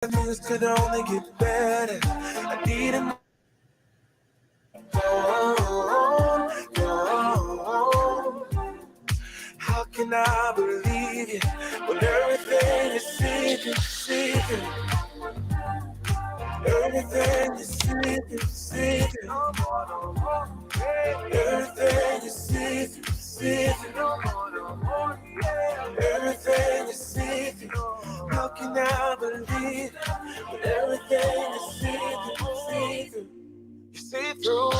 Things could only get better. I need him. Go on, go on. How can I believe you when everything is secret, secret? Everything is secret, secret. Everything is secret, secret. Everything is secret. How can I believe when everything is secret, secret? You see through,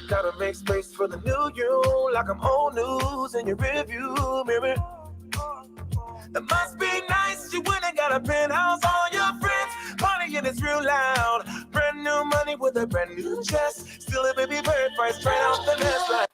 gotta make space for the new you, like I'm old news in your rearview mirror. It must be nice, you went and got a penthouse, all your friends partying it's real loud. Brand new money with a brand new dress, still a baby bird price straight out the nest like.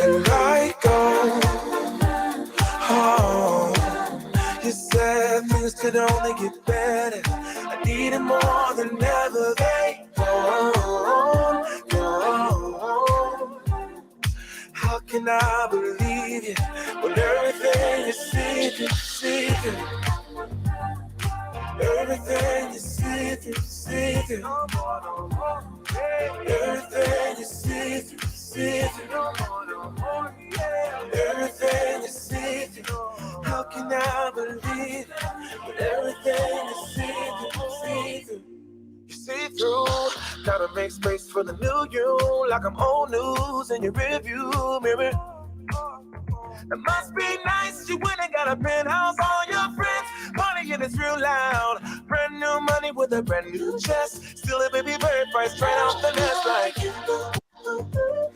And I go home. You said things could only get better. I need it more than ever. They go on, go on. How can I believe you when everything is secret, secret? Everything is secret, secret. Everything is secret, secret. Everything is secret. How can I believe it? When everything is see-through, see-through. You see through, gotta make space for the new you. Like I'm old news in your rearview mirror. It must be nice, you went and got a penthouse, all your friends partying it's real loud. Brand new money with a brand new chest. Still a baby bird right straight off the nest like you. No more,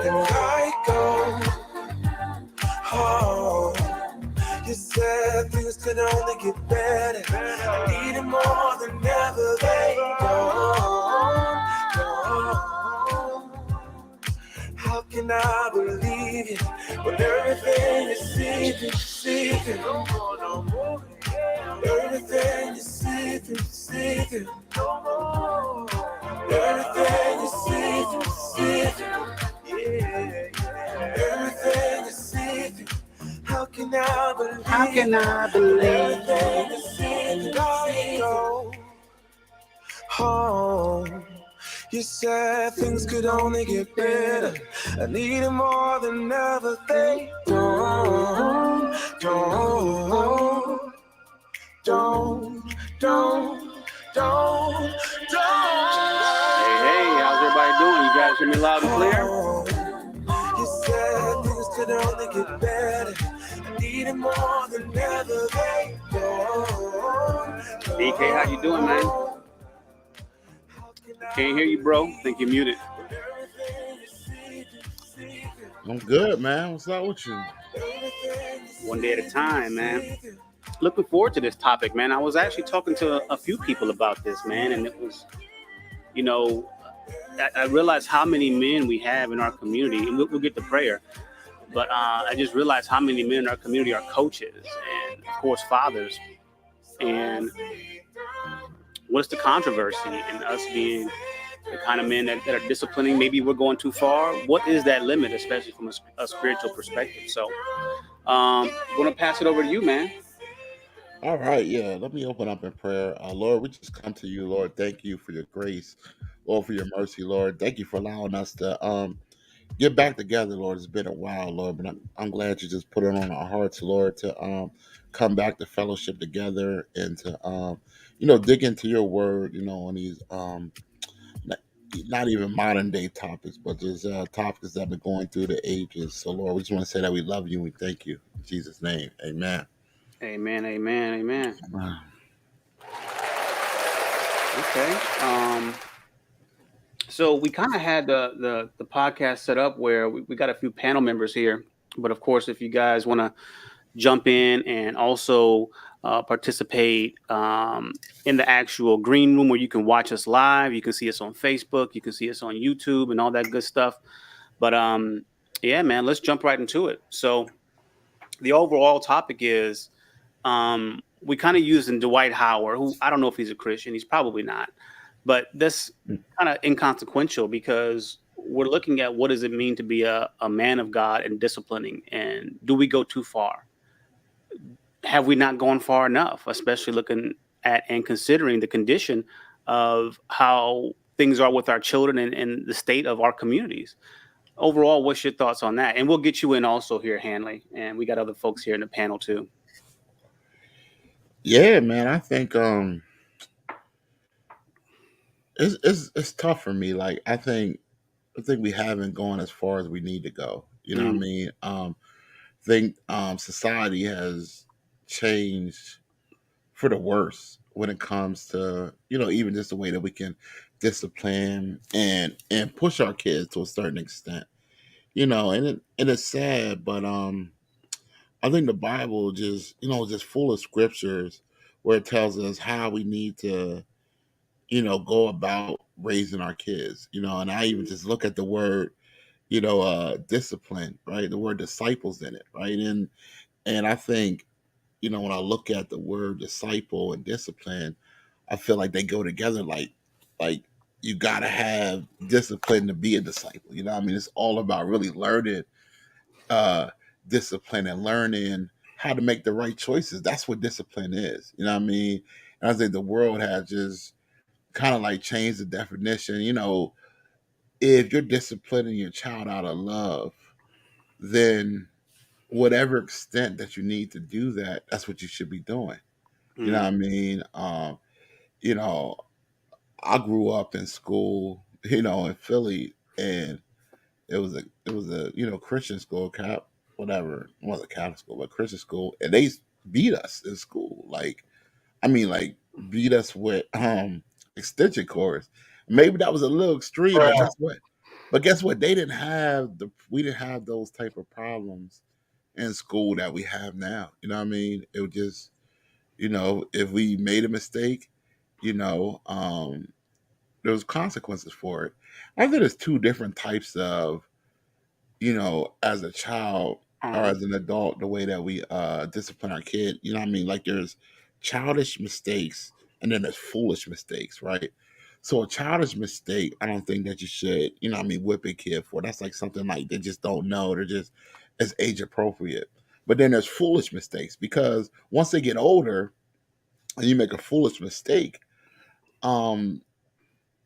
and I go home. You said things could only get better. I need it more than ever. They go. How can I believe it when everything is see-through, see-through? Everything is see-through, see-through. Everything is see-through, see-through. Yeah. Everything is see-through. How can I believe? How can I believe? Everything is see-through. Home. You said things could only get better. I need it more than ever. They don't. Hey, how's everybody doing? You guys hear me loud and clear? You said things could only get better. I need it more than ever. They don't. DK, how you doing, man? Can't hear you, bro. Think you're muted. I'm good, man. What's up with you? One day at a time, man. Looking forward to this topic, man. I was actually talking to a few people about this, man, and it was, you know, I realized how many men we have in our community, and we'll get to prayer, but I just realized how many men in our community are coaches and, of course, fathers. And what's the controversy in us being the kind of men that are disciplining? Maybe we're going too far. What is that limit, especially from a spiritual perspective? So I'm going to pass it over to you, man. All right, yeah. Let me open up in prayer. Lord, we just come to you, Lord. Thank you for your grace, Lord, for your mercy, Lord. Thank you for allowing us to get back together, Lord. It's been a while, Lord, but I'm glad you just put it on our hearts, Lord, to come back to fellowship together and to dig into your word, on these not, not even modern day topics, but just topics that have been going through the ages. So, Lord, we just want to say that we love you and we thank you. In Jesus' name, amen. Amen, amen, amen. Wow. Okay. So we kind of had the podcast set up where we got a few panel members here, but of course, if you guys want to jump in and also participate in the actual green room where you can watch us live, you can see us on Facebook, you can see us on YouTube, and all that good stuff. But yeah, man, let's jump right into it. So the overall topic is we kind of using Dwight Howard, who I don't know if he's a Christian. He's probably not. But that's kind of inconsequential because we're looking at what does it mean to be a man of God and disciplining, and do we go too far? Have we not gone far enough, especially looking at and considering the condition of how things are with our children and the state of our communities? Overall, what's your thoughts on that? And we'll get you in also here, Hanley, and we got other folks here in the panel too. Yeah, man. I think it's tough for me. Like I think we haven't gone as far as we need to go. You know what I mean? Think society has changed for the worse when it comes to even just the way that we can discipline and push our kids to a certain extent. And it's sad, but I think the Bible just full of scriptures where it tells us how we need to go about raising our kids. And I even just look at the word discipline, right? The word disciples in it, right? And I think when I look at the word disciple and discipline, I feel like they go together. Like you gotta have discipline to be a disciple. It's all about really learning uh discipline and learning how to make the right choices. That's what discipline is. You know what I mean? And I think the world has just kind of like changed the definition. If you're disciplining your child out of love, then whatever extent that you need to do that, that's what you should be doing. You know what Mm. I mean? You know, I grew up in school, in Philly, and it was a Christian school, whatever. It wasn't a Catholic school, but Christian school, and they beat us in school. Like beat us with extension cords. Maybe that was a little extreme, but Right. guess what? But guess what? We didn't have those type of problems in school that we have now. You know what I mean? It was just, if we made a mistake, you know, um, there was consequences for it. I think there's two different types of, as a child or Um, as an adult, the way that we discipline our kid. You know what I mean? Like there's childish mistakes and then there's foolish mistakes, right? So a childish mistake, I don't think that you should, whip a kid for. That's like something like they just don't know. They're just it's age appropriate. But then there's foolish mistakes because once they get older and you make a foolish mistake, um,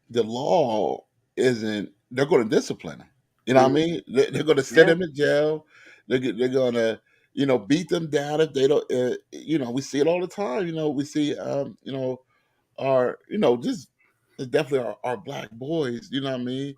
the law isn't. They're going to discipline them. You know what I mhm. mean? They're going to send Yeah. them to jail. They're going to, beat them down if they don't. We see it all the time. We see, our, just definitely our black boys. You know what I mean?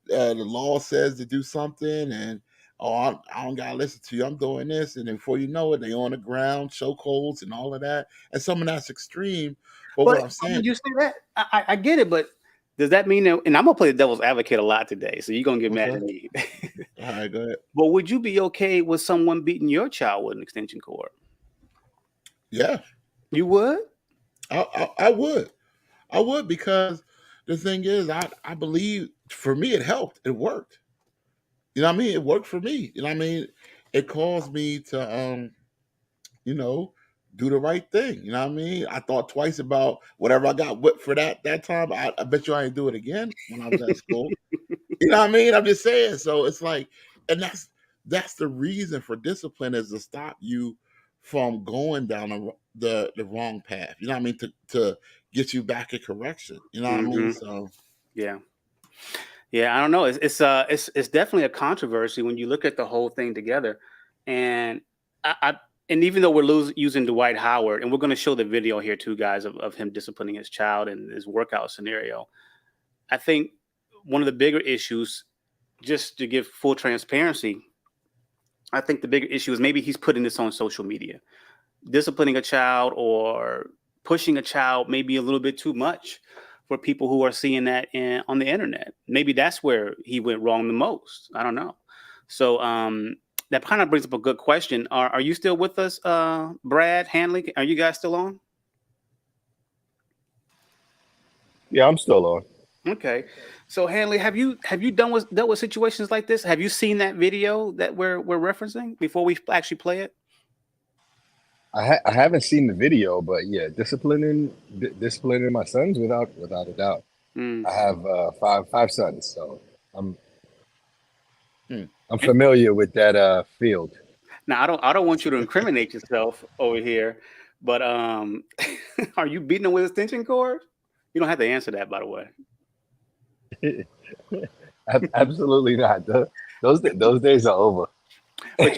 The law says to do something, and I don't gotta listen to you. I'm doing this, and then before you know it, they on the ground, chokeholds, and all of that. And some of that's extreme. But what But I'm when saying, you say that, I get it, but does that mean that? And I'm gonna play the devil's advocate a lot today, so you're gonna get mad okay, at me. all right, go ahead. But would you be okay with someone beating your child with an extension cord? Yeah, You would? I would. I would because the thing is, I believe for me it helped. It worked. You know what I mean? It worked for me. You know what I mean? It caused me to you know, do the right thing. You know what I mean? I thought twice about whatever I got whipped for that time. I bet you I ain't do it again when I was at school. You know what I mean? I'm just saying. So it's like, and that's the reason for discipline is to stop you from going down the wrong path. You know what I mean? To get you back in correction. You know what I mean? Hmm. So Yeah, yeah. I don't know. It's definitely a controversy when you look at the whole thing together, and I and even though we're using Dwight Howard, and we're going to show the video here too, guys, of him disciplining his child and his workout scenario. I think one of the bigger issues, just to give full transparency, I think the bigger issue is maybe he's putting this on social media. Disciplining a child or pushing a child may be a little bit too much for people who are seeing that on the internet. Maybe that's where he went wrong the most. I don't know. So that kind of brings up a good question. Are you still with us, Brad, Hanley? Are you guys still on? Yeah, I'm still on. Okay. So Hanley, have you dealt with situations like this? Have you seen that video that we're referencing before we actually play it? I haven't seen the video, but yeah, disciplining my sons without a doubt. Mm. I have five sons, so I'm hmm. I'm familiar with that field. Now I don't want you to incriminate yourself over here, but are you beating them with extension cord? You don't have to answer that, by the way. Absolutely not. Those days are over. But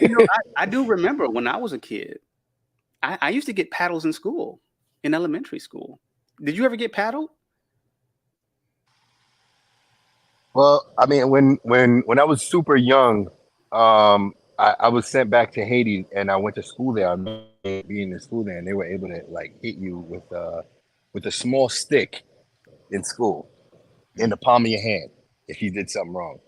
I do remember when I was a kid, I used to get paddles in school, in elementary school. Did you ever get paddled? Well, I mean, when I was super young, I was sent back to Haiti, and I went to school there. I remember being in school there, and they were able to like hit you with a small stick in school in the palm of your hand if you did something wrong.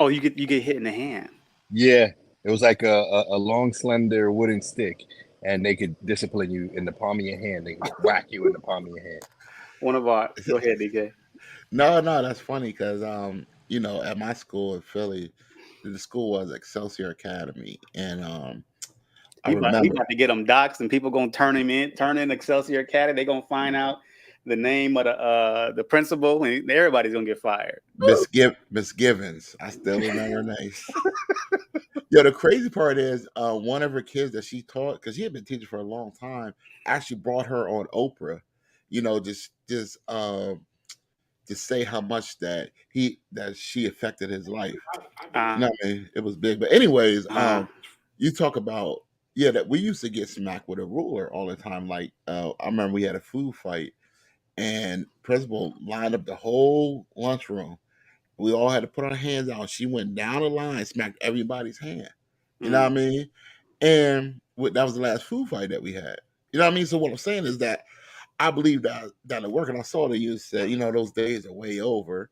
Oh, you get hit in the hand. Yeah, it was like a long, slender wooden stick, and they could discipline you in the palm of your hand. They could whack you in the palm of your hand. Go ahead, DK. No, that's funny because at my school in Philly, the school was Excelsior Academy, and I We remember. about to get them doxxed, and people gonna turn in Excelsior Academy. They gonna find out the name of the principal, and everybody's gonna get fired. Miss Givens. I still remember her name. Yo, the crazy part is one of her kids that she taught, because she had been teaching for a long time, actually brought her on Oprah, to say how much that she affected his life. Uh, I mean, it was big. But anyways, uh, you talk about that we used to get smacked with a ruler all the time. Like I remember we had a food fight, and principal lined up the whole lunchroom. We all had to put our hands out. She went down the line, smacked everybody's hand. You know what I mean? And that was the last food fight that we had. You know what I mean? So what I'm saying is that I believe that it worked, and I saw that you said, those days are way over,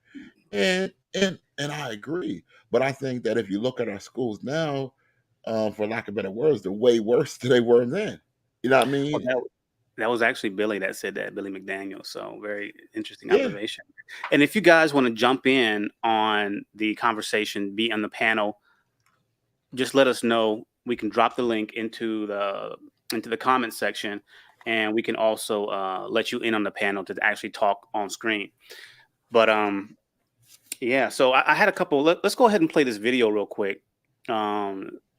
and I agree. But I think that if you look at our schools now, for lack of better words, they're way worse than they were then. You know what I well, mean? that was actually Billy that said that, Billy McDaniel. So very interesting Yeah. observation. And if you guys want to jump in on the conversation, be on the panel, just let us know. We can drop the link into the comment section, and we can also let you in on the panel to actually talk on screen. But yeah. So I had a couple. Let's go ahead and play this video real quick.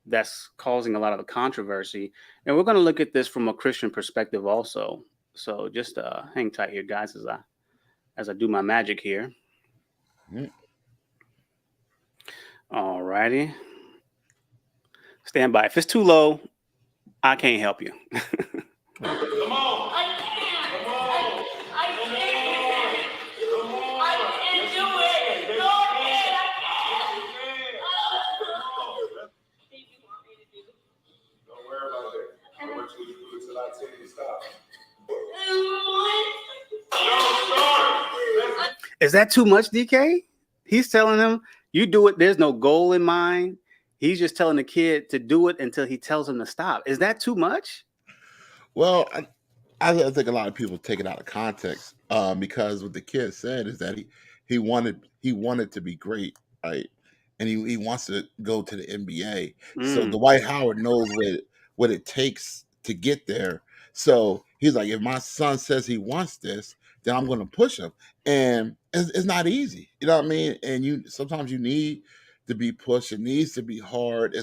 That's causing a lot of the controversy, and we're going to look at this from a Christian perspective also. So just hang tight here, guys, as I do my magic here. All righty. Stand by. If it's too low, I can't help you. Come on. I can't. Come on. I can't. Come on. I can't do it. No, I can't. Don't worry about it. I want you to do it till I tell you to stop. Don't start. Is that too much, DK? He's telling him, you do it. There's no goal in mind. He's just telling the kid to do it until he tells him to stop. Is that too much? Well, I think a lot of people take it out of context, because what the kid said is that he wanted to be great, right? And he wants to go to the NBA. So Dwight Howard knows what it takes to get there. So he's like, if my son says he wants this, then I'm going to push him. And it's not easy, you know what I mean? And sometimes you need to be pushed. It needs to be hard.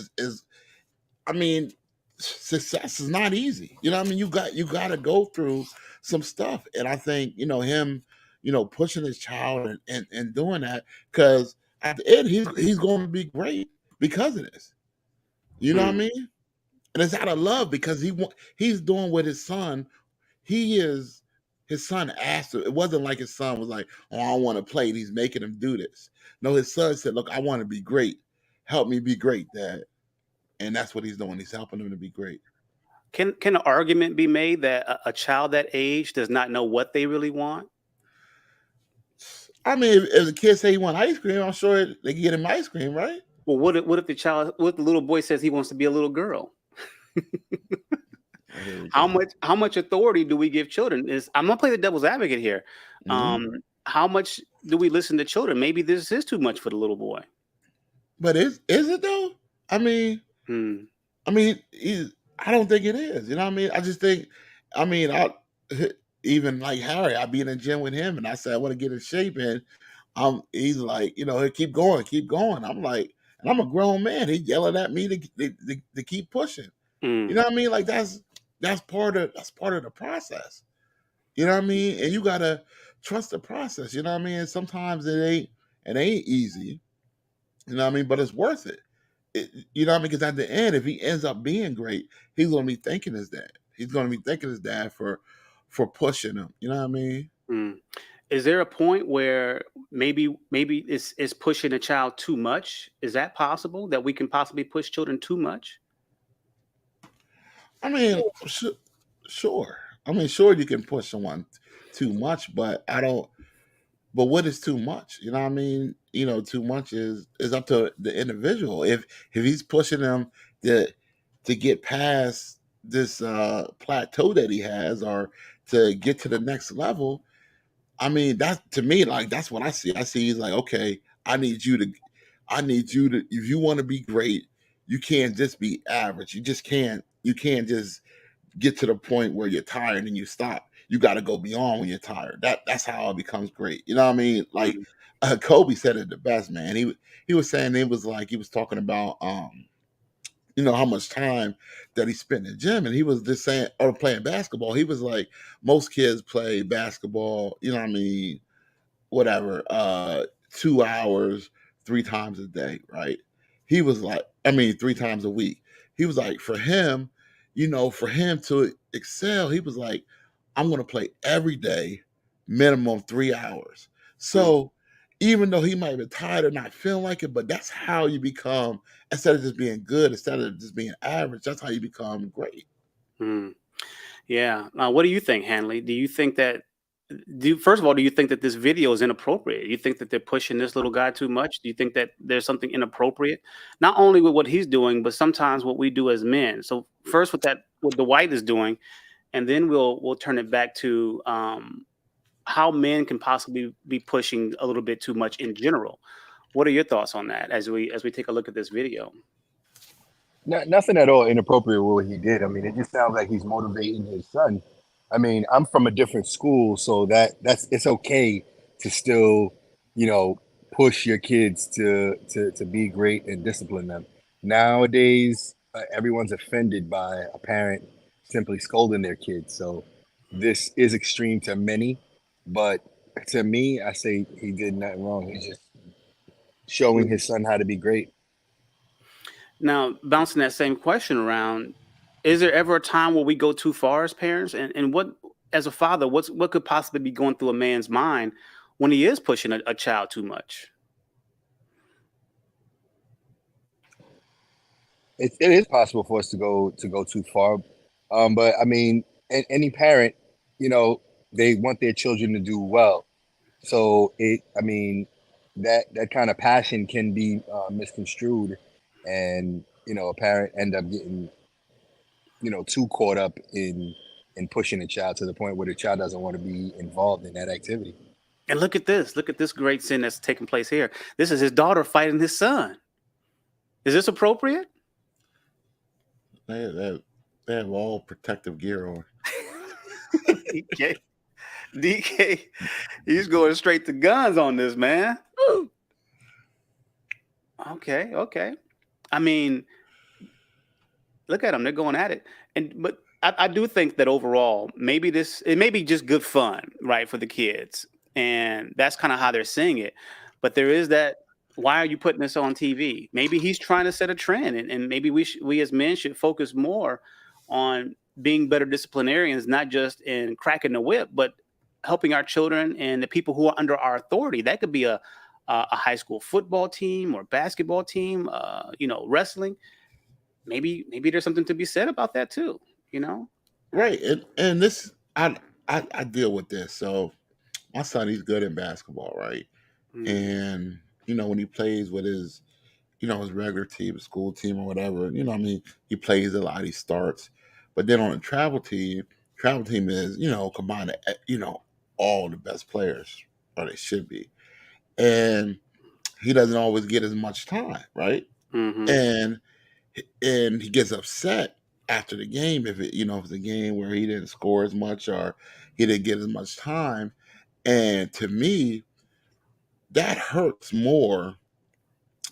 I mean, success is not easy. You know what I mean? You got to go through some stuff. And I think, him, pushing his child and doing that, because at the end he's going to be great because of this. You know what I mean? And it's out of love, because he's doing what his son, his son asked him. It wasn't like his son was like, oh, I want to play, and he's making him do this. No, his son said, look, I want to be great. Help me be great, Dad. And that's what he's doing. He's helping him to be great. Can an argument be made that a child that age does not know what they really want? I mean, if the kid say he want ice cream, I'm sure they can get him ice cream, right? Well, what if the little boy says he wants to be a little girl? How much authority do we give children? I'm gonna play the devil's advocate here. How much do we listen to children? Maybe this is too much for the little boy. But is it though? I mean, I don't think it is. You know what I mean? I just think, I even like Harry, I be in the gym with him, and I said I want to get in shape, and he's like, keep going. I'm like, and I'm a grown man. He's yelling at me to keep pushing. You know what I mean? Like that's part of the process. You know what I mean? And you gotta trust the process. You know what I mean? And sometimes it ain't easy. You know what I mean? But it's worth it. You know what I mean? Because at the end, if he ends up being great, he's gonna be thanking his dad. He's gonna be thanking his dad for pushing him. You know what I mean? Is there a point where maybe it's pushing a child too much? Is that possible, that we can possibly push children too much? I mean, sure. I mean, sure, you can push someone too much, but I don't. But what is too much? You know what I mean? Too much is up to the individual. If he's pushing them to get past this plateau that he has, or to get to the next level, I mean, that to me, like, that's what I see. I see he's like, okay, I need you to, if you want to be great, you can't just be average. You can't just get to the point where you're tired and you stop. you got to go beyond when you're tired. That's how it becomes great. You know what I mean? Like Mm, Kobe said it the best, man. He was saying it was like he was talking about how much time that he spent in the gym, and he was just saying or playing basketball. He was like most kids play basketball. You know what I mean? Whatever, 2 hours, 3 times a day, right? He was like, I mean, 3 times a week. He was like, for him to excel, he was like, I'm going to play every day, minimum 3 hours. mm, So even though he might be tired or not feeling like it, but that's how you become, instead of just being good, instead of just being average, that's how you become great. mm. Yeah. What do you think, Hanley? Do you think that first of all, do you think that this video is inappropriate? You think that they're pushing this little guy too much? Do you think that there's something inappropriate, not only with what he's doing, but sometimes what we do as men? So first, what Dwight is doing, and then we'll turn it back to how men can possibly be pushing a little bit too much in general. What are your thoughts on that as we take a look at this video? Nothing at all inappropriate with what he did. I mean, it just sounds like he's motivating his son. I mean, I'm from a different school, so that's it's okay to still, you know, push your kids to be great and discipline them. Nowadays, everyone's offended by a parent simply scolding their kids. So this is extreme to many, but to me, I say he did nothing wrong. He's just showing his son how to be great. Now, bouncing that same question around, is there ever a time where we go too far as parents? And what, as a father, what could possibly be going through a man's mind when he is pushing a child too much? It is possible for us to go too far, but I mean, any parent, you know, they want their children to do well. So I mean, that kind of passion can be misconstrued, and a parent end up getting too caught up in pushing a child to the point where the child doesn't want to be involved in that activity. And look at this. Look at this great sin that's taking place here. This is his daughter fighting his son. Is this appropriate? They have all protective gear on. DK, DK, he's going straight to guns on this, man. Okay, okay. I mean, look at them; they're going at it. But I do think that overall, maybe it may be just good fun, right, for the kids, and that's kind of how they're seeing it. But there is that. Why are you putting this on TV? Maybe he's trying to set a trend, and maybe we as men should focus more on being better disciplinarians, not just in cracking the whip, but helping our children and the people who are under our authority. That could be a high school football team or basketball team, wrestling. Maybe there's something to be said about that too. You know. Right, and this I deal with this. So my son, he's good in basketball, right? Mm, And when he plays with his regular team, his school team or whatever, I mean, he plays a lot, he starts. But then on a travel team is, combined, all the best players, or they should be. And he doesn't always get as much time, right? mm-hmm. And he gets upset after the game if it's a game where he didn't score as much or he didn't get as much time. And to me, that hurts more.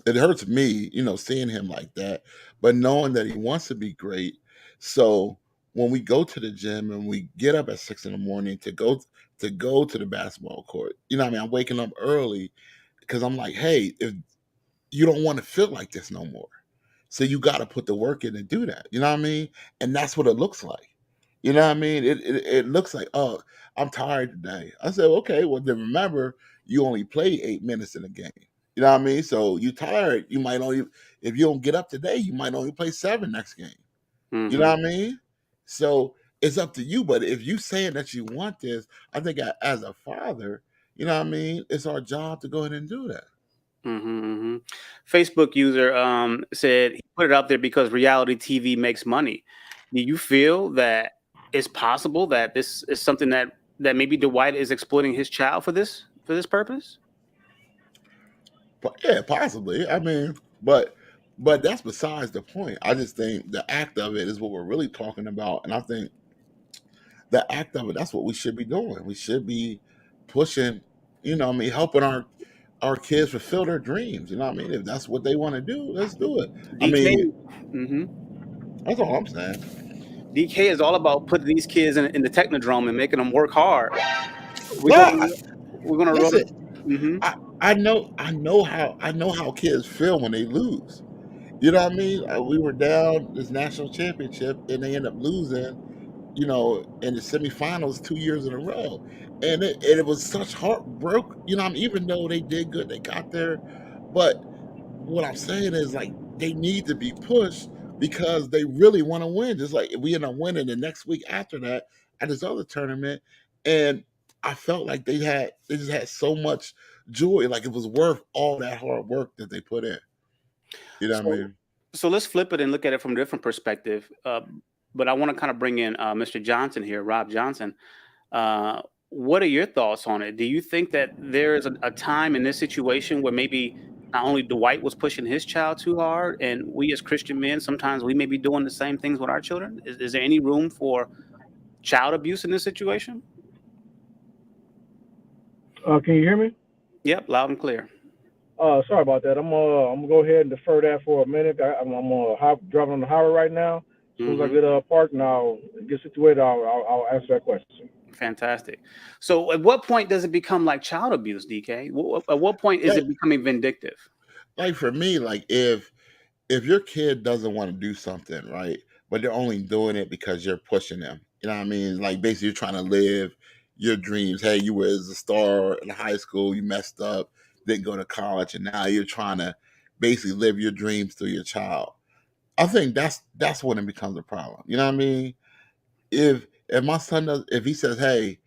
It hurts me, seeing him like that, but knowing that he wants to be great. So when we go to the gym and we get up at 6 in the morning to go to the basketball court, what I mean, I'm waking up early because I'm like, hey, if you don't want to feel like this no more, so you got to put the work in and do that. You know what I mean? And that's what it looks like. You know what I mean? It looks like, oh, I'm tired today. I said, okay, well then remember, you only play 8 minutes in a game. You know what I mean? So you tired, you might only, if you don't get up today, you might only play 7 next game. You know Mm-hmm. what I mean? So it's up to you. But if you saying that you want this, I think as a father, you know what I mean? It's our job to go ahead and do that. Mm-hmm, mm-hmm. Facebook user said he put it out there because reality TV makes money. Do you feel that it's possible that this is something that maybe Dwight is exploiting his child for this purpose? Yeah, possibly. I mean, but that's besides the point. I just think the act of it is what we're really talking about, and I think the act of it, that's what we should be doing. We should be pushing, helping our kids fulfill their dreams. You know what I mean? If that's what they want to do, let's do it. I DK. mean, hmm that's all I'm saying. DK is all about putting these kids in the technodrome and making them work hard. We're Well, gonna we're gonna roll. listen, Mm-hmm. I know how kids feel when they lose. You know what I mean? We were down this national championship and they end up losing, in the semifinals 2 years in a row. And it was such heartbreak, even though they did good, they got there. But what I'm saying is like they need to be pushed because they really want to win. Just like if we end up winning the next week after that at this other tournament. And I felt like they just had so much joy, like it was worth all that hard work that they put in. You know what I So mean? so let's flip it and look at it from a different perspective. But I want to kind of bring in Mr. Johnson here, Rob Johnson. What are your thoughts on it? Do you think that there is a time in this situation where maybe not only Dwight was pushing his child too hard, and we as Christian men sometimes we may be doing the same things with our children? Is there any room for child abuse in this situation? Can you hear me? Yep, loud and clear. Sorry about that. I'm gonna go ahead and defer that for a minute. I'm driving on the highway right now. As soon as I hmm get parked and I'll get situated, I'll answer that question. Fantastic. So, at what point does it become like child abuse, DK? At what point is Like it becoming vindictive? like for me, like if your kid doesn't want to do something, right, but they're only doing it because you're pushing them. You know what I mean? Like basically you're trying to live your dreams. Hey, you were as a star in high school, you messed up, didn't go to college, and now you're trying to basically live your dreams through your child. I think that's when it becomes a problem. You know what I mean? If my son does, if he says, "Hey,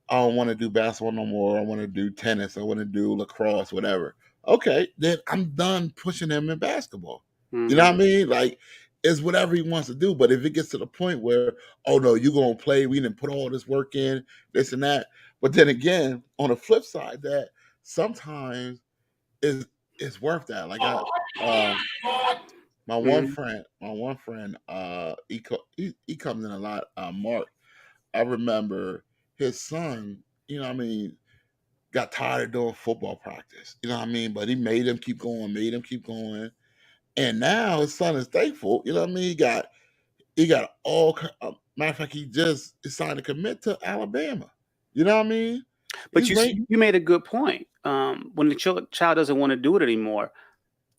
I don't want to do basketball no more. I want to do tennis. I want to do lacrosse, whatever." Okay, then I'm done pushing him in basketball. You know hmm what I mean? Like, it's whatever he wants to do. But if it gets to the point where, oh no, you're gonna play, we didn't put all this work in, this and that. But then again, on the flip side, that sometimes is it's worth that. Like hmm my one friend, he comes in a lot. Mark, I remember his son. You know, what I mean, got tired of doing football practice. You know what I mean? But he made him keep going, made him keep going. And now his son is thankful. You know what I mean? He got matter of fact, he just decided to commit to Alabama. You know what I mean? But He's you late. see, you made a good point. When the child doesn't want to do it anymore,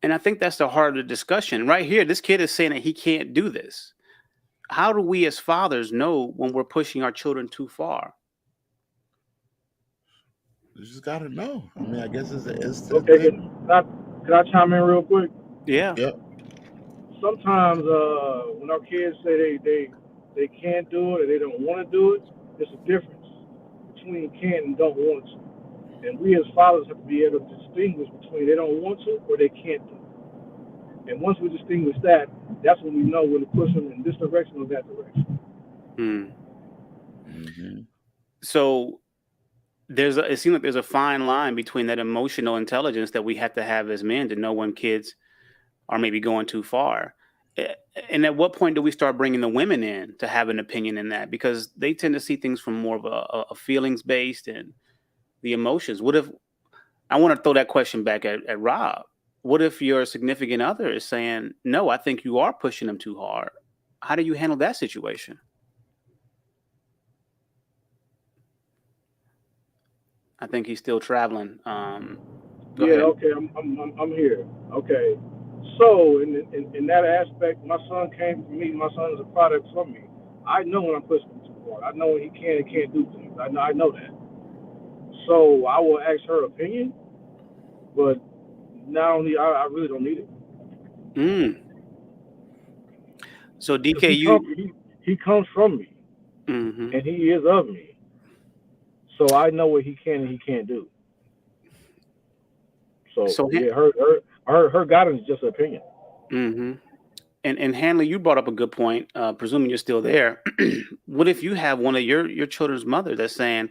and I think that's the heart of the discussion right here. This kid is saying that he can't do this. How do we as fathers know when we're pushing our children too far? You just gotta know. I mean, I guess it's an instant Okay, thing. can I chime in real quick? Yeah. Yep. Sometimes when our kids say they can't do it or they don't want to do it, there's a difference between can and don't want to. And we as fathers have to be able to distinguish between they don't want to or they can't do it. And once we distinguish that, that's when we know when to push them in this direction or that direction. Hmm. Hmm. So it seems like there's a fine line between that emotional intelligence that we have to have as men to know when kids are maybe going too far. Eh, And at what point do we start bringing the women in to have an opinion in that? Because they tend to see things from more of a feelings based and the emotions. What if I want to throw that question back at Rob? What if your significant other is saying, no, I think you are pushing them too hard? How do you handle that situation? I think he's still traveling. Go Yeah, ahead. okay, I'm here. Okay, so in that aspect, my son came from me. My son is a product from me. I know when I'm pushing him too far. I know when he can and can't do things. I know that. So I will ask her opinion, but not only I really don't need it Mm. So because DK, you. he comes from me hmm and he is of me. So I know what he can and he can't do. So So. yeah, her guidance is just an opinion. hmm And Hanley, you brought up a good point. Presuming you're still there, what if you have one of your children's mother that's saying,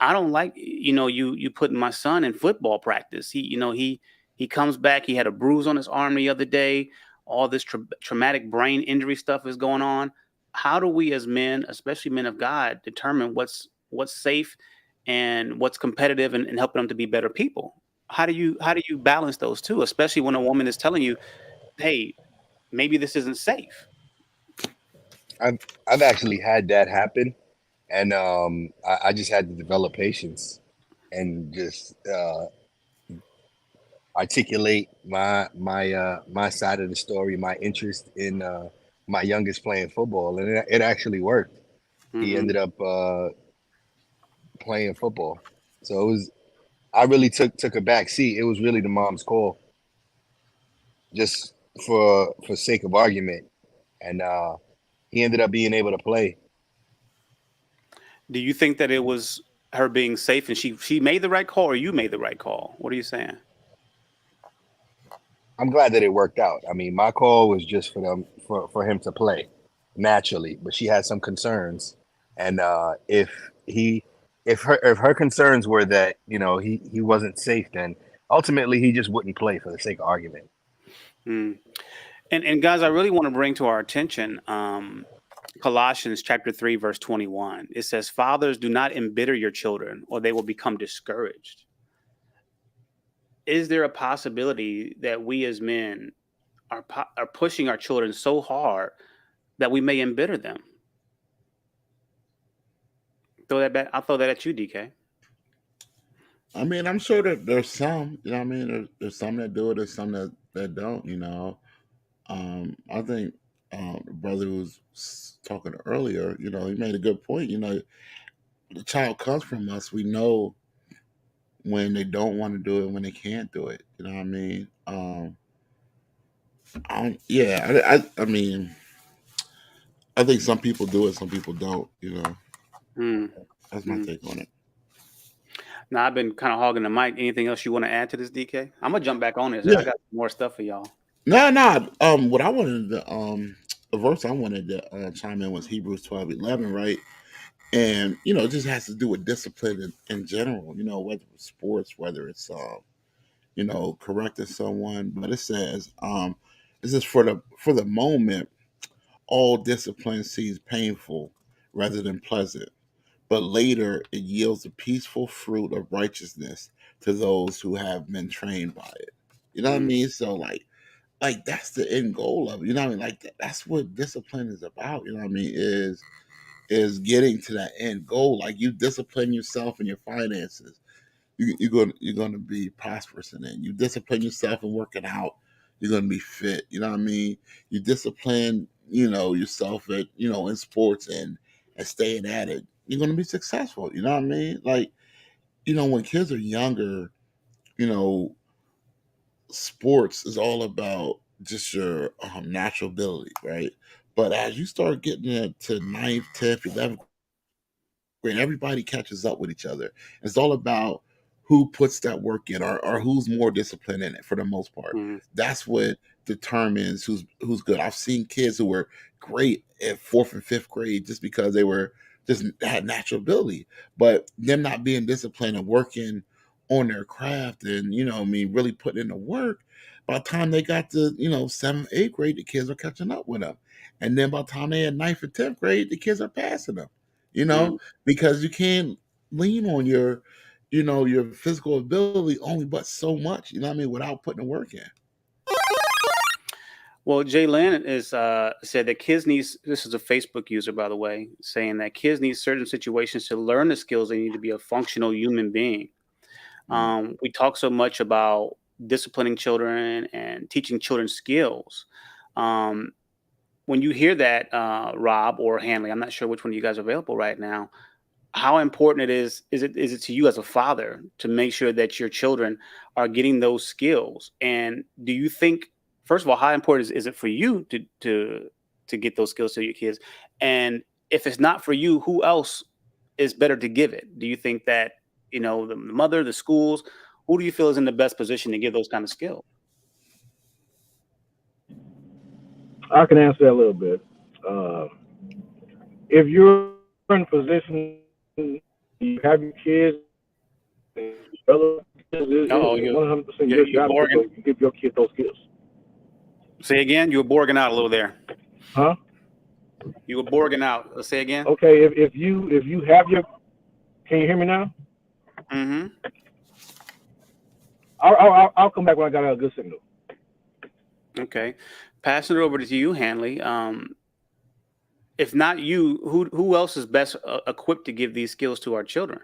"I don't like you putting my son in football practice. He comes back. He had a bruise on his arm the other day. All this traumatic brain injury stuff is going on. how do we as men, especially men of God, determine what's safe and what's competitive, and helping them to be better people? How do you balance those two, especially when a woman is telling you, hey, maybe this isn't safe? I've actually had that happen, and I just had to develop patience and just articulate my side of the story, my interest in my youngest playing football, and it actually worked. He Hmm. ended up playing football, so it was. I really took a back seat. It was really the mom's call, just for sake of argument, and he ended up being able to play. Do you think that it was her being safe and she made the right call, or you made the right call? What are you saying? I'm glad that it worked out. I mean, my call was just for them for him to play naturally, but she had some concerns, and he if her concerns were that he wasn't safe, then ultimately he just wouldn't play for the sake of argument. Mm. And guys, I really want to bring to our attention Colossians chapter 3, verse 21. It says, "Fathers, do not embitter your children, or they will become discouraged." Is there a possibility that we as men are pushing our children so hard that we may embitter them? Throw that back. I'll throw that at you, DK. I mean, I'm sure that there's some, you know what I mean? There's some that do it, there's some that don't, I think the brother who was talking earlier, he made a good point. The child comes from us. We know when they don't want to do it, when they can't do it. You know what I mean? Yeah, I mean, I think some people do it, some people don't. Mm, That's my mm. take on it. Now, I've been kind of hogging the mic. Anything else you want to add to this, DK? I'm gonna jump back on this. I Yeah, got more stuff for y'all. no, no. What I wanted to, the verse I wanted to chime in was Hebrews 12:11, right? And it just has to do with discipline in general. Whether it's sports, whether it's correcting someone. But it says, this is for the moment, all discipline seems painful rather than pleasant, but later it yields the peaceful fruit of righteousness to those who have been trained by it. You know what I Mm, mean? So like that's the end goal of it. You know what I mean? Like that's what discipline is about. You know what I mean? Is getting to that end goal. Like you discipline yourself in your finances, you're gonna be prosperous in it. You discipline yourself in working out, you're gonna be fit. You know what I mean? You discipline, yourself at in sports and staying at it. You're gonna be successful. You know what I mean? Like when kids are younger, you know, sports is all about just your natural ability, right? But as you start getting into ninth, 10th, 11th grade, everybody catches up with each other. It's all about who puts that work in, or who's more disciplined in it for the most part. mm, That's what determines who's good. I've seen kids who were great at fourth and fifth grade just because they were just had natural ability, but them not being disciplined and working on their craft and really putting in the work. By the time they got to seventh, eighth grade, the kids are catching up with them, and then by the time they had ninth and 10th grade, the kids are passing them. You know, mm. because you can't lean on your physical ability only but so much. You know what I mean? Without putting the work in. Well, Jay Lynn is said that kids need. This is a Facebook user, by the way, saying that kids need certain situations to learn the skills they need to be a functional human being. Mm. We talk so much about disciplining children and teaching children skills. Um, when you hear that, Rob or Hanley, I'm not sure which one of you guys are available right now. How important it is it to you as a father to make sure that your children are getting those skills? And do you think, first of all, how important is it for you to get those skills to your kids? And if it's not for you, who else is better to give it? Do you think that the mother, the schools, who do you feel is in the best position to give those kind of skills? I can answer that a little bit. Uh, if you're in position, you have your kids, Oh, it's 100% you're, your you're job borging. to give your kid those skills. Say again, you were borging out a little there. Huh? You were borging out. Let's say again. Okay, if you have your, can you hear me now? Mm-hmm. I'll come back when I got a good signal. Okay. Passing it over to you, Hanley. If not you, who else is best equipped to give these skills to our children?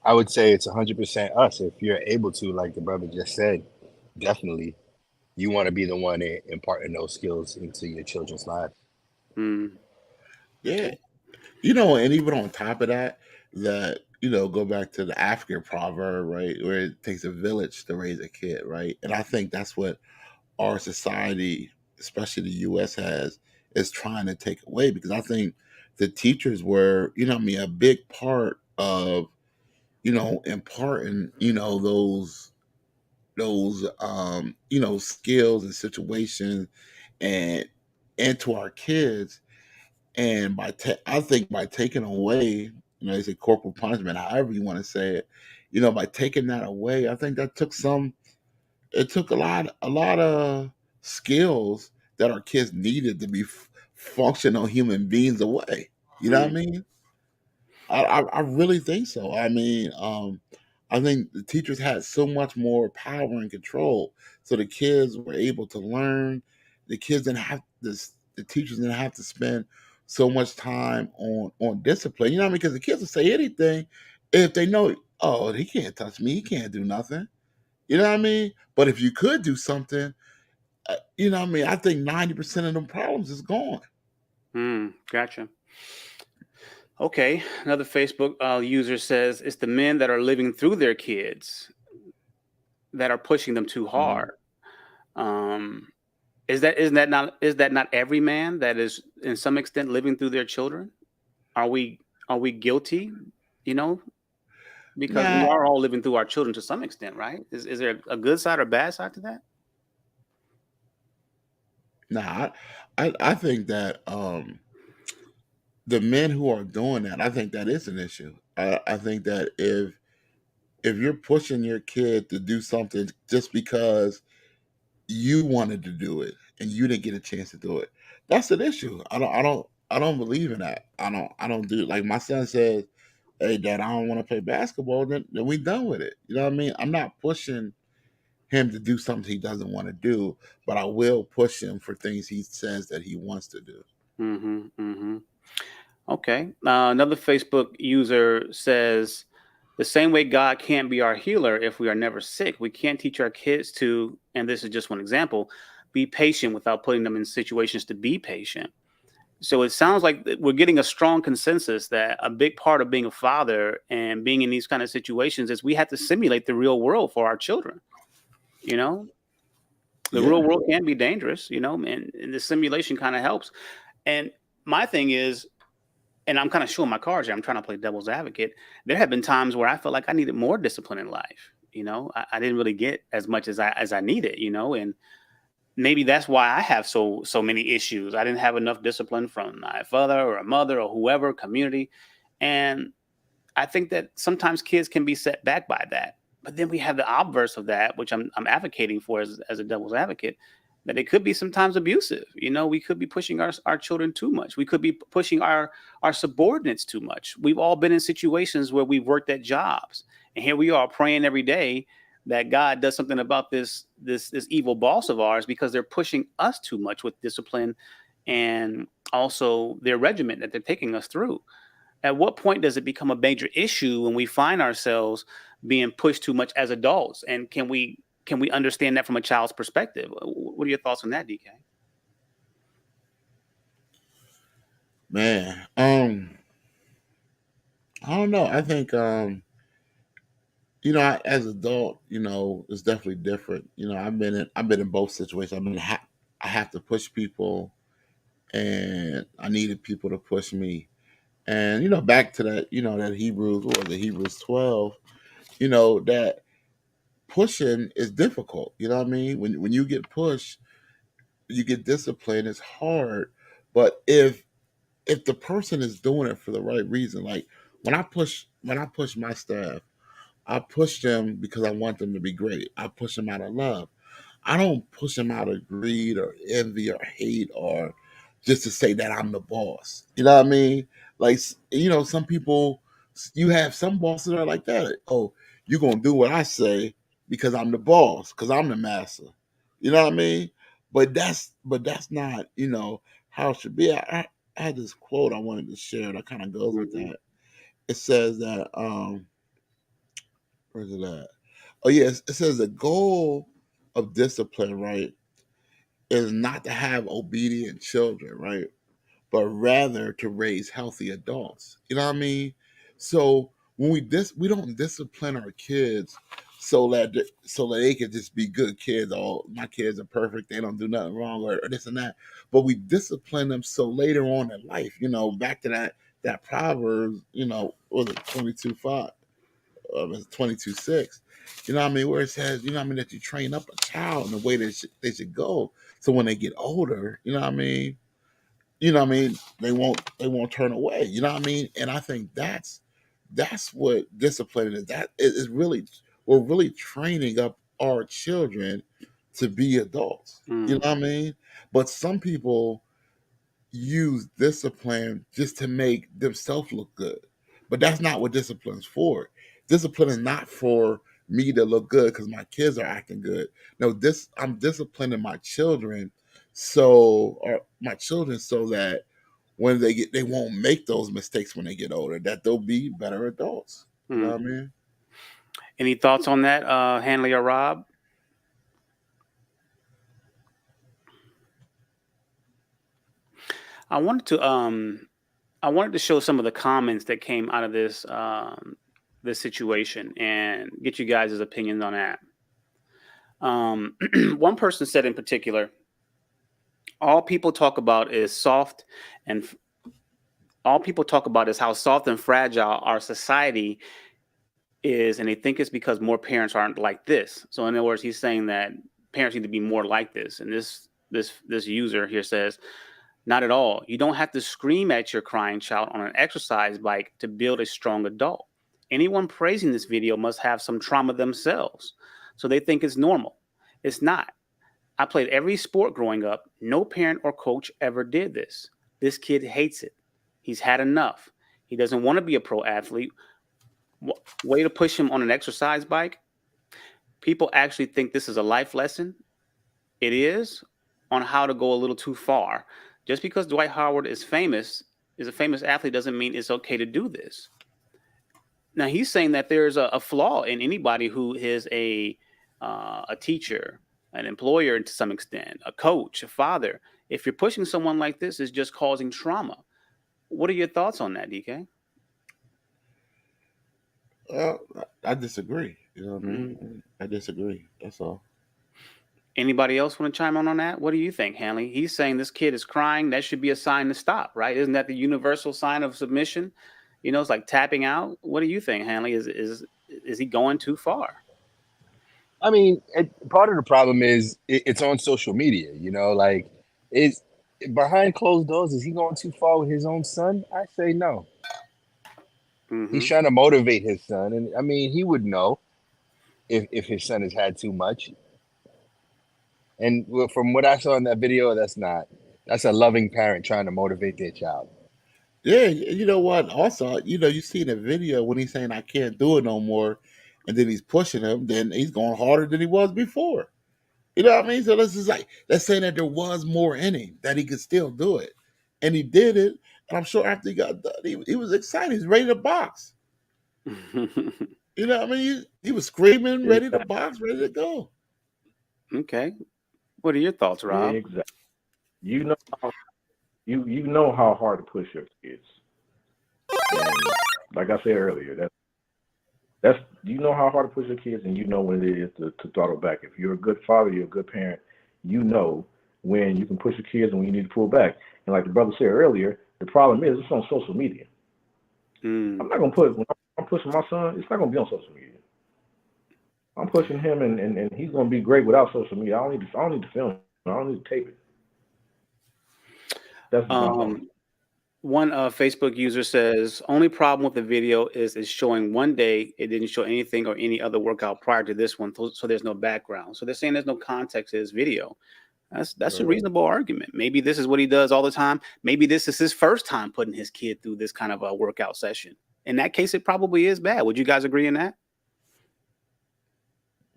I would say it's 100% us. If you're able to, like the brother just said, definitely you want to be the one imparting those skills into your children's lives. Mm, Yeah. okay. And even on top of that, go back to the African proverb, right, where it takes a village to raise a kid, right? And I think that's what our society, especially the US, is trying to take away, because I think the teachers were, a big part of, imparting, those skills and situations and into our kids. And I think by taking away, they say corporal punishment, however you want to say it, by taking that away, I think that took a lot of skills that our kids needed to be functional human beings away. You know what I Mm, mean? I really think so. I mean, I think the teachers had so much more power and control, so the kids were able to learn. The kids didn't have this. The teachers didn't have to spend so much time on discipline. You know what I mean? Because the kids will say anything if they know, oh, he can't touch me. He can't do nothing. You know what I mean? But if you could do something, you know what I mean? I think 90% of them problems is gone. gotcha. Okay. Another Facebook user says it's the men that are living through their kids that are pushing them too Mhm. hard. Um, is that not every man that is in some extent living through their children? Are we guilty? You know, because we Nah, are all living through our children to some extent, right? Is there a good side or bad side to that? nah. I think that the men who are doing that, I think that is an issue. I think that if you're pushing your kid to do something just because you wanted to do it and you didn't get a chance to do it, that's an issue. I don't believe in that. I don't do it. Like my son says, "Hey, Dad, I don't want to play basketball." Then we done with it. You know what I mean? I'm not pushing him to do something he doesn't want to do, but I will push him for things he says that he wants to do. Mm-hmm. Mm-hmm. Okay. Another Facebook user says the same way God can't be our healer if we are never sick, we can't teach our kids to, and this is just one example, be patient without putting them in situations to be patient. So it sounds like we're getting a strong consensus that a big part of being a father and being in these kind of situations is we have to simulate the real world for our children. You know, the real Yeah. world can be dangerous, and the simulation kind of helps. And my thing is, and I'm kind of showing my cards here. I'm trying to play devil's advocate. There have been times where I felt like I needed more discipline in life. I didn't really get as much as I needed. And maybe that's why I have so many issues. I didn't have enough discipline from my father or a mother or whoever community, and I think that sometimes kids can be set back by that. But then we have the obverse of that, which I'm advocating for as a devil's advocate, that it could be sometimes abusive. We could be pushing our children too much. We could be pushing our subordinates too much. We've all been in situations where we've worked at jobs, and here we are praying every day that God does something about this evil boss of ours because they're pushing us too much with discipline and also their regiment that they're taking us through. At what point does it become a major issue when we find ourselves being pushed too much as adults? And can we understand that from a child's perspective? What are your thoughts on that, DK? Man, I don't know. I think as adult, it's definitely different. I've been in both situations. I have to push people, and I needed people to push me. And back to that, that Hebrews, what was it, Hebrews 12. That pushing is difficult. You know what I mean? When you get pushed, you get disciplined. It's hard, but if the person is doing it for the right reason, like when I push my staff, I push them because I want them to be great. I push them out of love. I don't push them out of greed or envy or hate or just to say that I'm the boss. You know what I mean? Like, some people, you have some bosses that are like that. Oh, you're gonna do what I say because I'm the boss, because I'm the master. You know what I mean? But that's not, how it should be. I had this quote I wanted to share that kind of goes with Mhm. that. It says that where's it at? Oh yes, it says the goal of discipline, right, is not to have obedient children, right? But rather to raise healthy adults. You know what I mean? So when we don't discipline our kids so that they can just be good kids. Oh, my kids are perfect; they don't do nothing wrong, or this and that. But we discipline them so later on in life, back to that Proverbs, was it 22:5? It's 22:6. You know what I mean? Where it says, that you train up a child in the way they should go. So when they get older, they won't turn away. You know what I mean? And I think that's what discipline is. That is really, we're really training up our children to be adults. You Mm. know what I mean? But some people use discipline just to make themselves look good. But that's not what discipline's for. Discipline is not for me to look good because my kids are acting good. No, I'm disciplining my children so that when they won't make those mistakes when they get older, that they'll be better adults. You know Mm. what I mean? Any thoughts on that, Hanley or Rob? I wanted to show some of the comments that came out of this situation and get you guys' opinions on that. One person said in particular, all people talk about is soft and all people talk about is how soft and fragile our society is, and they think it's because more parents aren't like this. So in other words, he's saying that parents need to be more like this. And this user here says, not at all. You don't have to scream at your crying child on an exercise bike to build a strong adult. Anyone praising this video must have some trauma themselves. So they think it's normal. It's not. I played every sport growing up. No parent or coach ever did this. This kid hates it. He's had enough. He doesn't want to be a pro athlete. Way to push him on an exercise bike. People actually think this is a life lesson. It is, on how to go a little too far. Just because Dwight Howard is a famous athlete, doesn't mean it's okay to do this. Now he's saying that there's a flaw in anybody who is a teacher, an employer to some extent, a coach, a father. If you're pushing someone like this, it's just causing trauma. What are your thoughts on that, DK? I disagree. You know what I Mhm. mean? I disagree. That's all. Anybody else want to chime in on that? What do you think, Hanley? He's saying this kid is crying. That should be a sign to stop, right? Isn't that the universal sign of submission? It's like tapping out. What do you think, Hanley? Is he going too far? I mean, part of the problem is it's on social media. Like, is behind closed doors. Is he going too far with his own son? I say no. He's Mm-hmm. trying to motivate his son, and I mean, he would know if his son has had too much. And from what I saw in that video, that's a loving parent trying to motivate their child. Yeah, you know what? Also, you see in the video when he's saying I can't do it no more, and then he's pushing him, then he's going harder than he was before. You know what I mean? So this is like that's saying that there was more in him, that he could still do it. And he did it. And I'm sure after he got done, he was excited. He's ready to box. You know what I mean? He was screaming, ready to Exactly. box, ready to go. Okay. What are your thoughts, Rob? Exactly. You know how you know how hard to push your kids, and like I said earlier, that's you know how hard to push your kids, and you know when it is to throttle back. If you're a good father, you're a good parent. You know when you can push your kids and when you need to pull back. And like the brother said earlier, the problem is it's on social media. I'm Mm. not gonna put when I'm pushing my son. It's not gonna be on social media. I'm pushing him, and he's gonna be great without social media. I don't need to film it. I don't need to tape it. That's my thought. Um, One Facebook user says, only problem with the video is it's showing one day. It didn't show anything or any other workout prior to this one, so there's no background. So they're saying there's no context to this video. That's a reasonable argument. Maybe this is what he does all the time. Maybe this is his first time putting his kid through this kind of a workout session. In that case, it probably is bad. Would you guys agree in that?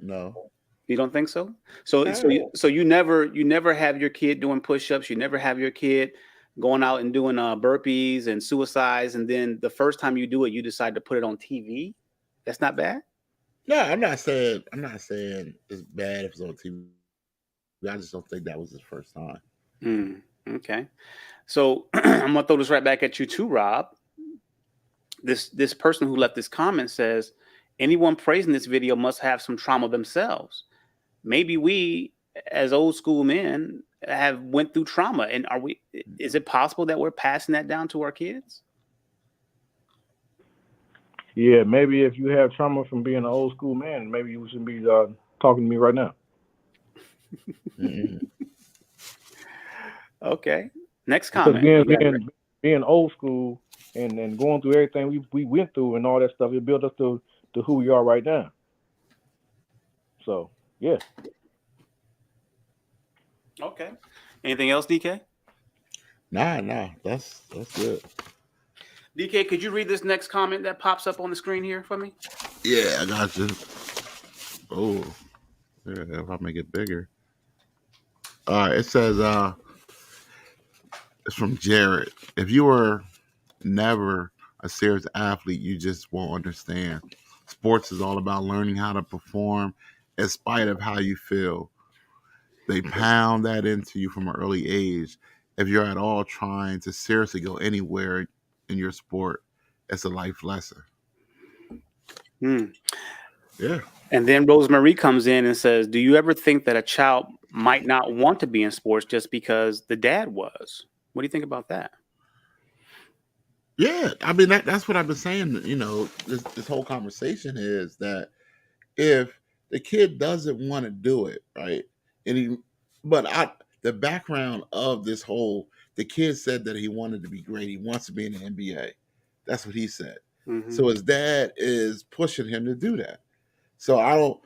No. You don't think so? So you never have your kid doing push-ups. You never have your kid going out and doing burpees and suicides, and then the first time you do it, you decide to put it on TV. That's not bad. No, I'm not saying it's bad if it's on TV. I just don't think that was his first time. Okay. So I'm gonna throw this right back at you too, Rob. This person who left this comment says, anyone praising this video must have some trauma themselves. Maybe we, as old school men, have went through trauma, and is it possible that we're passing that down to our kids? Yeah, maybe if you have trauma from being an old school man, maybe you shouldn't be talking to me right now. Okay. Next comment. Being old school and going through everything we went through and all that stuff, it built us to who we are right now. So, yeah. Okay. Anything else, DK? Nah, that's good. DK, could you read this next comment that pops up on the screen here for me? Yeah, I got you. Oh, yeah, if I make it bigger. All right, it says, it's from Jared. If you were never a serious athlete, you just won't understand. Sports is all about learning how to perform in spite of how you feel. They pound that into you from an early age. If you're at all trying to seriously go anywhere in your sport, it's a life lesson. Yeah. And then Rosemary comes in and says, do you ever think that a child might not want to be in sports just because the dad was? What do you think about that? Yeah, I mean that's what I've been saying. You know, this whole conversation is that if the kid doesn't want to do it, right? The background of this whole, the kid said that he wanted to be great. He wants to be in the NBA. That's what he said. Mm-hmm. So his dad is pushing him to do that. So I don't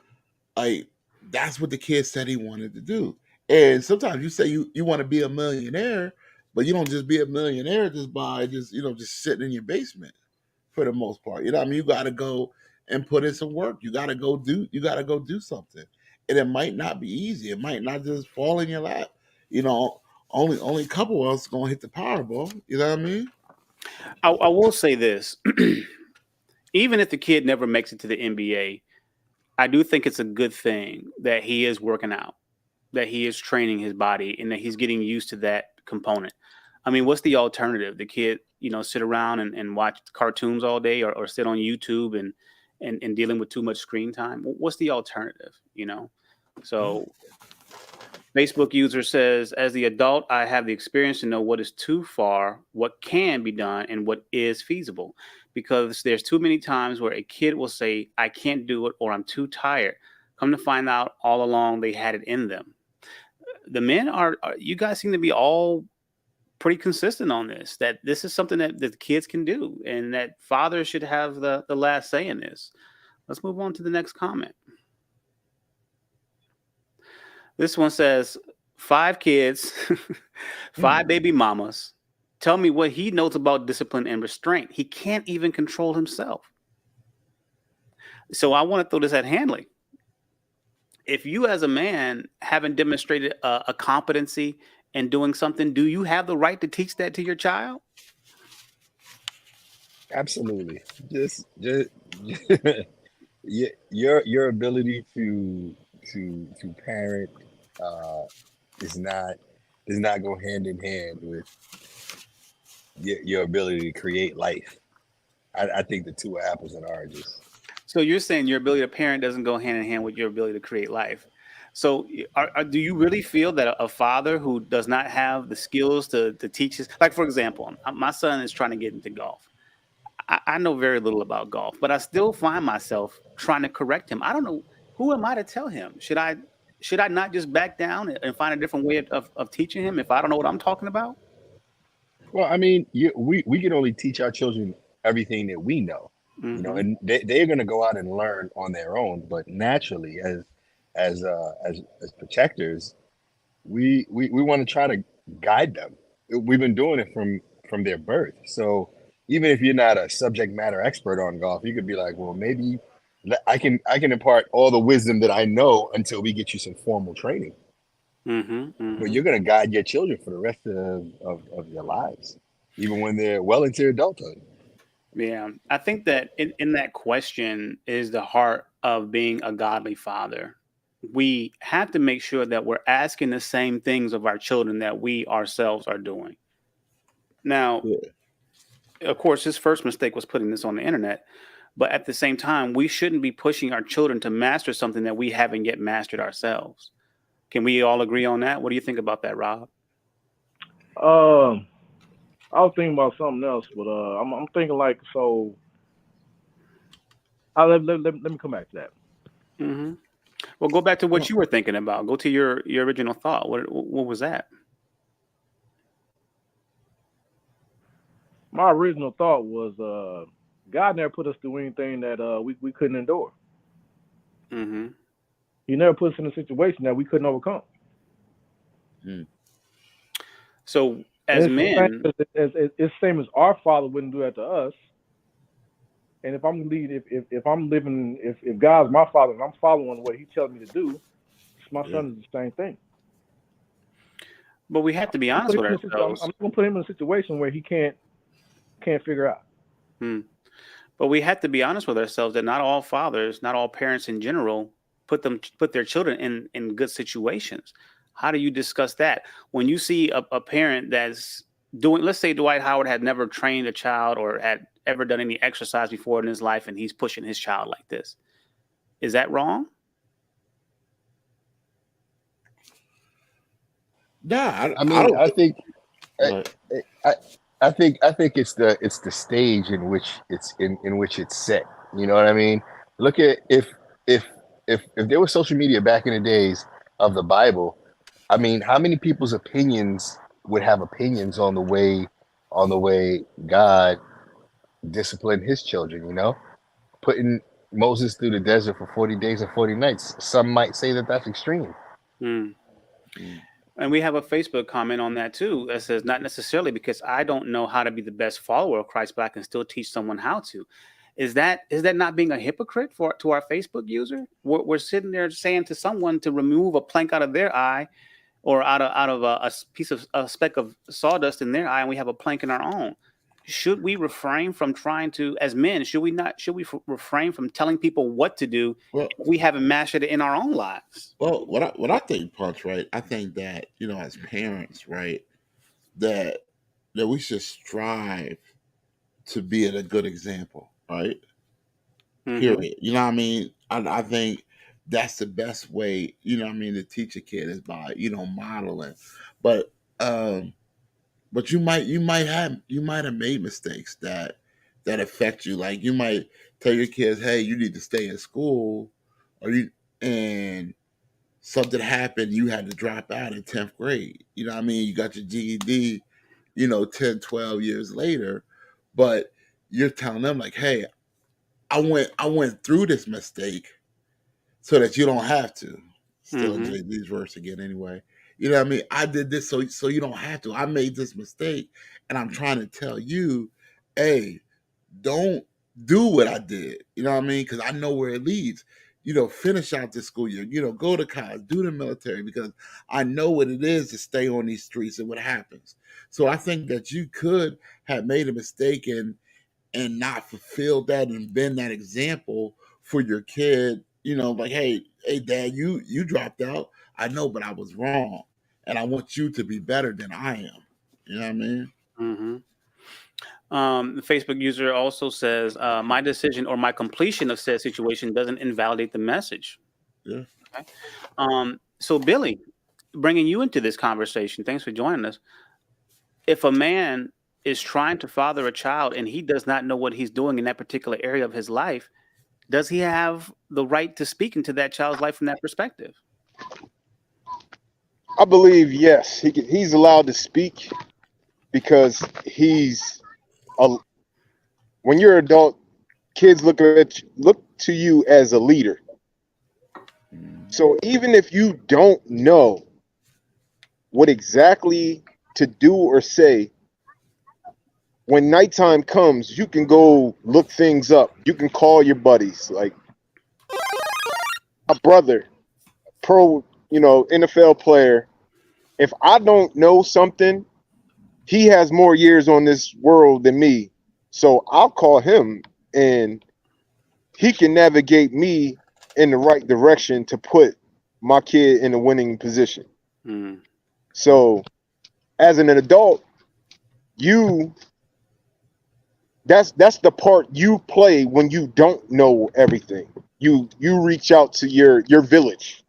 that's what the kid said he wanted to do. And sometimes you say you want to be a millionaire, but you don't just be a millionaire just by just sitting in your basement for the most part. You know what I mean? You got to go and put in some work. You got to go do something. And it might not be easy. It might not just fall in your lap. You know, only a couple of us going to hit the Powerball. You know what I mean? I will say this. Even if the kid never makes it to the NBA, I do think it's a good thing that he is working out, that he is training his body, and that he's getting used to that component. I mean, what's the alternative? The kid, sit around and watch cartoons all day or sit on YouTube and dealing with too much screen time. What's the alternative, So Facebook user says, as the adult, I have the experience to know what is too far, what can be done, and what is feasible. Because there's too many times where a kid will say, I can't do it, or I'm too tired. Come to find out all along they had it in them. The men you guys seem to be all pretty consistent on this, that this is something that the kids can do and that fathers should have the last say in this. Let's move on to the next comment. This one says, 5 kids, 5 baby mamas. Tell me what he knows about discipline and restraint. He can't even control himself. So I want to throw this at Hanley. If you as a man haven't demonstrated a competency in doing something, do you have the right to teach that to your child? Absolutely. Just your ability to parent does not go hand in hand with your ability to create life. I think the two are apples and oranges. So you're saying your ability to parent doesn't go hand in hand with your ability to create life. So do you really feel that a father who does not have the skills to teach his, like, for example, my son is trying to get into golf. I know very little about golf, but I still find myself trying to correct him. I don't know, who am I to tell him? Should I not just back down and find a different way of teaching him if I don't know what I'm talking about? Well, I mean, we can only teach our children everything that we know, and they're going to go out and learn on their own. But naturally, as protectors, we want to try to guide them. We've been doing it from their birth. So even if you're not a subject matter expert on golf, you could be like, well, maybe I can impart all the wisdom that I know until we get you some formal training. But you're going to guide your children for the rest of your lives, even when they're well into adulthood. Yeah, I think that in that question is the heart of being a godly father. We have to make sure that we're asking the same things of our children that we ourselves are doing. Now, of course, his first mistake was putting this on the internet, but at the same time, we shouldn't be pushing our children to master something that we haven't yet mastered ourselves. Can we all agree on that? What do you think about that, Rob? I was thinking about something else, but I'm thinking like so. Let me come back to that. Mm-hmm. Well, go back to what you were thinking about. Go to your original thought. What was that? My original thought was God never put us through anything that we couldn't endure. Mm-hmm. He never put us in a situation that we couldn't overcome. So as men, it's the same as our Father wouldn't do that to us. And if I'm leading, if God's my Father and I'm following what He tells me to do, my son is the same thing. But we have to be honest with ourselves. I'm going to put him in a situation where he can't figure out. But we have to be honest with ourselves that not all fathers, not all parents in general, put their children in good situations. How do you discuss that when you see a parent that's doing? Let's say Dwight Howard had never trained a child or had ever done any exercise before in his life, and he's pushing his child like this. Is that wrong? Nah, I think it's the stage in which it's set. You know what I mean? Look at if there was social media back in the days of the Bible, I mean, how many people's opinions would have opinions on the way God disciplined his children, you know? Putting Moses through the desert for 40 days and 40 nights. Some might say that that's extreme. And we have a Facebook comment on that too that says, not necessarily, because I don't know how to be the best follower of Christ, but I can still teach someone how to. Is that not being a hypocrite to our Facebook user? We're sitting there saying to someone to remove a plank out of their eye, or out of a speck of sawdust in their eye, and we have a plank in our own. Should we refrain from trying to, as men, should we refrain from telling people what to do if we haven't mastered it in our own lives? Well, what I think, Punch, right? I think that, as parents, right, that we should strive to be a good example, right? Period. You know what I mean? I think that's the best way, to teach a kid is by, modeling. But you might have made mistakes that affect you. Like you might tell your kids, hey, you need to stay in school, and something happened, you had to drop out in 10th grade. You know what I mean? You got your GED, 10, 12 years later, but you're telling them like, hey, I went through this mistake so that you don't have to. Still in these verse again anyway. You know what I mean? I did this so you don't have to. I made this mistake, and I'm trying to tell you, hey, don't do what I did. You know what I mean? Because I know where it leads. Finish out this school year. Go to college, do the military, because I know what it is to stay on these streets and what happens. So I think that you could have made a mistake and not fulfilled that and been that example for your kid. Like, hey, Dad, you dropped out. I know, but I was wrong, and I want you to be better than I am. You know what I mean? The Facebook user also says, my decision or my completion of said situation doesn't invalidate the message. Yeah. Okay. So Billy, bringing you into this conversation, thanks for joining us. If a man is trying to father a child and he does not know what he's doing in that particular area of his life, does he have the right to speak into that child's life from that perspective? I believe yes, he's allowed to speak because when you're an adult, kids look to you as a leader. So even if you don't know what exactly to do or say. When nighttime comes, you can go look things up. You can call your buddies, like a brother, pro, NFL player. If I don't know something, he has more years on this world than me. So I'll call him and he can navigate me in the right direction to put my kid in a winning position. Mm. So as an adult, you that's the part you play when you don't know everything. You reach out to your village,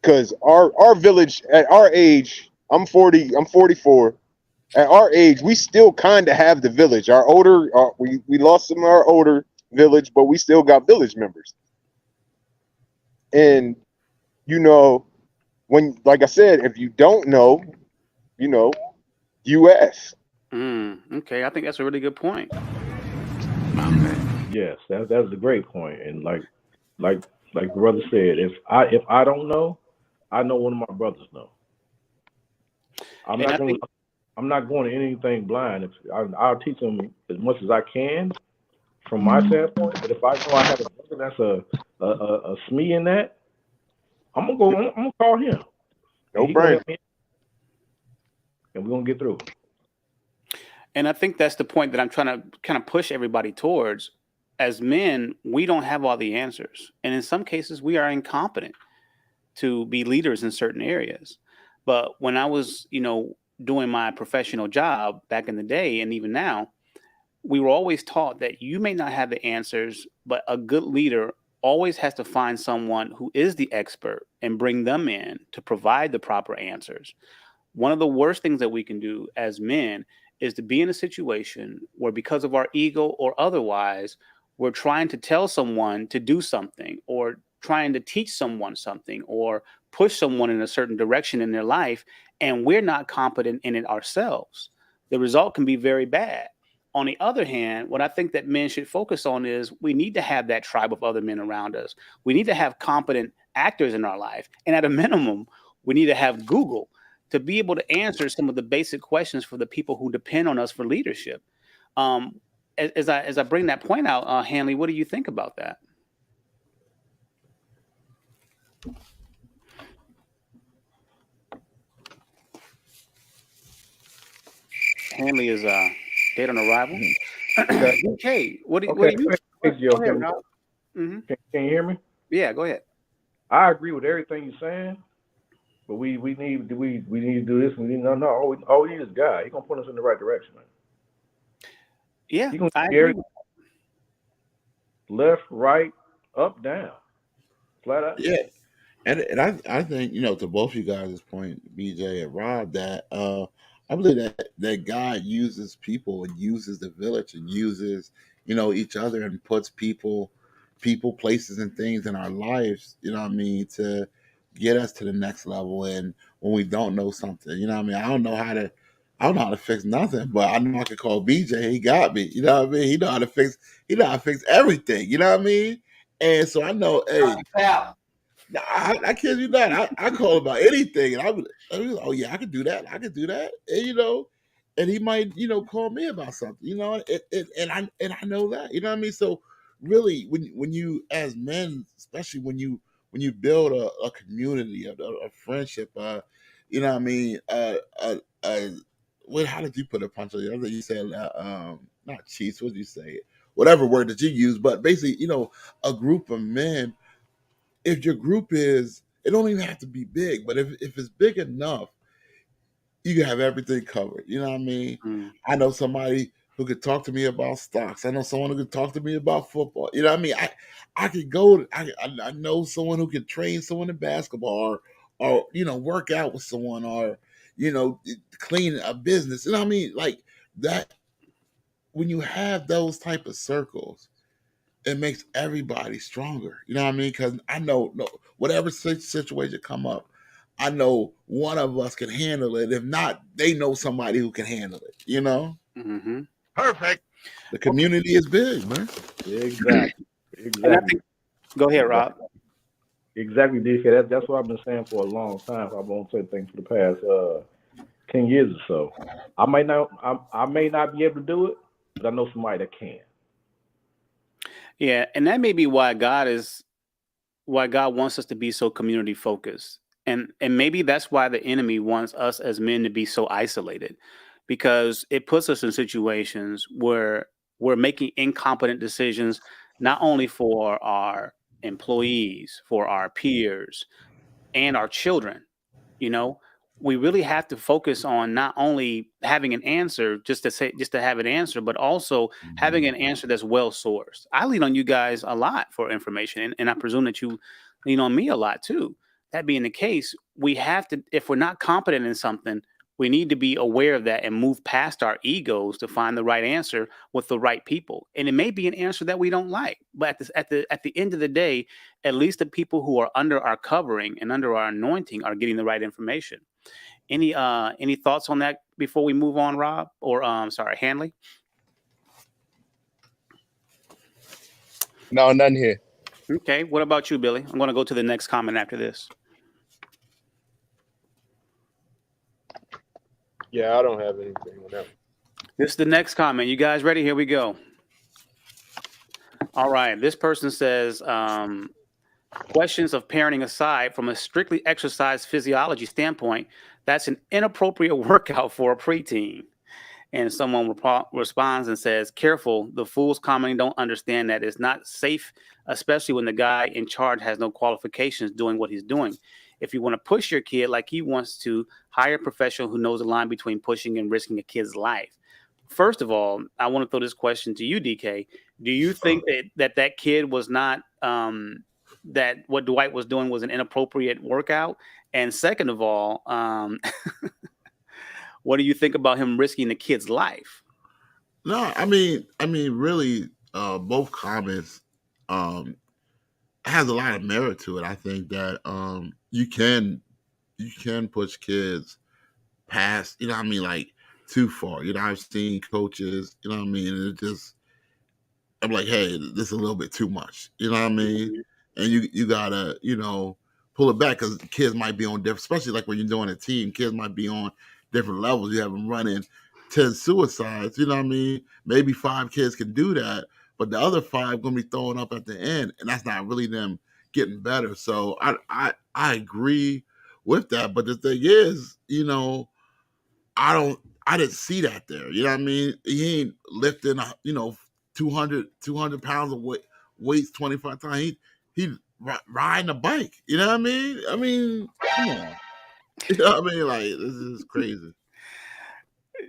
because our village at our age, I'm 40, I'm 44. At our age, we still kind of have the village. We lost some of our older village, but we still got village members. And when, like I said, if you don't know, you ask. Okay, I think that's a really good point. Yes, that's a great point. And like the brother said, if I don't know, I know one of my brothers know. I'm And not I going think, to I'm not going to anything blind. If I'll teach them as much as I can from my standpoint. But if I know I have a brother that's a SME in that, I'm gonna go. I'm gonna call him, and No he gonna brainer. help me, and we're gonna get through. and I think that's the point that I'm trying to kind of push everybody towards. As men, we don't have all the answers, and in some cases, we are incompetent to be leaders in certain areas. But when I was, doing my professional job back in the day, and even now, we were always taught that you may not have the answers, but a good leader always has to find someone who is the expert and bring them in to provide the proper answers. One of the worst things that we can do as men is to be in a situation where, because of our ego or otherwise, we're trying to tell someone to do something, or trying to teach someone something, or push someone in a certain direction in their life, and we're not competent in it ourselves. The result can be very bad. On the other hand, what I think that men should focus on is we need to have that tribe of other men around us. We need to have competent actors in our life. And at a minimum, we need to have Google to be able to answer some of the basic questions for the people who depend on us for leadership. Um, as I bring that point out, Hanley, what do you think about that? Hanley is dead on arrival. Okay. Okay, what do Okay. you? Hey, Go Joe, ahead, Rob. Hmm. can you hear me? Yeah, go ahead. I agree with everything you're saying, but we need to do this. We need no. All we need is God. He's gonna put us in the right direction, man. Yeah, He's gonna I get agree. left, right, up, down, flat out. Yeah, and I think to both you guys' point, BJ and Rob, that I believe that God uses people and uses the village and uses each other and puts people, places, and things in our lives. What I mean, to get us to the next level. And when we don't know something, what I mean, I don't know how to fix nothing, but I know I could call BJ. He got me. You know what I mean? He know how to fix everything. You know what I mean? And so I know, hey, nah, I kid you not. I call about anything, and I was, oh yeah, I could do that. I could do that, and and he might call me about something, and I know that, you know what I mean. So really, when you as men, especially when you build a community, a friendship, what I mean, what? How did you put a punch on the other? You said not cheats. What did you say? Whatever word that you use, but basically, a group of men, if your group is, it don't even have to be big, but if it's big enough, you can have everything covered. You know what I mean? Mm. I know somebody who could talk to me about stocks. I know someone who could talk to me about football. You know what I mean? I could go. I know someone who could train someone in basketball, or work out with someone, or clean a business. You know what I mean? Like that. When you have those type of circles, it makes everybody stronger. You know what I mean? Because I know, no, whatever situation come up, I know one of us can handle it. If not, they know somebody who can handle it. Mm-hmm. Perfect. The Okay. community is big, man. Exactly. And I Exactly. think, go ahead, Rob. Exactly, DK. That's what I've been saying for a long time. I've been saying things for the past 10 years or so. I may not be able to do it, but I know somebody that can. Yeah, and that may be why God wants us to be so community focused. And maybe that's why the enemy wants us as men to be so isolated, because it puts us in situations where we're making incompetent decisions, not only for our employees, for our peers, and our children. You know, we really have to focus on not only having an answer just to have an answer, but also having Mhm. an answer that's well sourced. I lean on you guys a lot for information, and I presume that you lean on me a lot too. That being the case, we have to, if we're not competent in something, we need to be aware of that and move past our egos to find the right answer with the right people. And it may be an answer that we don't like, but at the end of the day, at least the people who are under our covering and under our anointing are getting the right information. Any thoughts on that before we move on, Rob? Or sorry, Hanley? No, none here. Okay. What about you, Billy? I'm going to go to the next comment after this. Yeah, I don't have anything on that. This is the next comment. You guys ready? Here we go. All right. This person says, questions of parenting aside, from a strictly exercise physiology standpoint, that's an inappropriate workout for a preteen. And someone responds and says, careful, the fools commonly don't understand that it's not safe, especially when the guy in charge has no qualifications doing what he's doing. If you want to push your kid like he wants to, hire a professional who knows the line between pushing and risking a kid's life. First of all, I want to throw this question to you, DK. Do you think that kid was not, that what Dwight was doing was an inappropriate workout? And second of all, what do you think about him risking the kid's life? No, really, both comments um has a lot of merit to it. I think that you can push kids past, like too far. I've seen coaches, and it just I'm like, hey, this is a little bit too much. You know what I mean? Mhm. And you gotta, pull it back, because kids might be on different, especially like when you're doing a team, kids might be on different levels. You have them running 10 suicides, you know what I mean? Maybe 5 kids can do that, but the other 5 gonna be throwing up at the end, and that's not really them getting better. So I agree with that. But the thing is, I don't I didn't see that there. You know what I mean? He ain't lifting 200 pounds of weights 25 times. Riding a bike. You know what I mean? Come on. You know what I mean? Like, this is crazy.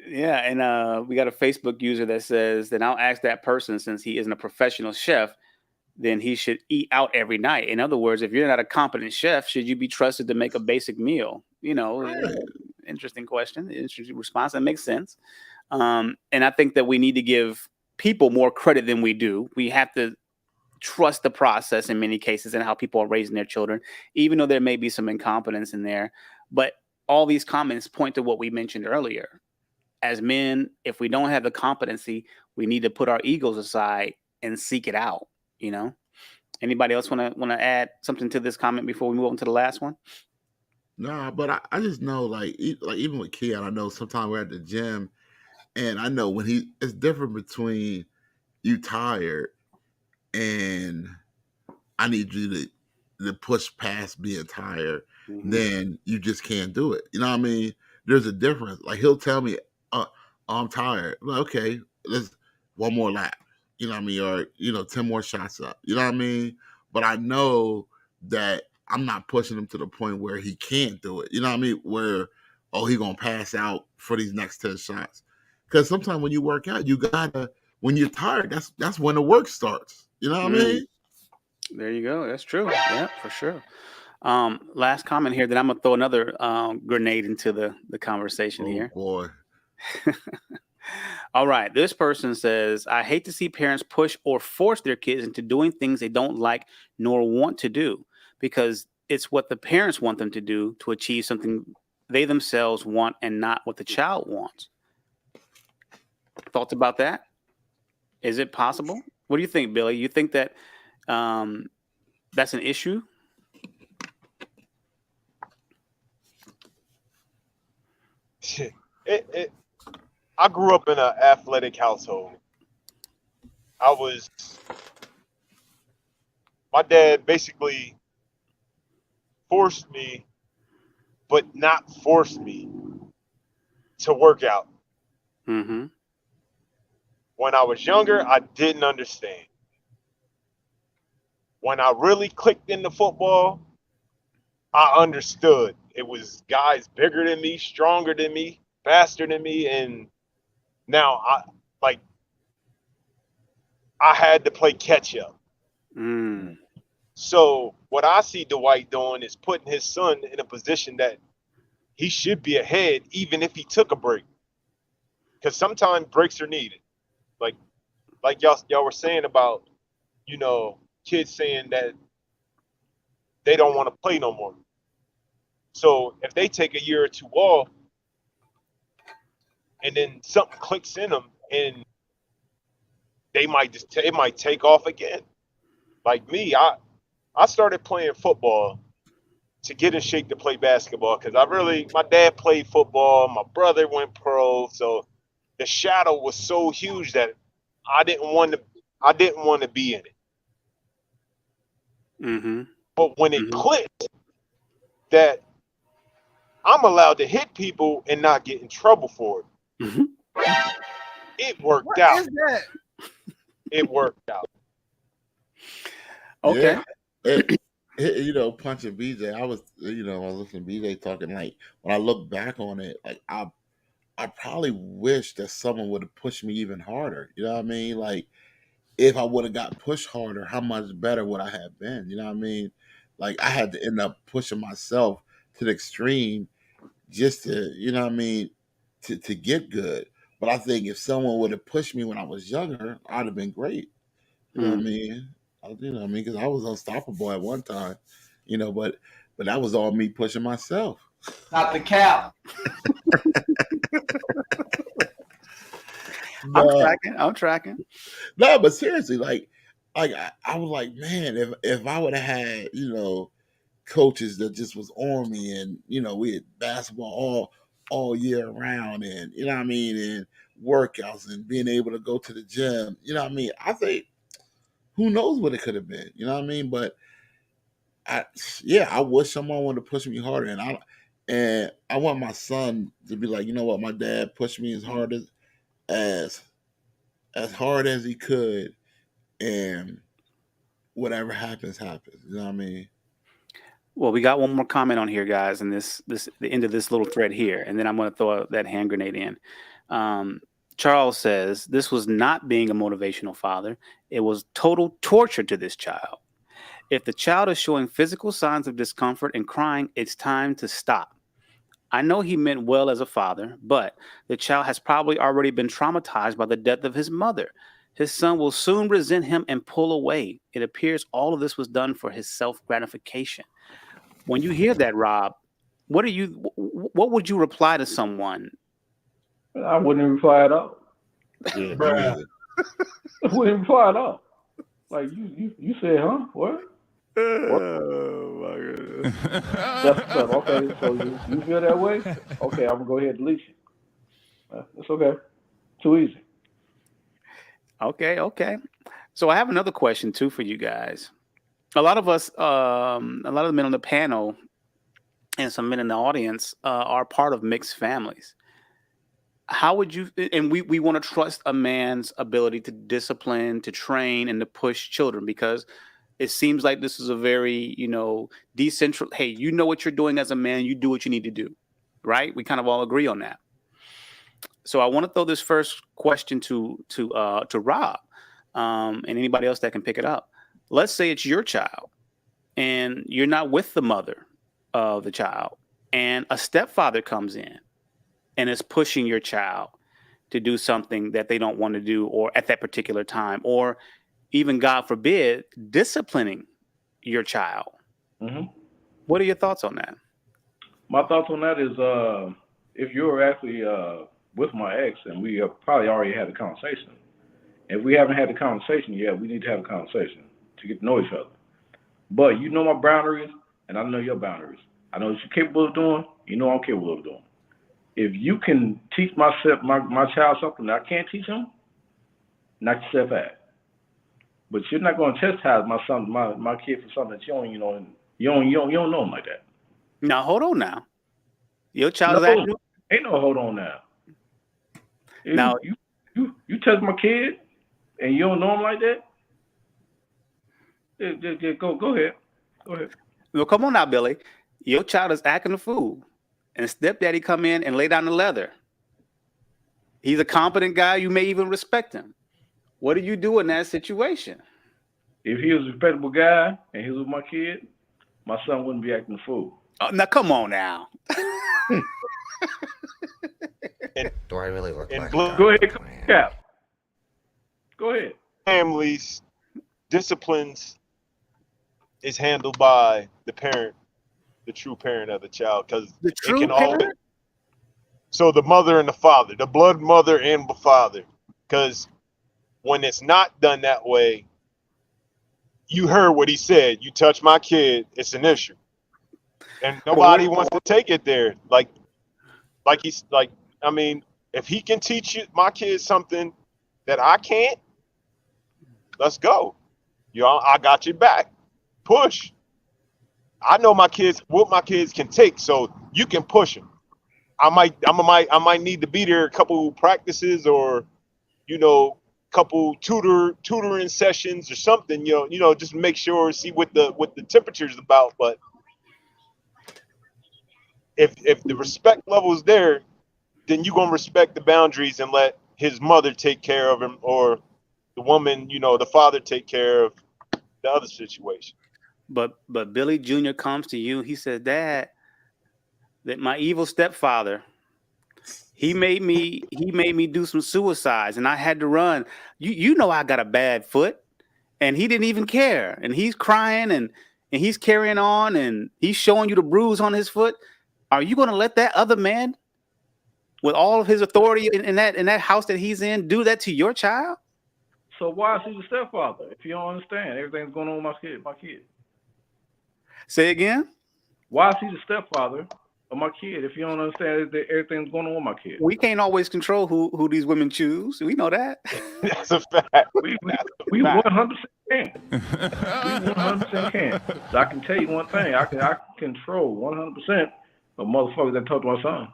Yeah, and we got a Facebook user that says, then I'll ask that person, since he isn't a professional chef, then he should eat out every night. In other words, if you're not a competent chef, should you be trusted to make a basic meal? Right. Interesting question, interesting response. That makes sense. And I think that we need to give people more credit than we do. We have to trust the process in many cases and how people are raising their children, even though there may be some incompetence in there. But all these comments point to what we mentioned earlier. As men, if we don't have the competency, we need to put our egos aside and seek it out. You know. Anybody else want to add something to this comment before we move on to the last one? Nah, but I just know, like, even with Keon, I know sometimes we're at the gym, and I know when it's different between you tired and I need you to push past being tired, Mm-hmm. then you just can't do it. You know what I mean? There's a difference. Like, he'll tell me, I'm tired. I'm like, okay, let's one more lap. You know what I mean? Or 10 more shots up. You know what I mean? But I know that I'm not pushing him to the point where he can't do it. You know what I mean? Where, he gonna pass out for these next 10 shots. Because sometimes when you work out, you gotta, when you're tired, that's when the work starts. You know what I mean? There you go. That's true. Yeah, for sure. Last comment here. Then I'm gonna throw another grenade into the conversation Oh here. boy. All right. This person says, I hate to see parents push or force their kids into doing things they don't like nor want to do, because it's what the parents want them to do to achieve something they themselves want and not what the child wants. Thoughts about that? Is it possible? What do you think, Billy? You think that that's an issue? I grew up in an athletic household. My dad basically forced me, but not forced me to work out. Mm-hmm. When I was younger, I didn't understand. When I really clicked into football, I understood. It was guys bigger than me, stronger than me, faster than me, and now like I had to play catch up. Mm. So what I see Dwight doing is putting his son in a position that he should be ahead, even if he took a break. Because sometimes breaks are needed. Like y'all were saying about, kids saying that they don't want to play no more. So if they take a year or two off, and then something clicks in them, and it might take off again. Like me, I started playing football to get in shape to play basketball because my dad played football, my brother went pro, so the shadow was so huge that I didn't want to be in it. Mm-hmm. But when it Mm-hmm. clicked that I'm allowed to hit people and not get in trouble for it, Mm-hmm. it worked What out. is that? It worked out. Okay. Yeah. Punching BJ. I was listening to BJ talking. Like when I look back on it, like I probably wish that someone would have pushed me even harder. You know what I mean? Like if I would have got pushed harder, how much better would I have been? You know what I mean? Like I had to end up pushing myself to the extreme just to, you know what I mean, to get good. But I think if someone would have pushed me when I was younger, I'd have been great. You know what I Mm. mean? Because I was unstoppable at one time. But that was all me pushing myself. Not the cap. No, I'm tracking. no, but seriously, like I was like, man, if I would have had, coaches that just was on me, and we had basketball all year round, and you know what I mean, and workouts and being able to go to the gym, you know what I mean. I think who knows what it could have been, you know what I mean. But I wish someone would have pushed me harder, and I want my son to be like, you know what, my dad pushed me as as hard as he could, and whatever happens, happens. You know what I mean? Well, we got one more comment on here, guys, and the end of this little thread here, and then I'm going to throw that hand grenade in. Charles says this was not being a motivational father; it was total torture to this child. If the child is showing physical signs of discomfort and crying, it's time to stop. I know he meant well as a father, but the child has probably already been traumatized by the death of his mother. His son will soon resent him and pull away. It appears all of this was done for his self gratification. When you hear that, Rob, what would you reply to someone? I wouldn't reply at all. Yeah, me Bruh. either. I wouldn't reply at all. Like you said, huh? What? Oh my goodness. That's okay. So you feel that way? Okay, I'm gonna go ahead and delete you. It's okay. Too easy. Okay. So I have another question too for you guys. A lot of the men on the panel and some men in the audience are part of mixed families. How would you, and we want to trust a man's ability to discipline, to train, and to push children, because it seems like this is a very, decentral. Hey, you know what you're doing as a man. You do what you need to do, right? We kind of all agree on that. So I want to throw this first question to Rob, and anybody else that can pick it up. Let's say it's your child, and you're not with the mother of the child, and a stepfather comes in and is pushing your child to do something that they don't want to do, or at that particular time, or even, God forbid, disciplining your child. hmm What are your thoughts on that? My thoughts on that is, if you're actually with my ex, and we have probably already had a conversation. If we haven't had the conversation yet, we need to have a conversation to get to know each other. But you know my boundaries, and I know your boundaries. I know what you're capable of doing. You know I'm capable of doing. if you can teach my child something that I can't teach him, knock yourself out. But you're not going to chastise my kid for something that you don't know him like that. Now hold on now. Your child is No, acting. ain't no hold on now. If Now you touch my kid and you don't know him like that, just go ahead. Go ahead. well, come on now, Billy. Your child is acting a fool, and stepdaddy come in and lay down the leather. He's a competent guy. You may even respect him. What do you do in that situation? If he was a respectable guy and he was with my kid, my son wouldn't be acting a fool. Oh, now come on now. Do I really look And like Blue- a Go guy? ahead, Cap. Go ahead. Families, disciplines is handled by the parent, the true parent of the child, because The it true can parent? always. So the mother and the father, the blood mother and the father, because when it's not done that way, you heard what he said. You touch my kid, it's an issue, and nobody wants to take it there. I mean, if he can teach my kids something that I can't, let's go. I got your back. Push. I know what my kids can take, so you can push them. I might need to be there a couple practices or, couple tutoring sessions or something. Just make sure, see what the temperature's about. But if the respect level is there, then you're gonna respect the boundaries and let his mother take care of him, or the woman, the father take care of the other situation. But Billy Jr. comes to you. He says, Dad, that my evil stepfather, he made me do some suicides and I had to run. You know I got a bad foot, and he didn't even care. And he's crying and he's carrying on and he's showing you the bruise on his foot. Are you going to let that other man, with all of his authority in that house that he's in, do that to your child? So why is he the stepfather? If you don't understand, everything's going on with my kid. Say again? Why is he the stepfather of my kid? If you don't understand that everything's going on with my kid. We can't always control who these women choose. We know that. That's a fact. We 100% can. We 100% can. So I can tell you one thing. I can control 100% of motherfuckers that talk to my son.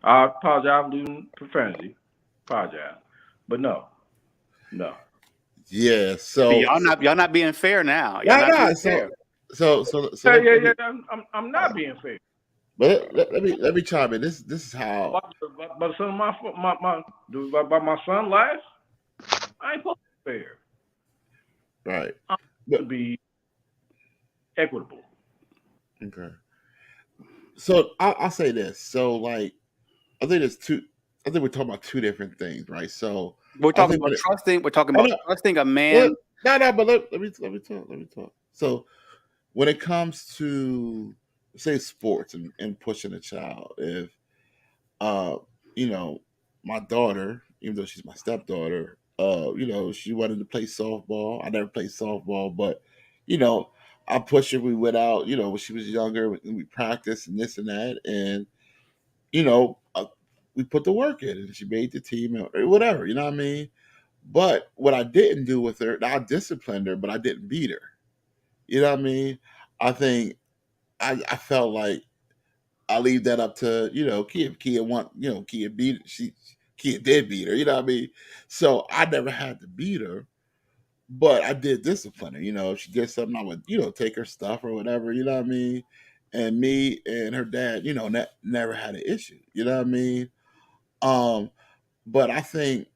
I apologize for using profanity. Apologize. But no. Yeah. So y'all not being fair now. Y'all not being fair. So Yeah. I'm not being fair. But let me chime in. This is how. But son, by my son's life, I ain't supposed to be fair. Right. I'm supposed to be equitable. Okay. So I'll say this. So like, I think we're talking about two different things, right? So We're talking about trusting. We're talking about trusting a man. No, but let me talk. So when it comes to, say, sports and pushing a child, if my daughter, even though she's my stepdaughter, she wanted to play softball. I never played softball, but I pushed her. We went out, when she was younger, and we practiced and this and that, and we put the work in, and she made the team or whatever. You know what I mean? But what I didn't do with her, I disciplined her, but I didn't beat her. You know what I mean? I think I felt like I leave that up to Kia beat Kia did beat her. You know what I mean? So I never had to beat her, but I did discipline her. If she did something, I would take her stuff or whatever. You know what I mean? And me and her dad, never had an issue. You know what I mean? But I think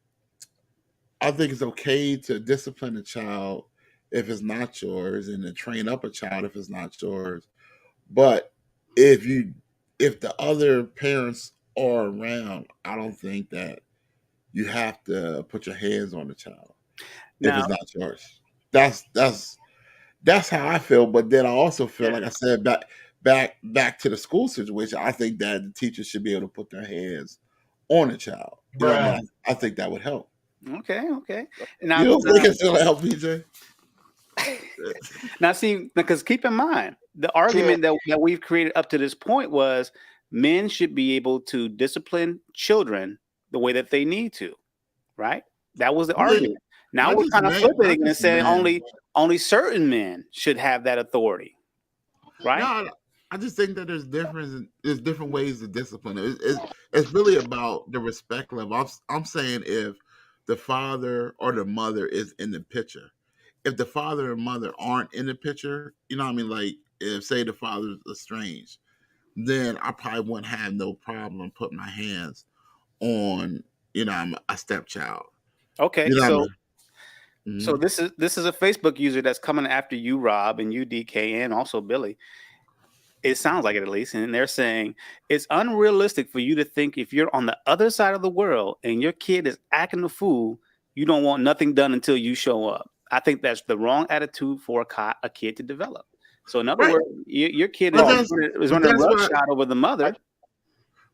it's okay to discipline a child if it's not yours, and to train up a child if it's not yours. But if the other parents are around, I don't think that you have to put your hands on the child if it's not yours. That's how I feel. But then I also feel, like I said, back to the school situation, I think that the teachers should be able to put their hands on the child. You know what I mean? I think that would help. Okay. You don't think it's going to help, BJ? Now, see, because keep in mind, the argument that we've created up to this point was men should be able to discipline children the way that they need to, right? That was the Yeah, argument. Now not we're just kind of men, flipping not it and just saying men. only certain men should have that authority, right? No, I just think that there's different ways to discipline. It's really about the respect level. I'm saying if the father or the mother is in the picture. If the father and mother aren't in the picture, you know what I mean? Like if say the father's estranged, then I probably wouldn't have no problem putting my hands on, I'm a stepchild. Okay, You know what I so mean? so Mhm. this is a Facebook user that's coming after you, Rob, and you, DK, and also Billy. It sounds like it, at least, and they're saying it's unrealistic for you to think if you're on the other side of the world and your kid is acting a fool, you don't want nothing done until you show up. I think that's the wrong attitude for a kid to develop. So, in other Right. words, your kid But is Well, that's is but running that's what roughshod over the mother.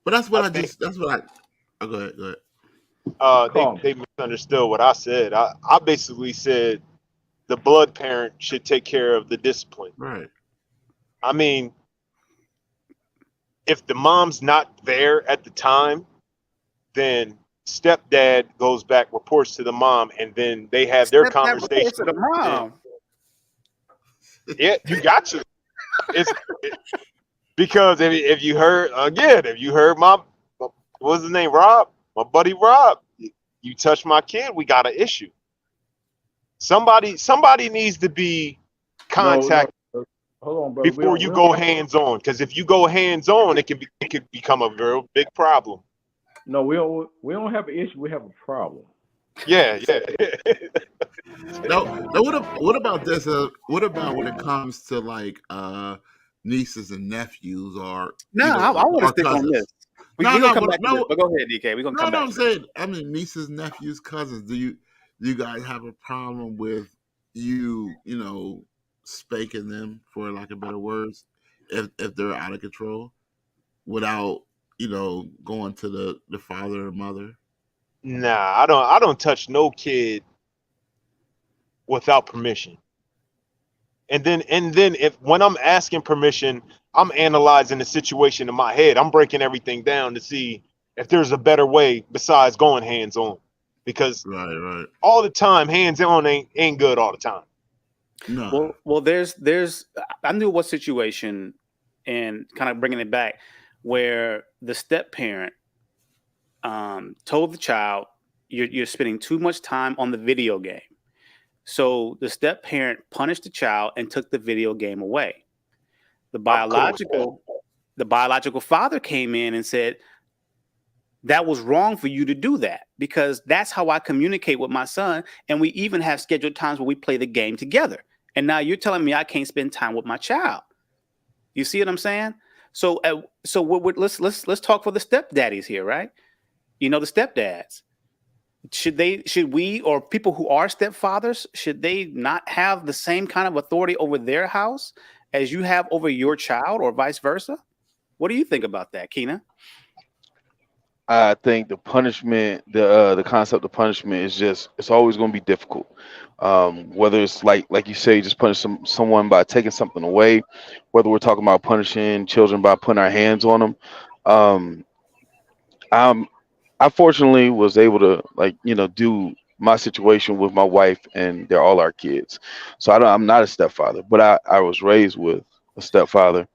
that's I what I think just that's what I oh, go ahead, go ahead. Calm. they misunderstood what I said. I basically said the blood parent should take care of the discipline. Right. I mean, if the mom's not there at the time, then stepdad goes back, reports to the mom, and then they have their Step that report to conversation. the And mom. yeah, you got to. It's because if you heard again, if you heard what's his name, Rob, my buddy Rob, you touch my kid, we got an issue. Somebody needs to be No, no. contacted Hold on, brother. before you We go don't. hands on. Because if you go hands on, it could become a real big problem. No, we don't. We don't have an issue. We have a problem. Yeah, yeah. Now what about this? What about when it comes to like nieces and nephews or No, I want to or stick on this. cousins? We No, we gonna no, come back to this, no, but go ahead, DK. We're gonna no, come no. back I'm to this. saying, I mean, nieces, nephews, cousins. Do you guys have a problem with spanking them, for lack of better words, if they're out of control without going to the father or mother? Nah, I don't touch no kid without permission. And then if when I'm asking permission, I'm analyzing the situation in my head. I'm breaking everything down to see if there's a better way besides going hands on. Because Right, right. all the time, hands on ain't good all the time. No. Well, there's I knew what situation, and kind of bringing it back, where the step parent told the child, you're spending too much time on the video game. So the step parent punished the child and took the video game away. The I'm cool with that. biological father came in and said, that was wrong for you to do that, because that's how I communicate with my son. And we even have scheduled times where we play the game together. And now you're telling me I can't spend time with my child. You see what I'm saying? So, let's talk for the stepdaddies here, right? The stepdads. Should we, or people who are stepfathers, should they not have the same kind of authority over their house as you have over your child, or vice versa? What do you think about that, Keena? I think the punishment, the concept of punishment is it's always going to be difficult. Whether it's like you say, just punish someone by taking something away, whether we're talking about punishing children by putting our hands on them. Um, I fortunately was able to do my situation with my wife, and they're all our kids. So I'm not a stepfather, but I was raised with a stepfather,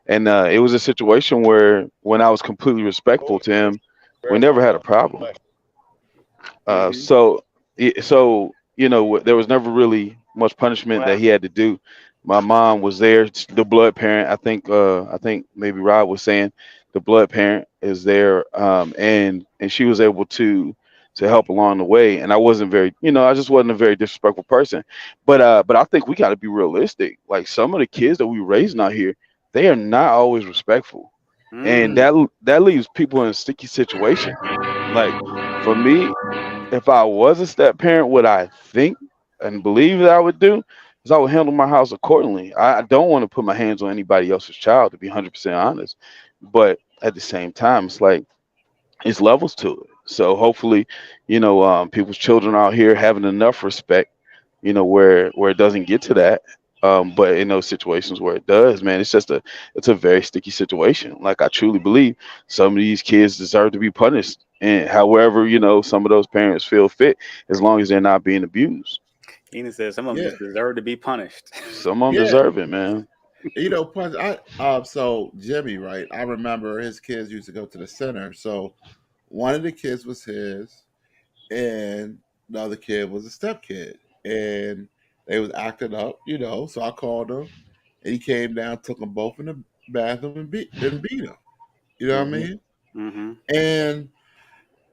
and it was a situation where when I was completely respectful to him, we never had a problem. Mm-hmm. So there was never really much punishment that he had to do. My mom was there, the blood parent. I think maybe Rob was saying the blood parent is there, and she was able to help along the way. And I wasn't I just wasn't a very disrespectful person. But I think we got to be realistic. Like some of the kids that we raising out here, they are not always respectful, and Mm. that leaves people in a sticky situation. Like for me, if I was a step parent, what I think and believe that I would do is I would handle my house accordingly. I don't want to put my hands on anybody else's child, to be 100% honest. But at the same time, it's like it's levels to it. So hopefully, people's children out here having enough respect, where it doesn't get to that. But in those situations where it does, man, it's a very sticky situation. Like I truly believe some of these kids deserve to be punished, and however some of those parents feel fit, as long as they're not being abused. Ena says some of them Yeah, just deserve to be punished. Some of them yeah. deserve it, man. Punch. So Jimmy, right? I remember his kids used to go to the center. So one of the kids was his, and the other kid was a step kid, and they was acting up. So I called him, and he came down, took them both in the bathroom, and beat them. You know what I Hmm. mean? Hmm. And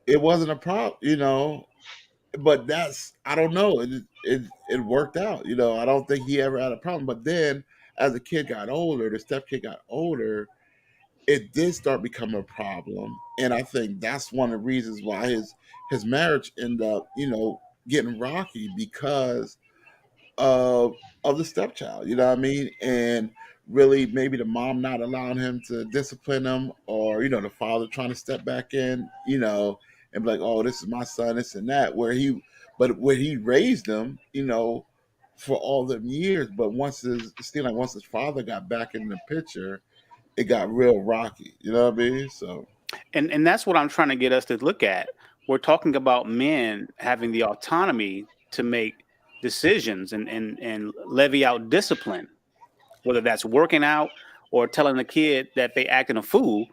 it wasn't a problem. But I don't know. It worked out. I don't think he ever had a problem. But then as the kid got older, the step kid got older, it did start becoming a problem. And I think that's one of the reasons why his marriage ended up, getting rocky because of the stepchild, you know what I mean? And really maybe the mom not allowing him to discipline him, or, the father trying to step back in, and be like, oh, this is my son, this and that, where he raised him, for all them years. But it seemed like once his father got back in the picture, it got real rocky. You know what I mean? So And that's what I'm trying to get us to look at. We're talking about men having the autonomy to make decisions and levy out discipline, whether that's working out or telling a kid that they acting a fool.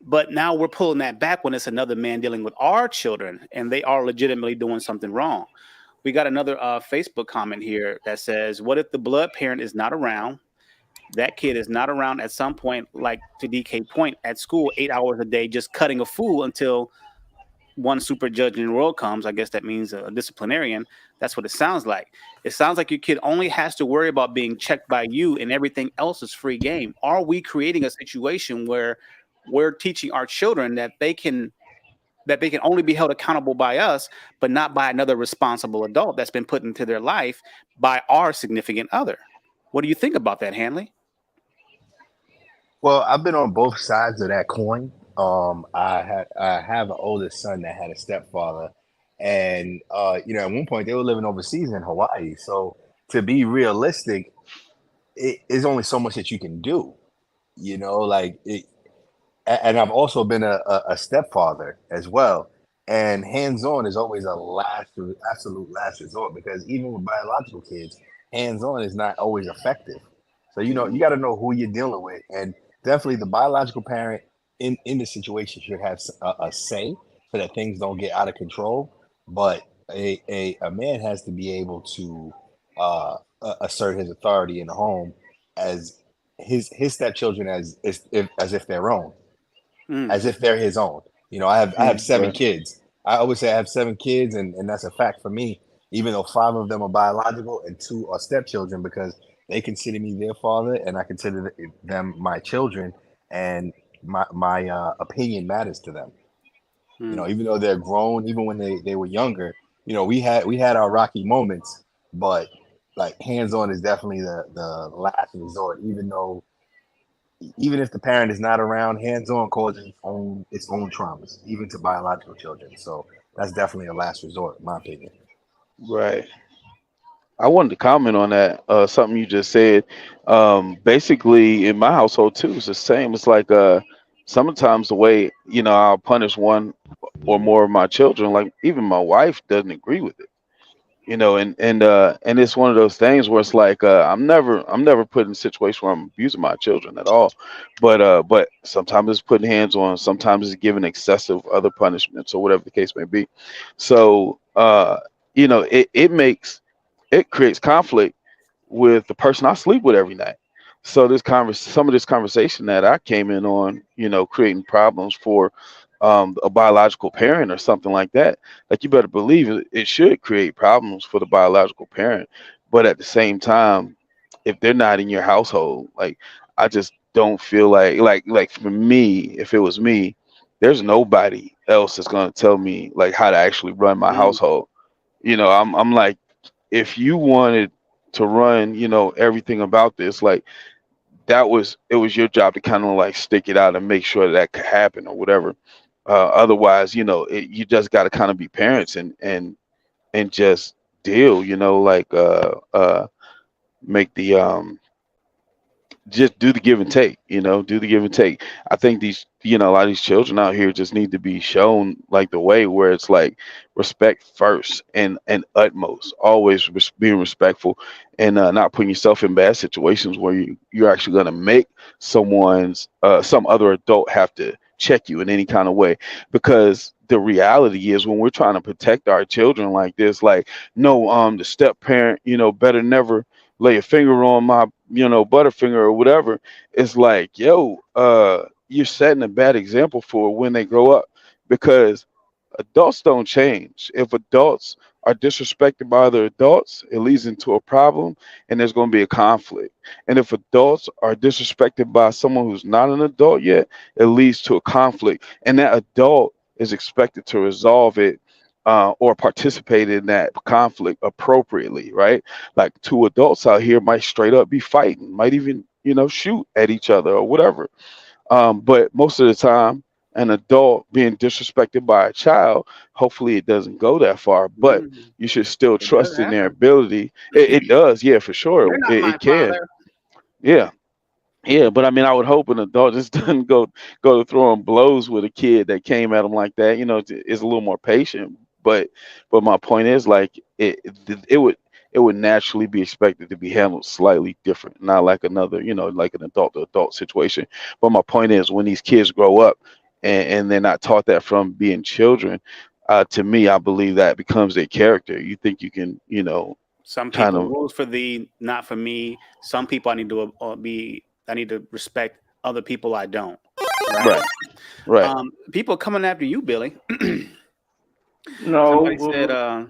But now we're pulling that back when it's another man dealing with our children and they are legitimately doing something wrong. We got another Facebook comment here that says, what if the blood parent is not around? That kid is not around at some point, like to DK point, at school 8 hours a day, just cutting a fool until one super judge in the world comes. I guess that means a disciplinarian. That's what it sounds like. It sounds like your kid only has to worry about being checked by you and everything else is free game. Are we creating a situation where we're teaching our children that they can only be held accountable by us, but not by another responsible adult that's been put into their life by our significant other? What do you think about that, Hanley? Well, I've been on both sides of that coin. I have an oldest son that had a stepfather, and at one point they were living overseas in Hawaii. So to be realistic, it is only so much that you can do. Like it, and I've also been a stepfather as well. And hands-on is always absolute last resort, because even with biological kids, hands-on is not always effective. So you got to know who you're dealing with, and definitely the biological parent in the situation should have a say so that things don't get out of control. But a man has to be able to assert his authority in the home as his stepchildren as if they're own, Mm. as if they're his own. I have seven Right. kids. I always say I have seven kids, and that's a fact for me. Even though five of them are biological and two are stepchildren, because they consider me their father and I consider them my children, and my opinion matters to them. Mm. Even though they're grown, even when they were younger, we had our rocky moments, but like hands on is definitely the last resort. Even if the parent is not around, hands-on causes its own traumas, even to biological children. So that's definitely a last resort, in my opinion. Right. I wanted to comment on that. Something you just said. Basically, in my household too, it's the same. It's like sometimes the way I'll punish one or more of my children. Like even my wife doesn't agree with it. And it's one of those things where it's like I'm never put in a situation where I'm abusing my children at all. But sometimes it's putting hands on. Sometimes it's giving excessive other punishments or whatever the case may be. So it creates conflict with the person I sleep with every night. So some of this conversation that I came in on, creating problems for a biological parent or something like that. Like you better believe it should create problems for the biological parent. But at the same time, if they're not in your household, like I just don't feel like for me, if it was me, there's nobody else that's gonna tell me like how to actually run my Mm. household. I'm like, if you wanted to run, everything about this, like it was your job to kind of like stick it out and make sure that could happen or whatever. Otherwise, you just got to kind of be parents and just deal, make the just do the give and take, do the give and take. I think these, a lot of these children out here just need to be shown like the way where it's like respect first and utmost, always being respectful and not putting yourself in bad situations where you're actually going to make some other adult have to check you in any kind of way. Because the reality is when we're trying to protect our children like this, like, no, the step parent, better never lay a finger on my, butterfinger or whatever. It's like, yo, you're setting a bad example for when they grow up, because adults don't change. If adults are disrespected by other adults, it leads into a problem and there's going to be a conflict. And if adults are disrespected by someone who's not an adult yet, it leads to a conflict. And that adult is expected to resolve it or participate in that conflict appropriately, right? Like two adults out here might straight up be fighting, might even, shoot at each other or whatever. But most of the time, an adult being disrespected by a child, hopefully it doesn't go that far, but you should still trust in their ability. It does, yeah, for sure. You're not my It can. father. Yeah. Yeah, but I mean, I would hope an adult just doesn't go to throwing blows with a kid that came at him like that. Is a little more patient. But my point is, like, it would naturally be expected to be handled slightly different, not like another, like an adult to adult situation. But my point is, when these kids grow up and they're not taught that from being children, to me, I believe that becomes their character. You think you can, Some kind people of rules for thee, not for me. Some people I need to respect. Other people I don't. right. People coming after you, Billy. No, Somebody said,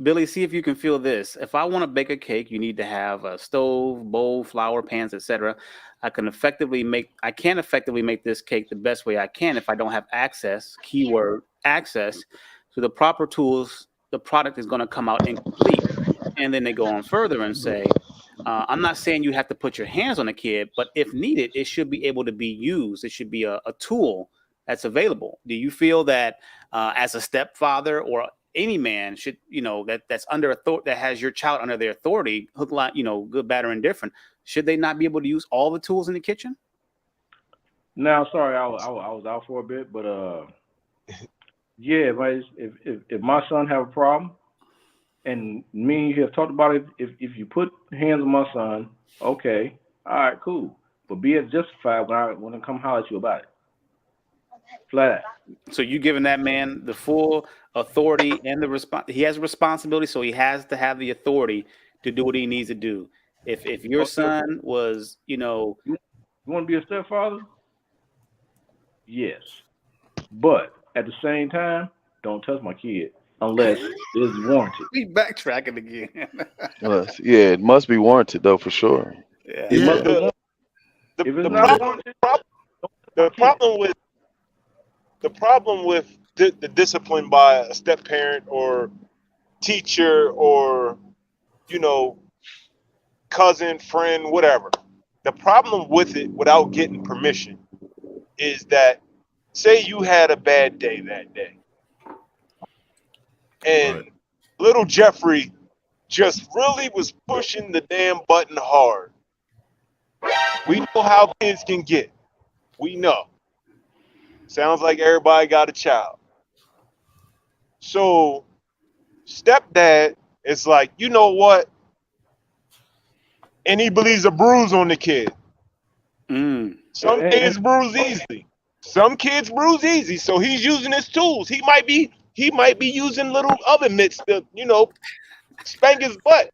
Billy, see if you can feel this. If I want to bake a cake, you need to have a stove, bowl, flour, pans, etc. I can't effectively make this cake the best way I can if I don't have access, keyword access, to the proper tools. The product is going to come out incomplete. And then they go on further and say, I'm not saying you have to put your hands on a kid, but if needed, it should be able to be used. It should be a tool that's available. Do you feel that as a stepfather or any man should, that's under authority, that has your child under their authority, hook, line, good, bad, or indifferent, should they not be able to use all the tools in the kitchen? Now, sorry, I was out for a bit, but yeah, if my son have a problem, and me and you have talked about it, if you put hands on my son, okay, all right, cool, but be it justified when I come holler at you about it. Flat out. So you giving that man the full authority and he has a responsibility, so he has to have the authority to do what he needs to do. If your son was, you want to be a stepfather? Yes, but at the same time, don't touch my kid unless it's warranted. We backtracking again. Yeah, it must be warranted though, for sure. Yeah. It must be warranted. If it's not warranted, The problem with the discipline by a step parent or teacher or cousin, friend, whatever. The problem with it, without getting permission, is that say you had a bad day that day, and little Jeffrey just really was pushing the damn button hard. We know how kids can get. We know. Sounds like everybody got a child. So stepdad is like, you know what? And he believes a bruise on the kid. Some kids bruise easily. Some kids bruise easy. So he's using his tools. He might be using little oven mitts to, spank his butt.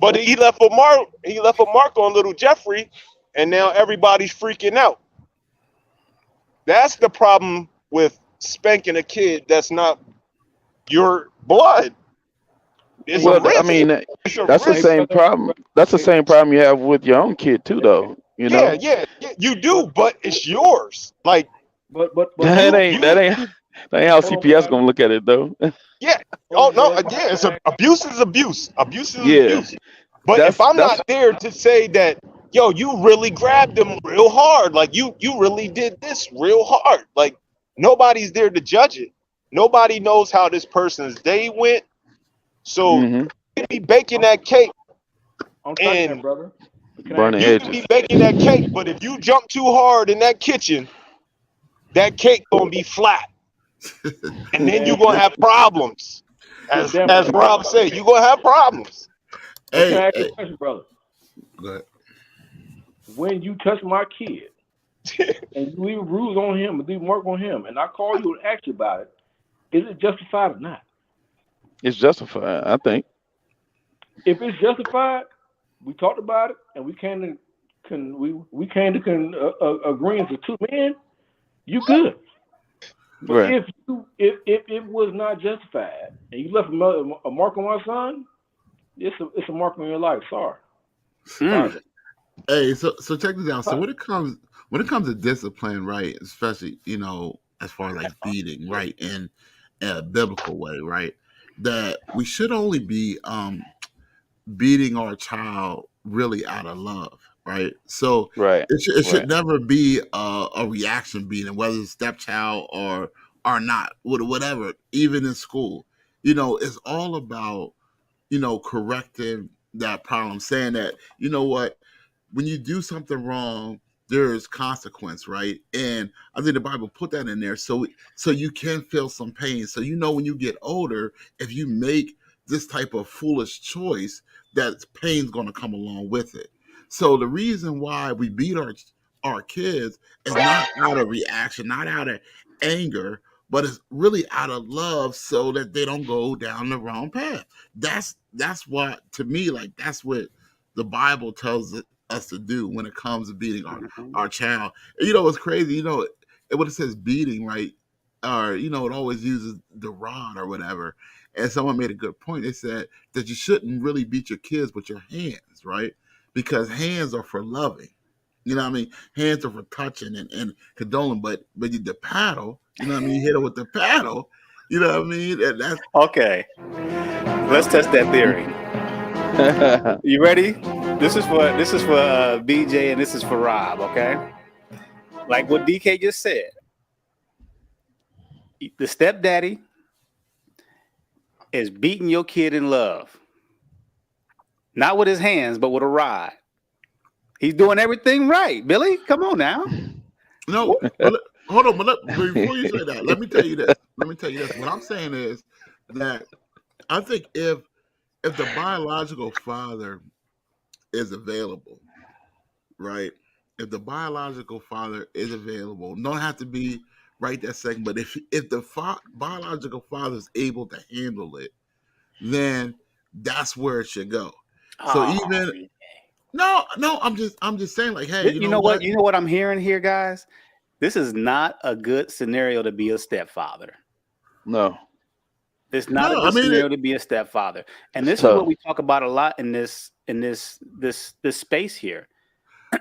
But he left a mark on little Jeffrey, and now everybody's freaking out. That's the problem with spanking a kid that's not your blood. I mean, that's the same problem. That's the same problem you have with your own kid too, though. Yeah, you do, but it's yours. Like, but that ain't how CPS gonna look at it, though. Yeah. Oh no. Yeah. It's abuse is abuse. Abuse is abuse. But if I'm not there to say that, yo, you really grabbed him real hard, like you really did this real hard, like nobody's there to judge it. Nobody knows how this person's day went. So be baking that cake I'm touching And that, brother. But can I Burning ask you you? can be edges. baking that cake, but if you jump too hard in that kitchen, that cake gonna be flat, and then Yeah, you're gonna have problems. As definitely. Rob said, you're gonna have problems. But can Hey, I ask you hey, a question, brother? go ahead. When you touch my kid and you leave a bruise on him and leave mark on him, and I call you and ask you about it, is it justified or not? It's justified, I think. If it's justified, we talked about it and we came to agreement to two men. You good. But Right. if it was not justified and you left a mark on my son, it's a mark on your life. Sorry. Apologize. Hey, so check this out. So Apologize. when it comes to discipline, right, especially as far as like beating, right, in a biblical way, right, that we should only be beating our child really out of love, right? So Right. it should Right. never be a reaction beating, whether it's stepchild or not, whatever. Even in school, it's all about correcting that problem, saying that what when you do something wrong, there's consequence, right? And I think the Bible put that in there so you can feel some pain. So when you get older, if you make this type of foolish choice, that pain's going to come along with it. So the reason why we beat our kids is not out of reaction, not out of anger, but it's really out of love, so that they don't go down the wrong path. That's what, to me, like, that's what the Bible tells us to do when it comes to beating our child. And what's crazy, when it says beating, right? Or it always uses the rod or whatever. And someone made a good point. They said that you shouldn't really beat your kids with your hands, right? Because hands are for loving. You know what I mean? Hands are for touching and condoling, but the paddle, you know what I mean? You hit it with the paddle, you know what I mean? And that's Okay, let's test that theory. You ready? This is for BJ and this is for Rob. Okay, like what DK just said. The stepdaddy is beating your kid in love, not with his hands, but with a rod. He's doing everything right. Billy, come on now. no. But hold on, but before you say that, let me tell you this. What I'm saying is that I think if the biological father is available, right? If the biological father is available, don't have to be right that second, but if the biological father is able to handle it, then that's where it should go. So even no, I'm just saying, like, hey, you You know know what? what? You know what I'm hearing here, guys? This is not a good scenario to be a stepfather. No. It's not No, a I good mean scenario to be a stepfather. And It's this is what tough. we talk about a lot in this space here.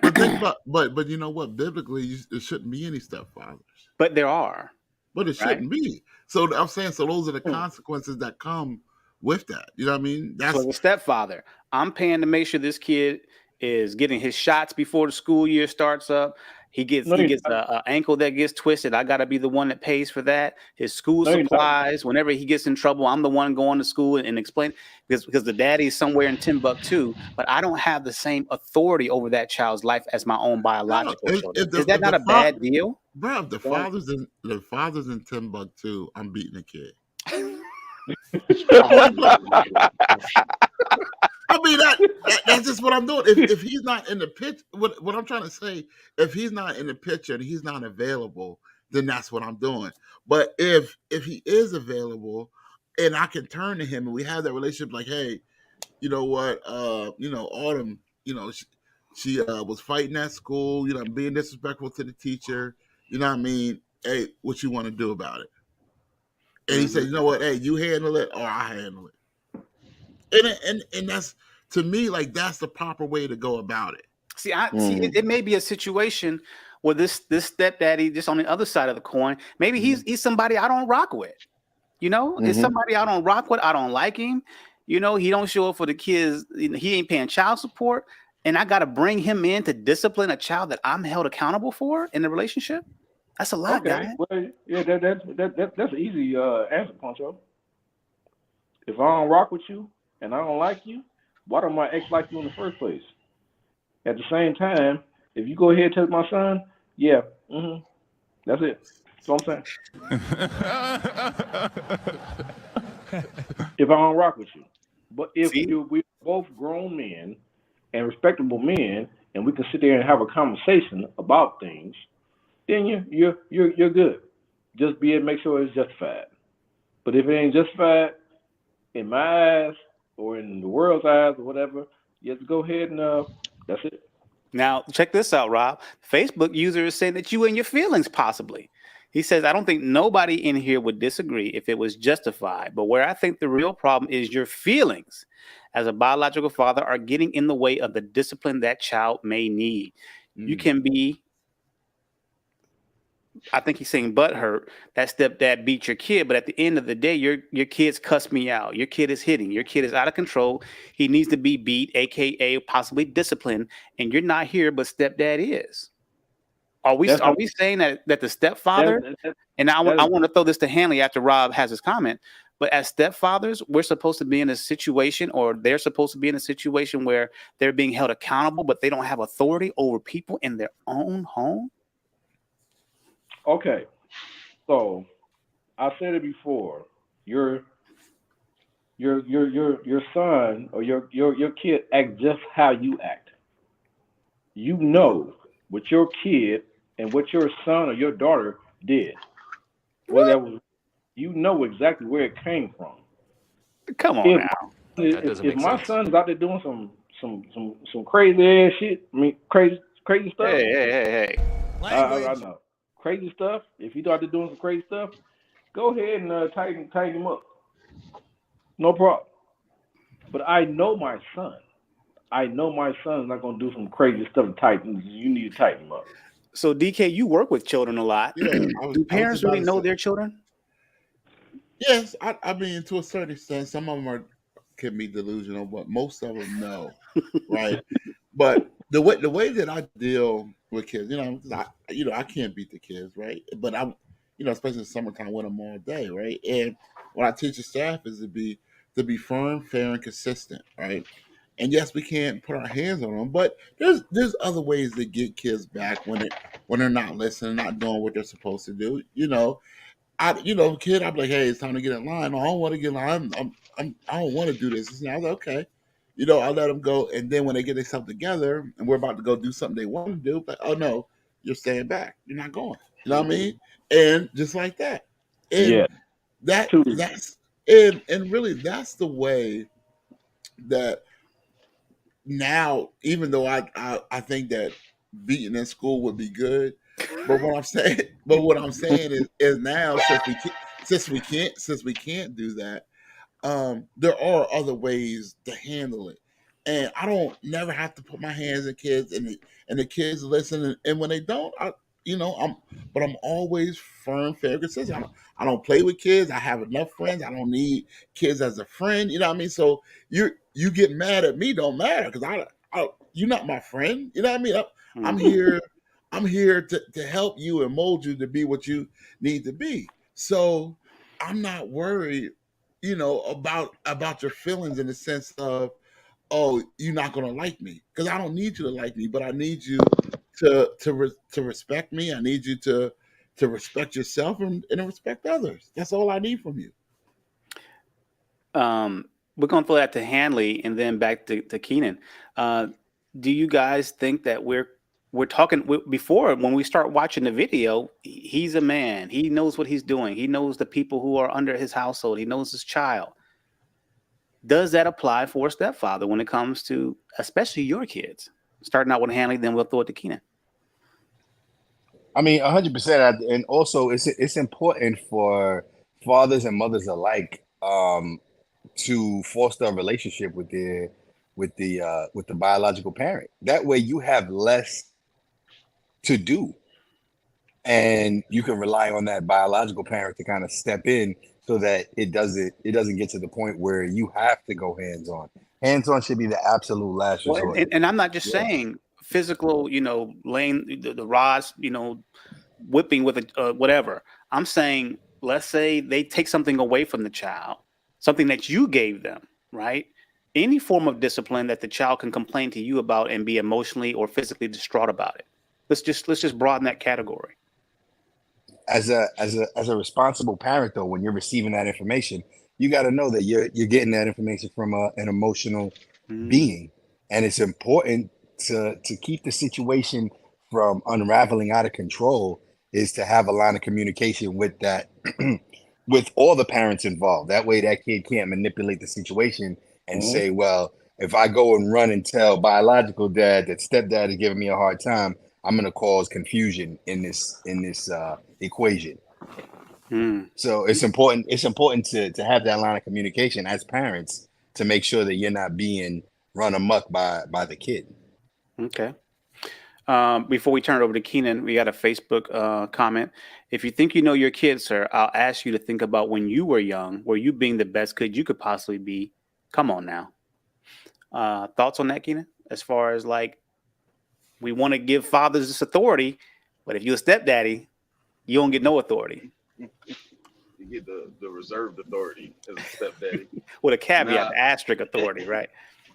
but think about but you know what? Biblically, there shouldn't be any stepfathers. But there are, But it right? shouldn't be. So I'm saying, so those are the consequences that come with that. You know what I mean? So as a stepfather, I'm paying to make sure this kid is getting his shots before the school year starts up. He gets No, you're a ankle that gets twisted. I got to be the one that pays for that. His school No, you're not. supplies. Whenever he gets in trouble, I'm the one going to school and explain because the daddy is somewhere in Timbuktu, but I don't have the same authority over that child's life as my own No, biological children. Is that if not the a bad deal? bro, if the fathers in Timbuktu, I'm beating the kid. I mean that's just what I'm doing. If he's not in the pitch, what I'm trying to say, if he's not in the picture and he's not available, then that's what I'm doing. But if he is available, and I can turn to him and we have that relationship, like, hey, you know what, Autumn, she was fighting at school, being disrespectful to the teacher, you know what I mean? Hey, what you want to do about it? And he said, you know what, hey, you handle it or I handle it. And that's, to me, like, that's the proper way to go about it. See, it may be a situation where this stepdaddy, just on the other side of the coin, maybe he's somebody I don't rock with. It's somebody I don't rock with. I don't like him. He don't show up for the kids. He ain't paying child support, and I got to bring him in to discipline a child that I'm held accountable for in the relationship. That's a lot, guys. Well, yeah, that's an easy answer, Poncho. If I don't rock with you and I don't like you, Why don't my ex like you in the first place? At the same time, if you go ahead and touch my son, yeah, that's it. That's what I'm saying. If I don't rock with you. But if we're both grown men and respectable men, and we can sit there and have a conversation about things, then you're good. Just make sure it's justified. But if it ain't justified in my eyes or in the world's eyes or whatever, you have to go ahead and that's it. Now, check this out, Rob. Facebook user is saying that you in your feelings, possibly. He says, I don't think nobody in here would disagree if it was justified. But where I think the real problem is your feelings as a biological father are getting in the way of the discipline that child may need. You can be, I think he's saying butthurt, that stepdad beat your kid. But at the end of the day, your kids cuss me out. Your kid is hitting. Your kid is out of control. He needs to be beat, a.k.a. possibly disciplined. And you're not here, but stepdad is. Are we saying that the stepfather, and I want to throw this to Hanley after Rob has his comment, but as stepfathers, we're supposed to be in a situation, or they're supposed to be in a situation where they're being held accountable, but they don't have authority over people in their own home? Okay. So I said it before. Your son or your kid act just how you act. You know what your kid and what your son or your daughter did. Whether that was, you know exactly where it came from. Come on now. If my son's out there doing some crazy ass shit, I mean crazy stuff. Hey. I know. Crazy stuff. If he's out there doing some crazy stuff, go ahead and tighten him up. No problem. But I know my son. I know my son's not gonna do some crazy stuff to tighten. You need to tighten him up. So DK, you work with children a lot. Yeah, do parents really know their children? Yes, I mean to a certain extent. Some of them can be delusional, but most of them know, right? But the way that I deal with kids, I can't beat the kids, right? But I'm, especially in the summertime with them all day, right? And what I teach the staff is to be firm, fair, and consistent, right? And yes, we can't put our hands on them, but there's other ways to get kids back when they're not listening, not doing what they're supposed to do. Kid, I'd be like, hey, it's time to get in line. No, I don't want to get in line. I don't want to do this. And I was like, okay. I'll let them go. And then when they get themselves together and we're about to go do something they want to do, like, oh no, you're staying back. You're not going. You know what I mean? And just like that. And that's really that's the way that now, even though I think that beating in school would be good, but what I'm saying is now since we can't do that, there are other ways to handle it, and I don't never have to put my hands in kids, and the kids listen, and when they don't, I'm always firm, fair, consistent. I don't play with kids. I have enough friends. I don't need kids as a friend. You know what I mean? So you get mad at me, don't matter, because you're not my friend. You know what I mean? I'm here. I'm here to help you and mold you to be what you need to be. So I'm not worried, about your feelings in the sense of, oh, you're not going to like me, because I don't need you to like me, but I need you to respect me. I need you to respect yourself and respect others. That's all I need from you. We're going to throw that to Hanley and then back to Keenan. Do you guys think that we're talking before when we start watching the video? He's a man. He knows what he's doing. He knows the people who are under his household. He knows his child. Does that apply for a stepfather when it comes to especially your kids? Starting out with Hanley, then we'll throw it to Keenan. I mean, 100%. And also, it's important for fathers and mothers alike to foster a relationship with the biological parent. That way, you have less to do, and you can rely on that biological parent to kind of step in so that it doesn't get to the point where you have to go hands on. Hands on should be the absolute last resort. And I'm not just saying physical, laying the rods, whipping with whatever. I'm saying, let's say they take something away from the child, something that you gave them, right? any form of discipline that the child can complain to you about and be emotionally or physically distraught about it. Let's just broaden that category. As a responsible parent, though, when you're receiving that information, you got to know that you're getting that information from an emotional being, and it's important to keep the situation from unraveling out of control. Is to have a line of communication with that with all the parents involved. That way, that kid can't manipulate the situation and say, "Well, if I go and run and tell biological dad that stepdad is giving me a hard time, I'm going to cause confusion in this equation." So it's important. It's important to have that line of communication as parents to make sure that you're not being run amok by the kid. Okay. Before we turn it over to Keenan, we got a Facebook comment. If you think you know your kid, sir, I'll ask you to think about when you were young. Were you being the best kid you could possibly be? Come on now. Thoughts on that, Keenan? As far as like, we want to give fathers this authority, but if you're a stepdaddy, you don't get no authority. You get the reserved authority as a stepdaddy. With a caveat, the asterisk authority, right?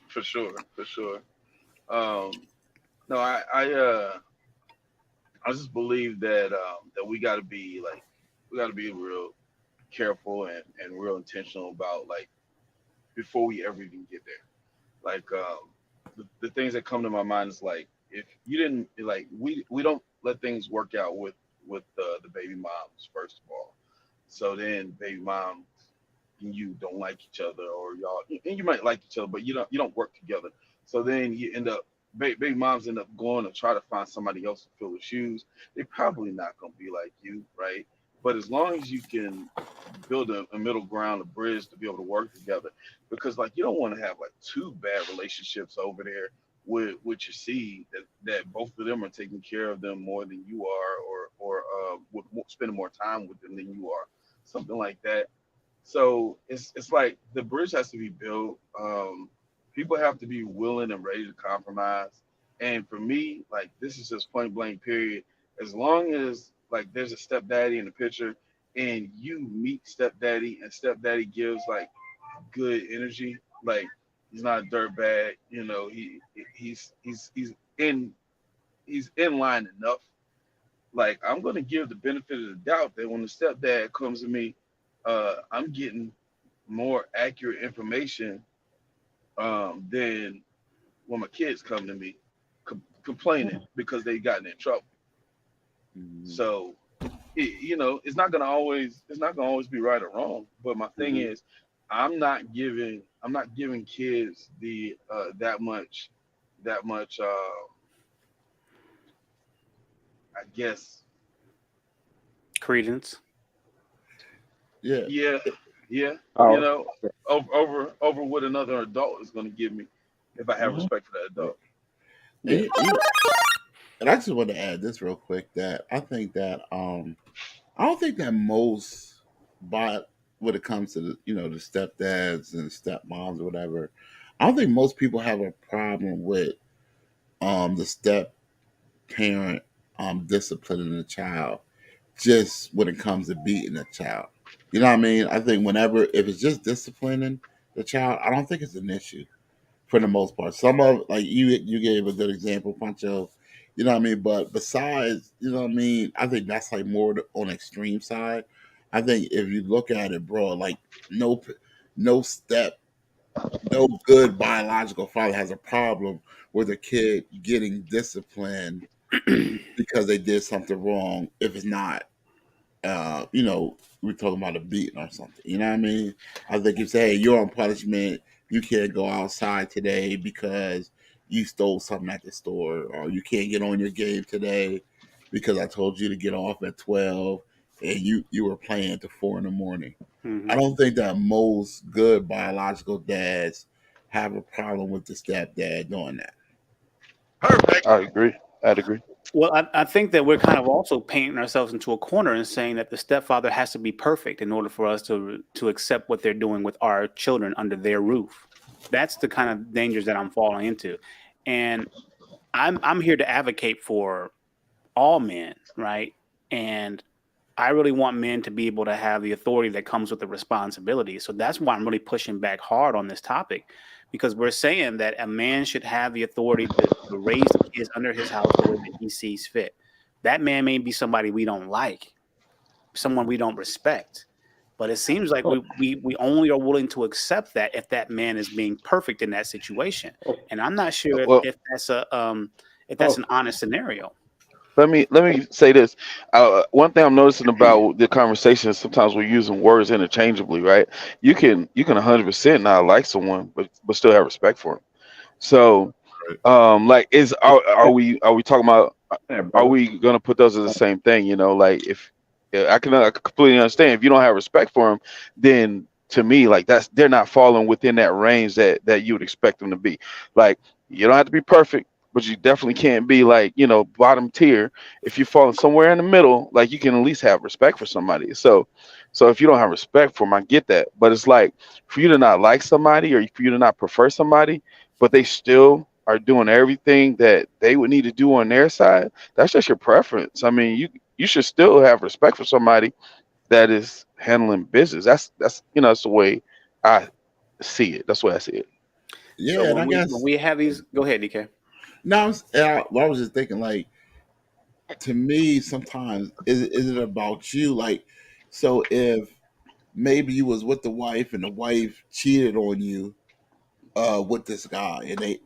For sure. No, I just believe that that we got to be real careful and real intentional about, like, before we ever even get there. Like, the things that come to my mind is, like, if you didn't, like, we don't let things work out with the baby moms, first of all. So then baby moms and you don't like each other, or y'all, and you might like each other, but you don't work together. So then you end up, baby moms end up going to try to find somebody else to fill the shoes. They're probably not going to be like you, right? But as long as you can build a middle ground, a bridge to be able to work together, because, like, you don't want to have, like, two bad relationships over there with your seed, that both of them are taking care of them more than you are, or spending more time with them than you are, something like that. So it's like the bridge has to be built. People have to be willing and ready to compromise. And for me, like, this is just point blank period. As long as, like, there's a stepdaddy in the picture and you meet stepdaddy and stepdaddy gives, like, good energy, like, he's not a dirtbag, you know, he's in line enough. Like, I'm gonna give the benefit of the doubt that when the stepdad comes to me, I'm getting more accurate information than when my kids come to me complaining because they gotten in trouble. So, it's not gonna always be right or wrong. But my thing is, I'm not giving kids the that much I guess credence. Yeah. Over what another adult is going to give me, if I have respect for that adult. And I just want to add this real quick, that I think that I don't think that most, but when it comes to the stepdads and stepmoms or whatever, I don't think most people have a problem with the step parent disciplining the child, just when it comes to beating a child. You know what I mean? I think if it's just disciplining the child, I don't think it's an issue for the most part. Some of, like, you gave a good example, Pancho. You know what I mean? But besides, you know what I mean, I think that's like more on the extreme side. I think if you look at it, bro, like, no no good biological father has a problem with a kid getting disciplined because they did something wrong. If it's not, we're talking about a beating or something. You know what I mean? I think you say, hey, you're on punishment. You can't go outside today because you stole something at the store, or you can't get on your game today because I told you to get off at 12 and you were playing to 4 in the morning. I don't think that most good biological dads have a problem with the stepdad doing that. Perfect. I'd agree. Well, I think that we're kind of also painting ourselves into a corner and saying that the stepfather has to be perfect in order for us to accept what they're doing with our children under their roof. That's the kind of dangers that I'm falling into. And I'm here to advocate for all men, right? And I really want men to be able to have the authority that comes with the responsibility. So that's why I'm really pushing back hard on this topic, because we're saying that a man should have the authority to raise the kids under his house the way that he sees fit. That man may be somebody we don't like, someone we don't respect. But it seems like we only are willing to accept that if that man is being perfect in that situation. And I'm not sure Well, if that's an honest scenario. let me say this. One thing I'm noticing about the conversation is sometimes we're using words interchangeably, right? You can 100% not like someone, but still have respect for them. So, like, are we talking about? Are we gonna put those as the same thing? You know, like if I can completely understand if you don't have respect for them, then to me, like they're not falling within that range that you would expect them to be. Like you don't have to be perfect, but you definitely can't be like bottom tier. If you're falling somewhere in the middle, like you can at least have respect for somebody. So if you don't have respect for them, I get that. But it's like for you to not like somebody or for you to not prefer somebody, but they still are doing everything that they would need to do on their side, that's just your preference. I mean, you should still have respect for somebody that is handling business. That's that's the way I see it. That's the way I see it. Yeah, So and I when guess we have these, go ahead, DK. now I was just thinking, like, to me, sometimes is it about you? Like, so if maybe you was with the wife and the wife cheated on you with this guy, and they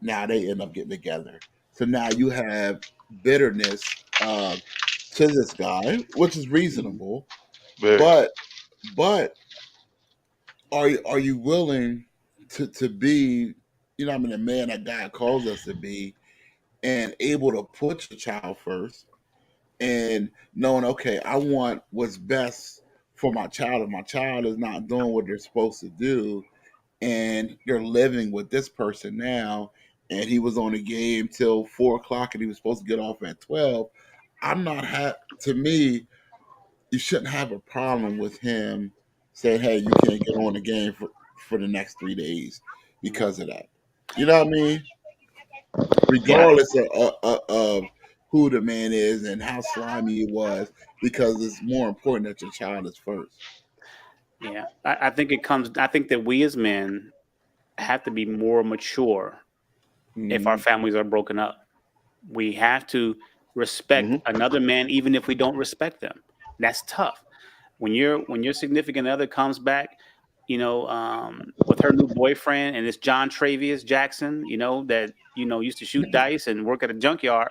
end up getting together. So now you have bitterness to this guy, which is reasonable. Very. But but are you willing to be, I mean, a man that God calls us to be, and able to put your child first, and knowing, okay, I want what's best for my child. If my child is not doing what they're supposed to do, and you're living with this person now, and he was on the game till 4 o'clock, and he was supposed to get off at 12. To me, you shouldn't have a problem with him saying, "Hey, you can't get on the game for the next 3 days because of that." You know what I mean? Yeah, Regardless of who the man is and how slimy he was, because it's more important that your child is first. yeah. I think that we as men have to be more mature if our Mhm. families are broken up. We have to respect Hmm. another man, even if we don't respect them. That's tough. When your significant other comes back, with her new boyfriend, and it's John Travius Jackson, that used to shoot dice and work at a junkyard.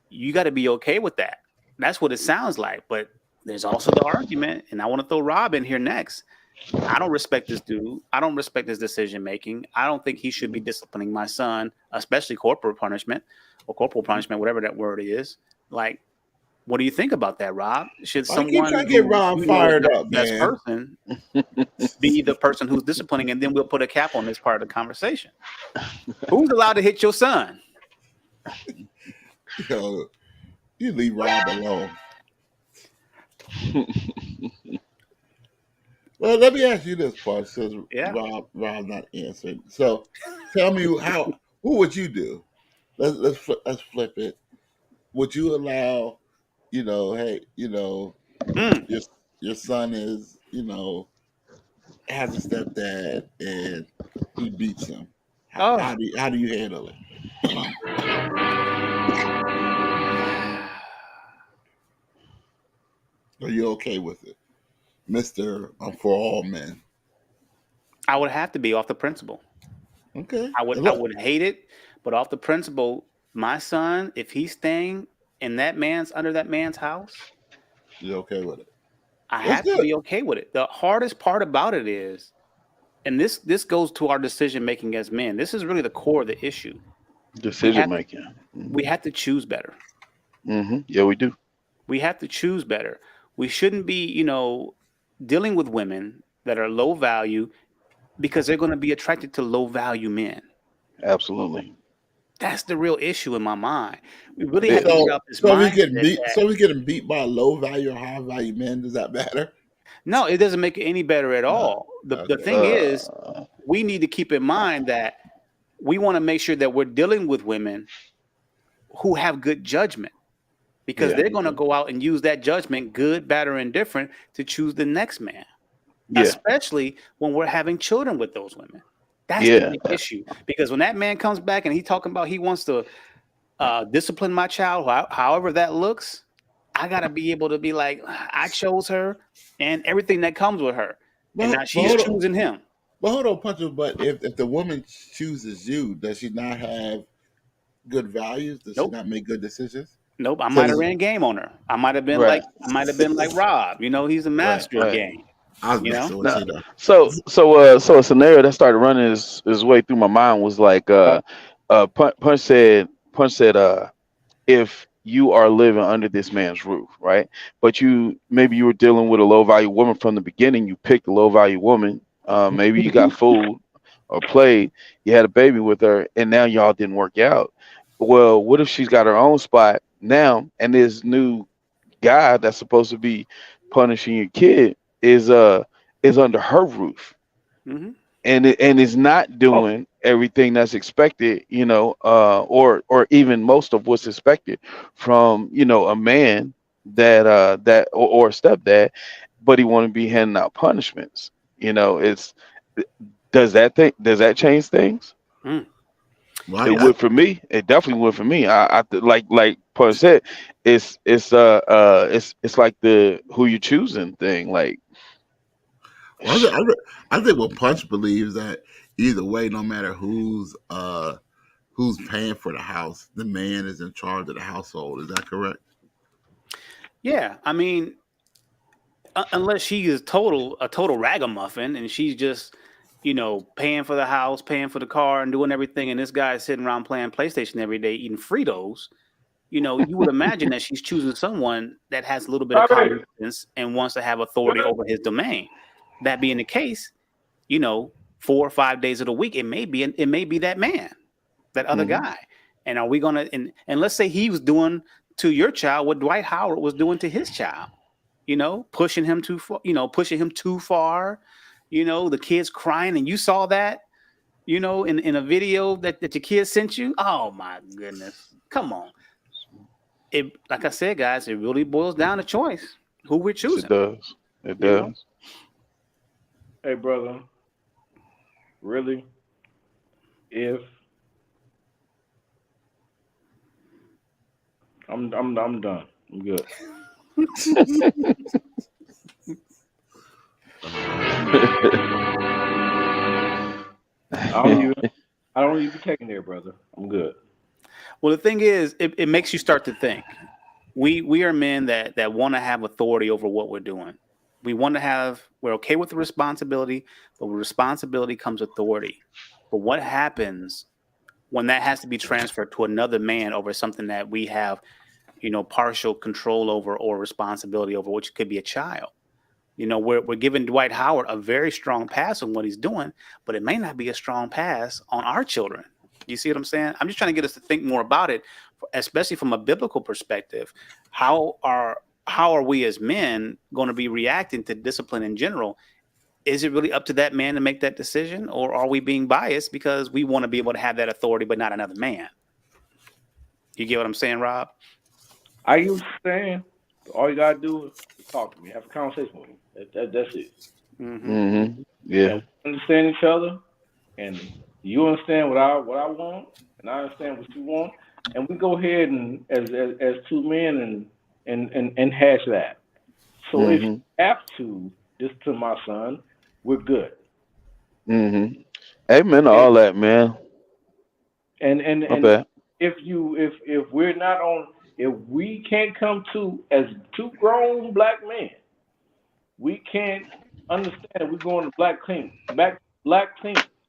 You got to be okay with that. That's what it sounds like. But there's also the argument, and I want to throw Rob in here next. I don't respect this dude. I don't respect his decision making. I don't think he should be disciplining my son, especially corporal punishment, whatever that word is. Like, what do you think about that, Rob? Should I keep someone trying to get who Rob you know is fired not up, the best man. person be the person who's disciplining, and then we'll put a cap on this part of the conversation? Who's allowed to hit your son? Yo, you leave Rob alone. Well, let me ask you this part, since Yeah. Rob's not answering. So, tell me, who would you do? Let's flip it. Would you allow, hey, Mm. your your son is, has a stepdad and he beats him? How, Oh, how do you handle it? Are you okay with it, Mister For All Men? I would have to be off the principle. Okay, I would and I look, would hate it, but off the principle, my son, if he's staying in under that man's house, you're okay with it. I That's have to good. be okay with it. The hardest part about it is, and this goes to our decision making as men. This is really the core of the issue. We Decision have making. we have to choose better. Yeah, we do. We have to choose better. We shouldn't be, dealing with women that are low value because they're going to be attracted to low value men. Absolutely. That's the real issue in my mind. We really It, have to get So, out this so if he's mindset getting beat, that so he's getting beat by low value or high value men. Does that matter? no, it doesn't make it any better at Uh, all. The okay. thing is, uh, we need to keep in mind that we want to make sure that we're dealing with women who have good judgment, because yeah, they're going to go out and use that judgment, good, bad, or indifferent, to choose the next man, yeah, especially when we're having children with those women. That's the Yeah. big issue. Because when that man comes back and he's talking about he wants to discipline my child, however that looks, I gotta be able to be like, I chose her and everything that comes with her, and now But she's hold on, choosing him. Puncher. But if the woman chooses you, does she not have good values? Does she Nope, not make good decisions? nope. I So might have does, ran game on her. I might have been Right. like Rob. You know, he's a right. master of Right. game. I was You know, messing with No. you though. So a scenario that started running his way through my mind was like Punch said if you are living under this man's roof, right? But maybe you were dealing with a low value woman from the beginning. You picked a low value woman. Maybe you got fooled or played. You had a baby with her, and now y'all didn't work out. Well, what if she's got her own spot now, and this new guy that's supposed to be punishing your kid is under her roof hmm and is not Oh, doing everything that's expected, or even most of what's expected from a man or a stepdad, but he want to be handing out punishments. It's does that change things? mm. Well, It Yes. would for me. It definitely would for me. Like Paul said, it's like the who you choosing thing. Like, well, I think what Punch believes that either way, no matter who's paying for the house, the man is in charge of the household. Is that correct? Yeah. I mean, unless she is a total ragamuffin and she's just paying for the house, paying for the car, and doing everything, and this guy's sitting around playing PlayStation every day eating Fritos. You would imagine that she's choosing someone that has a little bit of sorry. common sense and wants to have authority over his domain. That being the case, 4 or 5 days of the week, it may be that man, that other mhm. guy. And are we gonna and let's say he was doing to your child what Dwight Howard was doing to his child, pushing him too far, the kids crying, and you saw that, in a video that your kids sent you. Oh my goodness. Come on. It, like I said, guys, it really boils down to choice. Who we're Yes, it choosing, does. It you know? does. Hey, brother, really? If I'm done. I'm good. I don't even be taking there, brother. I'm good. Well, the thing is, it makes you start to think. We are men that want to have authority over what we're doing. We're okay with the responsibility, but with responsibility comes authority. But what happens when that has to be transferred to another man over something that we have, partial control over or responsibility over, which could be a child? We're giving Dwight Howard a very strong pass on what he's doing, but it may not be a strong pass on our children. You see what I'm saying? I'm just trying to get us to think more about it, especially from a biblical perspective. How are we as men going to be reacting to discipline in general? Is it really up to that man to make that decision, or are we being biased because we want to be able to have that authority, but not another man? You get what I'm saying, Rob? I get what you're saying. All you gotta do is talk to me, have a conversation with me. That's it. Mm-hmm. Mm-hmm. And Yeah. we understand each other, and you understand what I want, and I understand what you want, and we go ahead and as two men and hash that. So if you Mm-hmm. have to discipline my son, we're good. Mm-hmm. Amen to If all that, man. My and bad. if we're not on, if we can't come to as two grown black men, we can't understand that we're going to black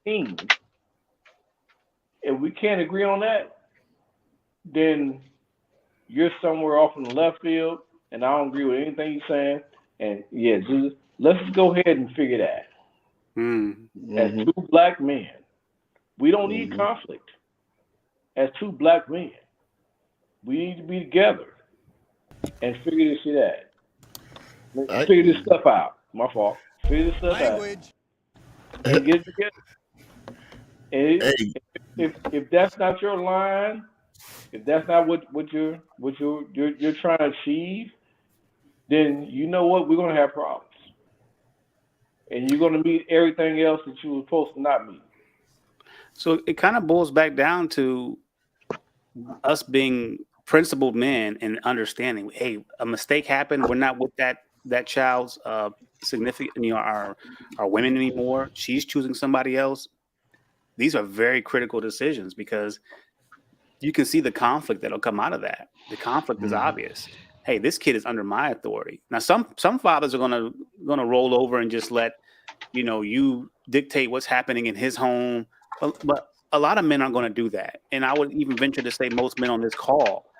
teams. If we can't agree on that, then you're somewhere off in the left field, and I don't agree with anything you're saying. And yeah, let's just go ahead and figure that. Mm. As Mm-hmm. two black men, we don't need Mm-hmm. conflict. As two black men, we need to be together and figure this shit out. I, Figure this stuff out. My fault. Figure this stuff out and get it together. And hey, if that's not your line, if that's not what you're trying to achieve, then you know what, we're gonna have problems, and you're gonna meet everything else that you were supposed to not meet. So it kind of boils back down to us being principled men and understanding, hey, a mistake happened. We're not with that child's significant, our women anymore. She's choosing somebody else. These are very critical decisions because you can see the conflict that'll come out of that. The conflict is obvious. Hey, this kid is under my authority. Now, some fathers are gonna roll over and just let you dictate what's happening in his home, but a lot of men aren't going to do that. And I would even venture to say most men on this call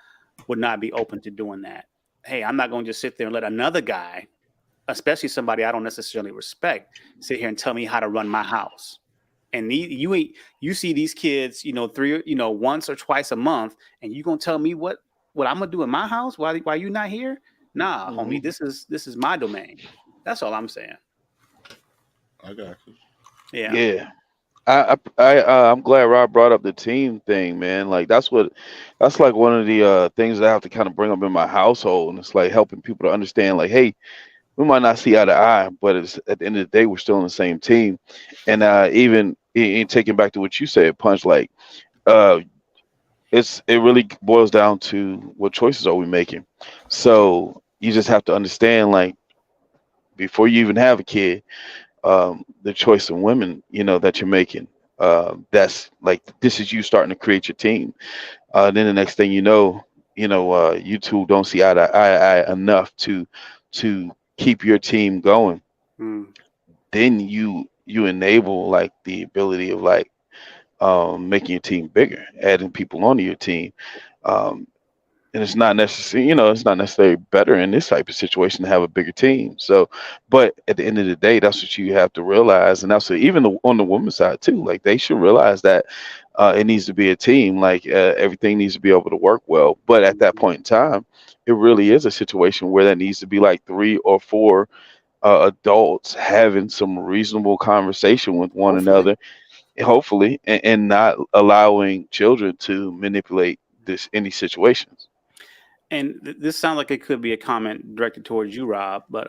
would not be open to doing that. Hey, I'm not going to just sit there and let another guy, especially somebody I don't necessarily respect, sit here and tell me how to run my house. And you see these kids, once or twice a month, and you gonna tell me what I'm gonna do in my house? Why you not here? Nah, homie, this is my domain. That's all I'm saying. I got you. Yeah. Yeah. I'm glad Rob brought up the team thing, man. Like that's like one of the things that I have to kind of bring up in my household, and it's like helping people to understand, like, hey, we might not see eye to eye, but it's at the end of the day, we're still on the same team. And even in taking back to what you said, Punch, like, uh, it really boils down to what choices are we making. So you just have to understand, like, before you even have a kid, the choice of women, that you're making. That's like this is you starting to create your team. Then the next thing you two don't see eye to eye enough to keep your team going. Mm. Then you enable like the ability of like making your team bigger, adding people onto your team. Um, and it's not necessarily better in this type of situation to have a bigger team. So, but at the end of the day, that's what you have to realize, and that's even on the women's side too. Like they should realize that it needs to be a team. Like everything needs to be able to work well. But at that point in time, it really is a situation where there needs to be like 3 or 4 adults having some reasonable conversation with one another, hopefully, and not allowing children to manipulate any situations. And this sounds like it could be a comment directed towards you, Rob, but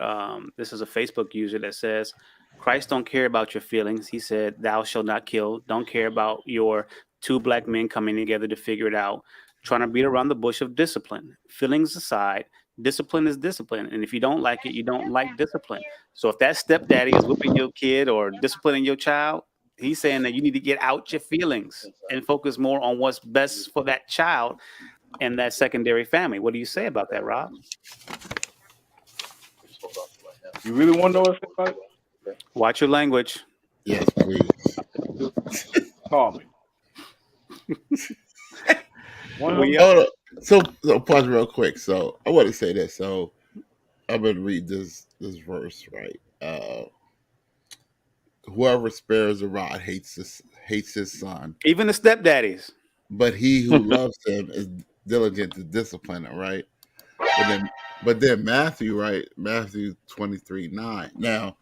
this is a Facebook user that says, Christ don't care about your feelings. He said, thou shalt not kill. Don't care about your two black men coming together to figure it out, trying to beat around the bush of discipline. Feelings aside, discipline is discipline. And if you don't like it, you don't like discipline. So if that stepdaddy is whipping your kid or disciplining your child, he's saying that you need to get out your feelings and focus more on what's best for that child and that secondary family. What do you say about that, Rob? You really want to know what's about it? Watch your language. Yes, please. Call me. So pause real quick. So I want to say this. So I'm gonna read this verse, right? Whoever spares a rod hates his son. Even the stepdaddies. But he who loves him is diligent to discipline him, right? But then Matthew, right? Matthew 23:9. Now,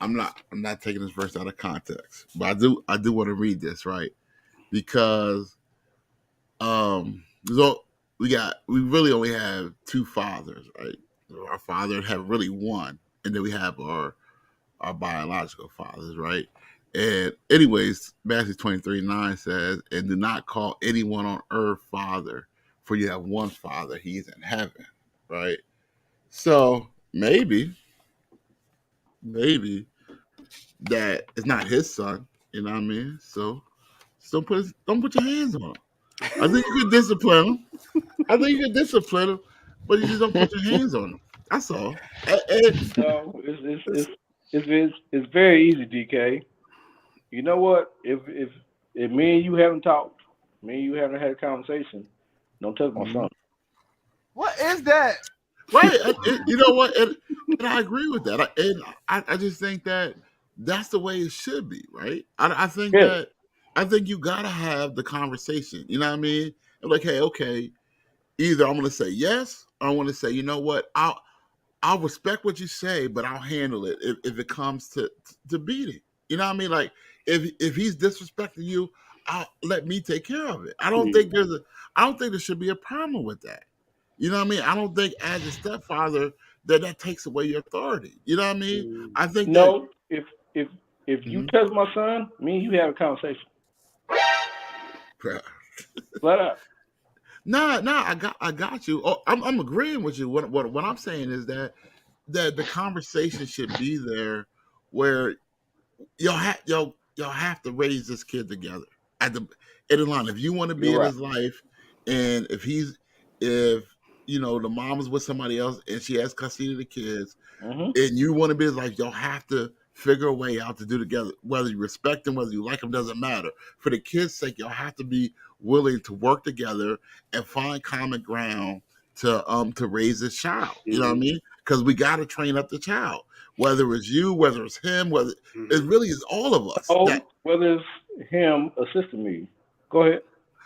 I'm not taking this verse out of context, but I do want to read this, right? Because so we really only have two fathers, right? Our father have really one, and then we have our biological fathers, right? And anyways, Matthew 23:9 says, and do not call anyone on earth father, for you have one father, he's in heaven, right? So maybe that it's not his son, you know what I mean? So don't put your hands on him. I think you could discipline him. But you just don't put your hands on him. That's all. No, it's very easy, DK. You know what? If me and you haven't talked, me and you haven't had a conversation, don't touch my son. What is that? Right. You know what? And I agree with that. I just think that that's the way it should be, right? I think that you gotta have the conversation. You know what I mean? I'm like, hey, okay, either I'm gonna say yes, or I want to say, you know what, I'll respect what you say, but I'll handle it if it comes to beating. You know what I mean? Like if he's disrespecting you, I'll let me take care of it. I don't think there should be a problem with that. You know what I mean? I don't think as a stepfather that takes away your authority. You know what I mean? I think no. If you touch my son, me and you have a conversation. Bruh. Flat out. Nah, I got you. Oh, I'm agreeing with you. What I'm saying is that the conversation should be there where y'all have to raise this kid together at the in the line. If you want to be You're in right. his life, and if the mom is with somebody else and she has custody of the kids, Mm-hmm. and you want to be like, y'all have to figure a way out to do together. Whether you respect them, whether you like them, doesn't matter. For the kids' sake, y'all have to be willing to work together and find common ground to raise this child. You know what I mean? Because we got to train up the child. Whether it's you, whether it's him, whether it really is all of us. Oh, whether it's him assisting me. Go ahead.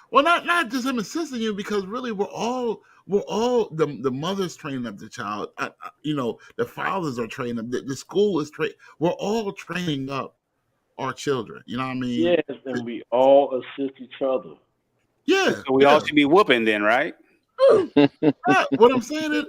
Well, not just him assisting you, because really we're all the mother's training up the child. The fathers are training up. The school is we're all training up our children. You know what I mean? Yes, and we all assist each other. Yeah. So we all should be whooping then, right? What I'm saying is,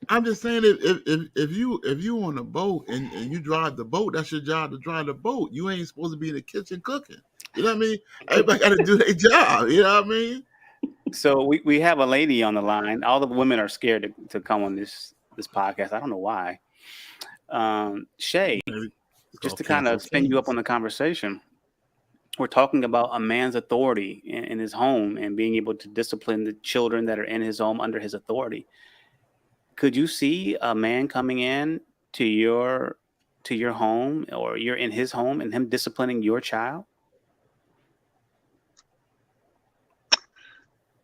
I'm just saying if you on a boat and you drive the boat, that's your job to drive the boat. You ain't supposed to be in the kitchen cooking. You know what I mean? Everybody got to do their job. You know what I mean? So we have a lady on the line. All the women are scared to come on this podcast. I don't know why. Shay, just to kind of spin you up on the conversation, we're talking about a man's authority in his home and being able to discipline the children that are in his home under his authority. Could you see a man coming in to your home, or you're in his home, and him disciplining your child?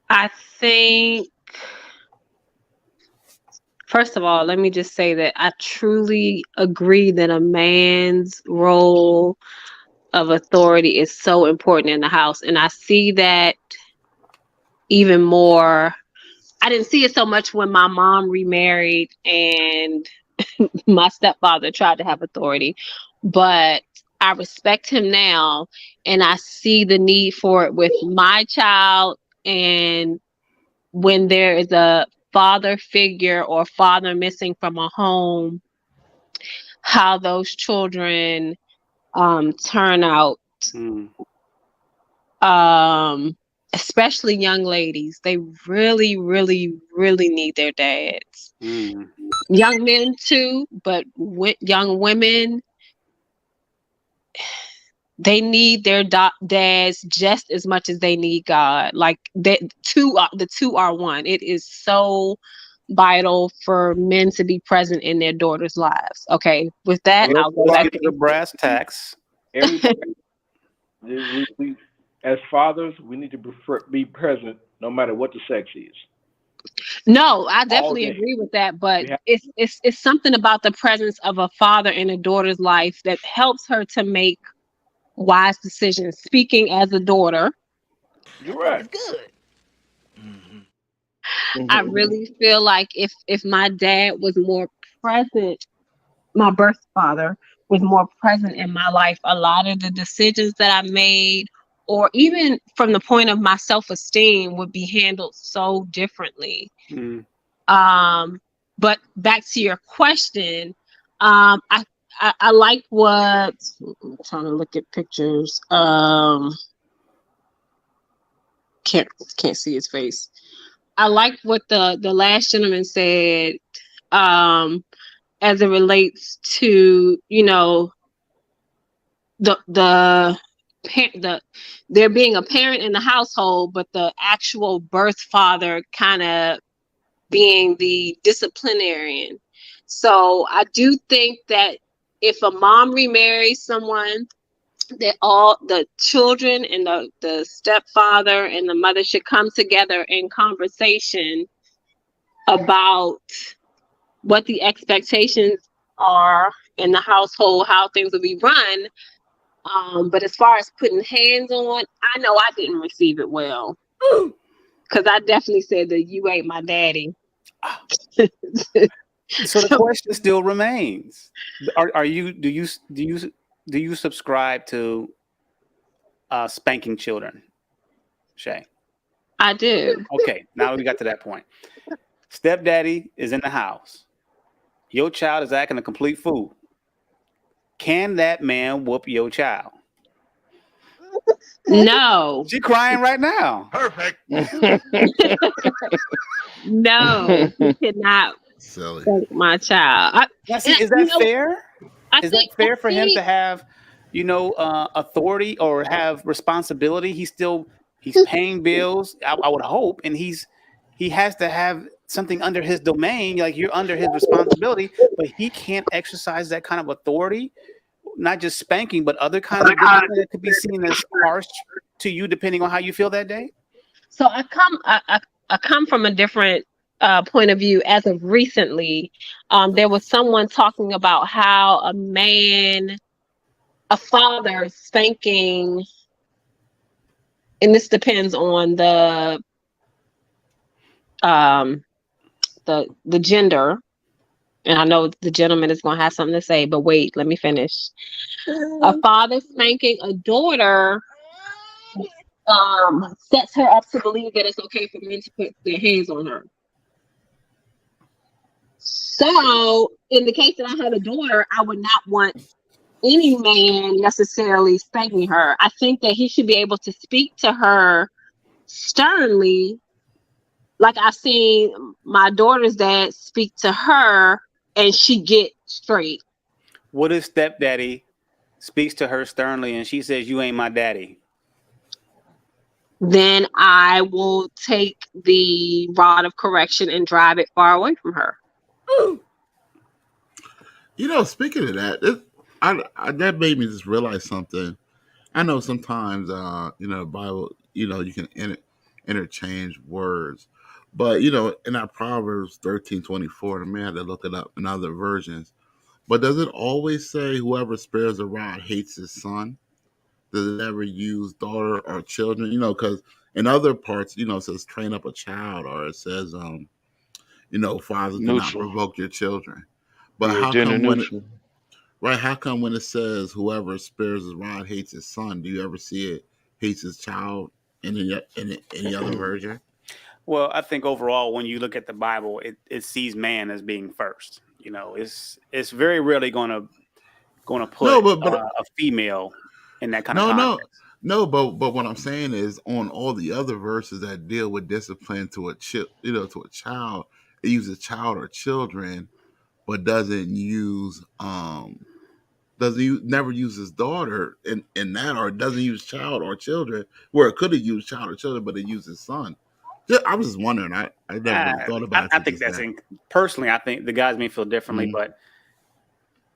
I think, first of all, let me just say that I truly agree that a man's role of authority is so important in the house. And I see that even more. I didn't see it so much when my mom remarried and my stepfather tried to have authority, but I respect him now, and I see the need for it with my child. And when there is a father figure or father missing from a home, how those children turn out. Especially young ladies, they really, really, really need their dads. Young men too, but young women, they need their dads just as much as they need God. Like the two are one. It is so vital for men to be present in their daughters' lives. Okay, with that, I'll go back to the brass tacks. Everybody, we as fathers, we need to be present no matter what the sex is. No, I definitely agree with that, but it's something about the presence of a father in a daughter's life that helps her to make wise decisions. Speaking as a daughter, you're right. Good. I really feel like if my dad was more present, my birth father was more present in my life, a lot of the decisions that I made, or even from the point of my self-esteem, would be handled so differently. But back to your question, I like what I'm trying to look at pictures. Can't see his face. I like what the last gentleman said, as it relates to, the there being a parent in the household, but the actual birth father kind of being the disciplinarian. So I do think that if a mom remarries someone, that all the children and the stepfather and the mother should come together in conversation about what the expectations are in the household, how things will be run. But as far as putting hands on, I know I didn't receive it well, because I definitely said that you ain't my daddy. So the question still remains: do you subscribe to spanking children, Shay? I do. Okay, now we got to that point. Stepdaddy is in the house. Your child is acting a complete fool. Can that man whoop your child? No. She crying right now. Perfect. No, he cannot Silly. spank my child. Now, see, is that fair? Is that fair for him to think have, authority or have responsibility? He's paying bills. I would hope, and he has to have something under his domain, like you're under his responsibility, but he can't exercise that kind of authority. Not just spanking, but other kinds of discipline that could be seen as harsh to you, depending on how you feel that day. so. I come from a different point of view. As of recently, there was someone talking about how a father spanking, and this depends on the gender. And I know the gentleman is going to have something to say, but wait, let me finish. A father spanking a daughter sets her up to believe that it's okay for men to put their hands on her. So, in the case that I had a daughter, I would not want any man necessarily spanking her. I think that he should be able to speak to her sternly, like I've seen my daughter's dad speak to her, and she get straight. What if stepdaddy speaks to her sternly and she says, "You ain't my daddy"? Then I will take the rod of correction and drive it far away from her. Speaking of that, that made me just realize something. I know sometimes, the Bible, you can interchange words, but in that Proverbs 13:24, I may have to look it up in other versions. But does it always say whoever spares a rod hates his son? Does it ever use daughter or children? Because in other parts, it says train up a child, or it says, fathers do not provoke your children. But how come when it says whoever spares his rod hates his son? Do you ever see it hates his child in any other version? Well, I think overall, when you look at the Bible, it sees man as being first. It's very rarely going to put a female in that kind of context. But what I'm saying is, on all the other verses that deal with discipline to a child, it uses child or children, but doesn't use never uses daughter in that, or doesn't use child or children, where it could have used child or children, but it uses son. I was just wondering. I never really thought about it. I think that's personally. I think the guys may feel differently, but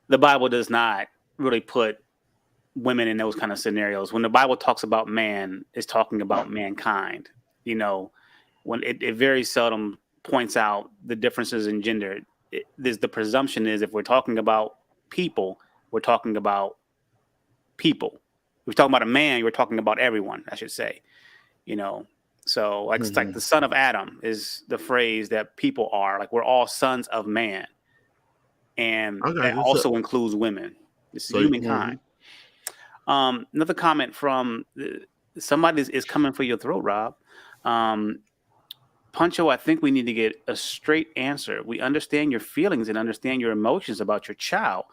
the Bible does not really put women in those kind of scenarios. When the Bible talks about man, it's talking about mankind. When it very seldom points out the differences in gender. The presumption is, if we're talking about people, we're talking about people. If we're talking about a man, we're talking about everyone, I should say. So it's like the son of Adam is the phrase that people are. Like, we're all sons of man. And that also includes women. It's humankind. Another comment from somebody is coming for your throat, Rob. Puncho, I think we need to get a straight answer. We understand your feelings and understand your emotions about your child,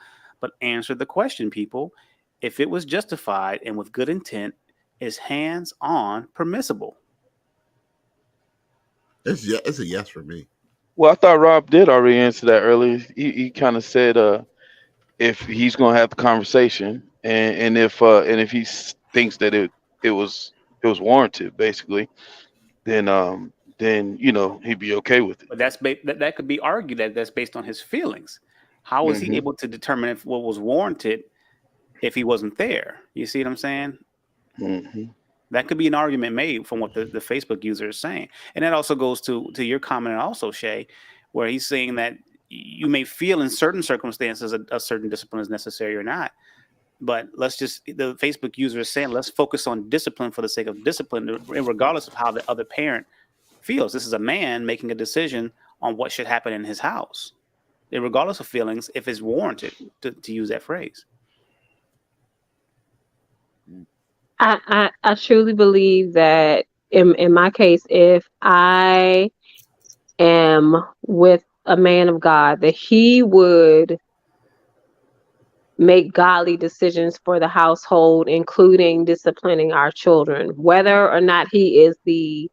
but answer the question, people. If it was justified and with good intent, is hands-on permissible? It's a yes for me. Well, I thought Rob did already answer that earlier. He kind of said if he's going to have the conversation, and if he thinks that it was warranted, basically, then he'd be okay with it. But that could be argued that that's based on his feelings. How was he able to determine if what was warranted if he wasn't there? You see what I'm saying? Mm-hmm. That could be an argument made from what the Facebook user is saying. And that also goes to your comment also, Shay, where he's saying that you may feel in certain circumstances a certain discipline is necessary or not. But the Facebook user is saying, let's focus on discipline for the sake of discipline, regardless of how the other parent feels. This is a man making a decision on what should happen in his house, and regardless of feelings, if it's warranted to use that phrase. I truly believe that in my case, if I am with a man of God, that he would make godly decisions for the household, including disciplining our children, whether or not he is the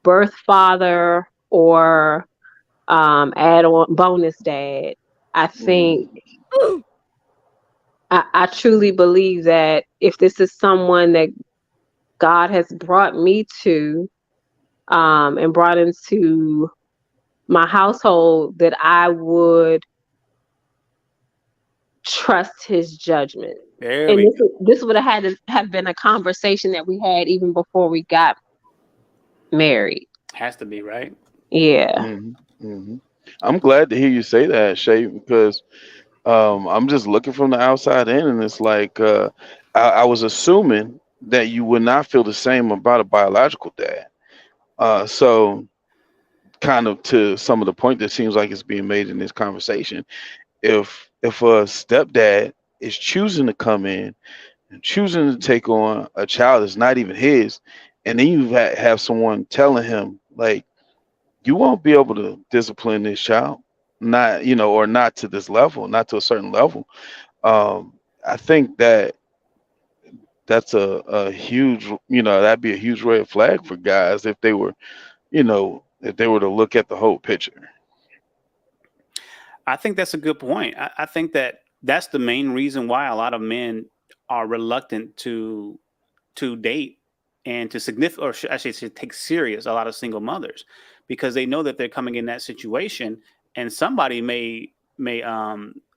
birth father or add on bonus dad. I think I truly believe that if this is someone that God has brought me to and brought into my household, that I would trust his judgment. There And we go. this would have had to have been a conversation that we had even before we got married. Has to be, right? Yeah. I'm glad to hear you say that, Shay, because I'm just looking from the outside in, and it's like I was assuming that you would not feel the same about a biological dad. So, kind of to some of the point that seems like it's being made in this conversation, if a stepdad is choosing to come in and choosing to take on a child that's not even his, and then you have someone telling him like, you won't be able to discipline this child, not or not to this level, not to a certain level. I think that that's a huge, that'd be a huge red flag for guys if they were, if they were to look at the whole picture. I think that's a good point. I think that that's the main reason why a lot of men are reluctant to date and to significant, or I should say, take serious a lot of single mothers, because they know that they're coming in that situation, and somebody may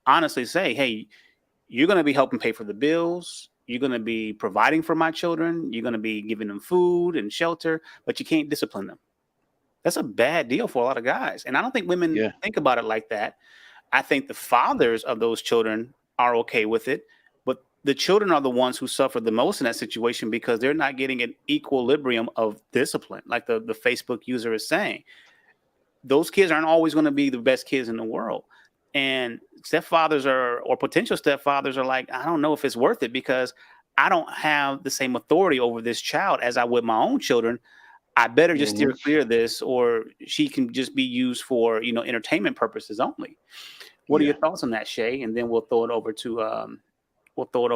honestly say, "Hey, you're going to be helping pay for the bills. You're going to be providing for my children. You're going to be giving them food and shelter, but you can't discipline them." That's a bad deal for a lot of guys, and I don't think women think about it like that. I think the fathers of those children are okay with it, but the children are the ones who suffer the most in that situation because they're not getting an equilibrium of discipline, like the Facebook user is saying. Those kids aren't always going to be the best kids in the world. And stepfathers or potential stepfathers are like, I don't know if it's worth it because I don't have the same authority over this child as I would my own children. I better just steer clear of this, or she can just be used for, entertainment purposes only. What are your thoughts on that, Shay? And then we'll throw it over to Rob, or throw it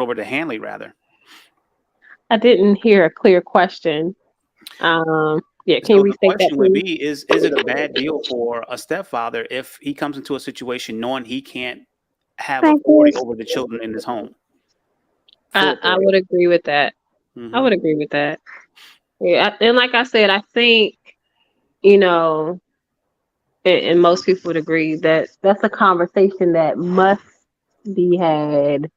over to Hanley rather. I didn't hear a clear question. Yeah, can you So the restate that, question would please? be: Is it a bad deal for a stepfather if he comes into a situation knowing he can't have authority over the children in his home? I would agree with that. I would agree with that. Yeah, and like I said, I think and most people would agree that that's a conversation that must be had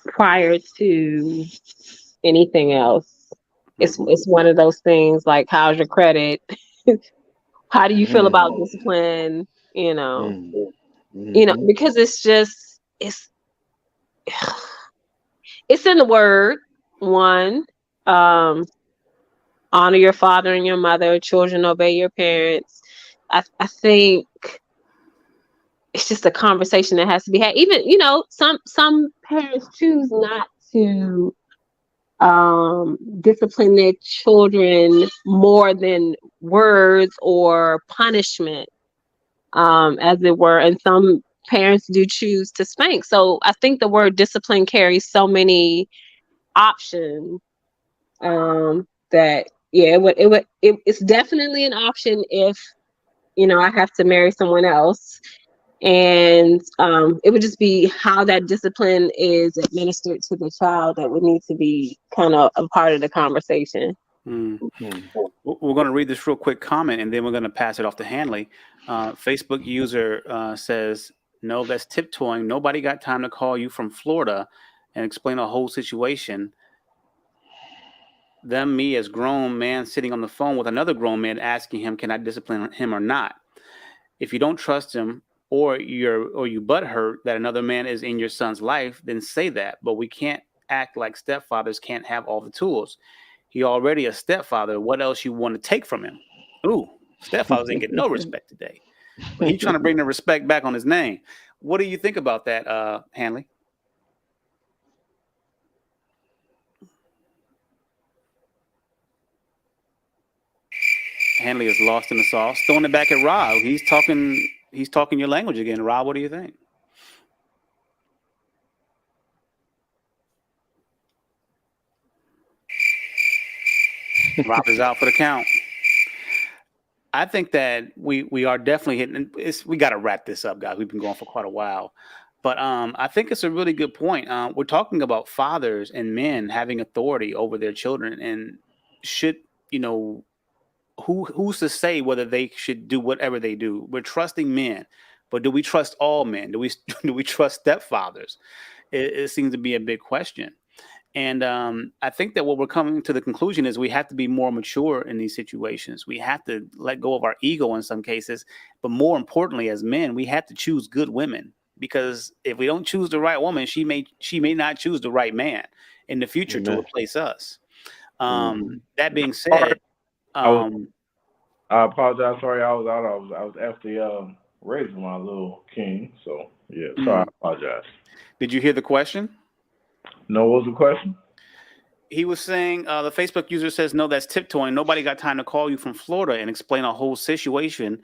prior to anything else. It's one of those things like, how's your credit? How do you feel about discipline? Because it's in the word. One, honor your father and your mother. Children, obey your parents. I think it's just a conversation that has to be had. Even some parents choose not to discipline their children more than words or punishment, as it were, and some parents do choose to spank. So I think the word discipline carries so many options, that it's definitely an option if I have to marry someone else. And it would just be how that discipline is administered to the child that would need to be kind of a part of the conversation. We're going to read this real quick comment, and then we're going to pass it off to Hanley. Facebook user says, "No, that's tiptoeing. Nobody got time to call you from Florida and explain a whole situation. Me as grown man sitting on the phone with another grown man asking him, can I discipline him or not? If you don't trust him, or you butthurt that another man is in your son's life, then say that. But we can't act like stepfathers can't have all the tools. He already a stepfather. What else you want to take from him?" Ooh, stepfathers ain't getting no respect today. But he's trying to bring the respect back on his name. What do you think about that, Hanley? Hanley is lost in the sauce. Throwing it back at Rob. He's talking your language again. Rob, what do you think? Rob is out for the count. I think that we are definitely hitting. We got to wrap this up, guys. We've been going for quite a while, but I think it's a really good point. We're talking about fathers and men having authority over their children, and should who's to say whether they should do whatever they do? We're trusting men, but do we trust all men? Do we do we trust stepfathers? It seems to be a big question. And I think that what we're coming to the conclusion is we have to be more mature in these situations. We have to let go of our ego in some cases, but more importantly, as men, we have to choose good women, because if we don't choose the right woman, she may not choose the right man in the future to Amen. replace us. Mhm. That being said, I apologize. Sorry, I was out. I was actually raising my little king. So yeah, sorry. I apologize. Did you hear the question? No, what was the question? He was saying, the Facebook user says, no, that's tiptoeing. Nobody got time to call you from Florida and explain a whole situation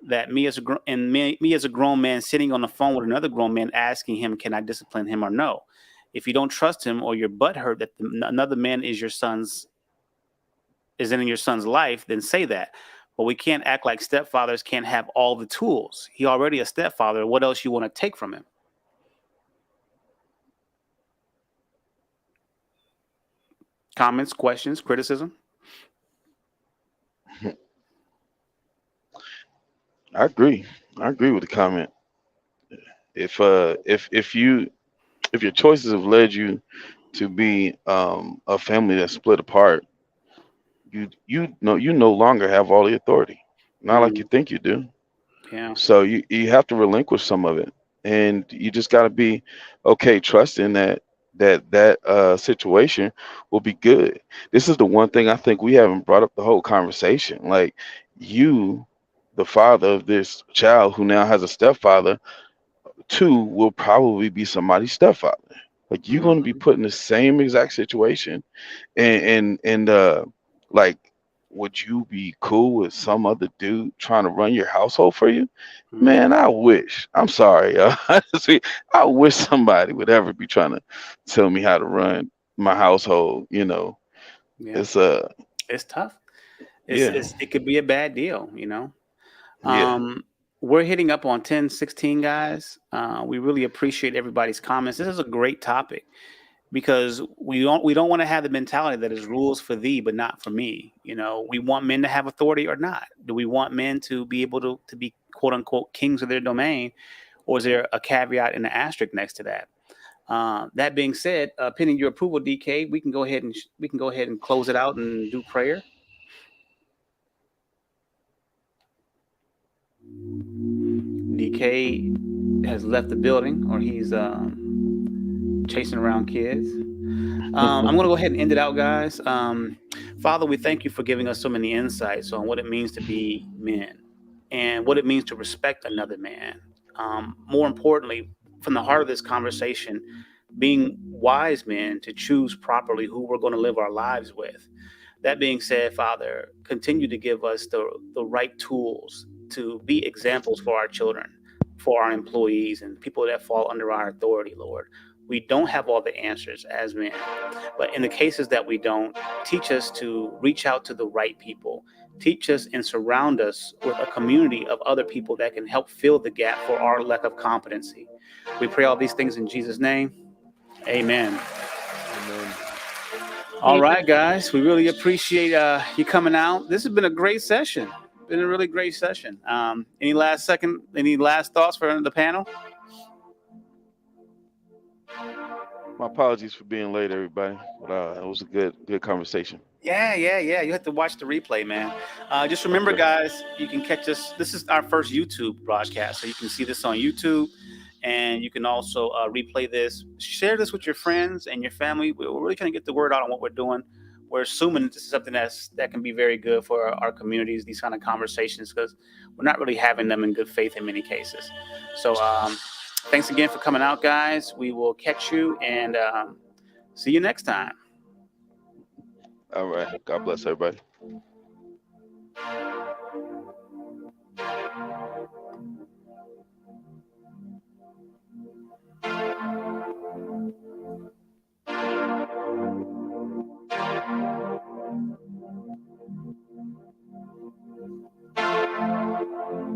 that me as a grown man sitting on the phone with another grown man asking him, can I discipline him or no? If you don't trust him, or your butt hurt that another man is in your son's life, then say that. But we can't act like stepfathers can't have all the tools. He already a stepfather. What else you want to take from him? Comments, questions, criticism? I agree. I agree with the comment. If your choices have led you to be a family that's split apart, you no longer have all the authority. Not like you think you do. Yeah. So you have to relinquish some of it, and you just got to be okay, trusting that situation will be good. This is the one thing I think we haven't brought up the whole conversation. Like, you, the father of this child who now has a stepfather, too, will probably be somebody's stepfather. Like, you're going to be put in the same exact situation, and like, would you be cool with some other dude trying to run your household for you? Man, I wish. I'm sorry, honestly, I wish somebody would ever be trying to tell me how to run my household. Yeah. It's tough. Yeah. It could be a bad deal, Yeah. We're hitting up on 10:16, guys. We really appreciate everybody's comments. This is a great topic, because we don't want to have the mentality that is rules for thee but not for me. We want men to have authority or not. Do we want men to be able to be quote unquote kings of their domain, or is there a caveat and an asterisk next to that? That being said, pending your approval, DK, we can go ahead and close it out and do prayer. DK has left the building, or he's chasing around kids. I'm going to go ahead and end it out, guys. Father, we thank you for giving us so many insights on what it means to be men and what it means to respect another man. More importantly, from the heart of this conversation, being wise men to choose properly who we're going to live our lives with. That being said, Father, continue to give us the right tools to be examples for our children, for our employees, and people that fall under our authority, Lord. We don't have all the answers as men, but in the cases that we don't, teach us to reach out to the right people. Teach us and surround us with a community of other people that can help fill the gap for our lack of competency. We pray all these things in Jesus' name. Amen. All right, guys. We really appreciate you coming out. This has been a great session. Been a really great session. Any last thoughts for the panel? My apologies for being late, everybody. But it was a good conversation. Yeah. You have to watch the replay, man. Just remember, guys, you can catch us. This is our first YouTube broadcast, so you can see this on YouTube, and you can also replay this. Share this with your friends and your family. We're really trying to get the word out on what we're doing. We're assuming this is something that can be very good for our communities, these kind of conversations, because we're not really having them in good faith in many cases. So thanks again for coming out, guys. We will catch you and see you next time. All right. God bless everybody.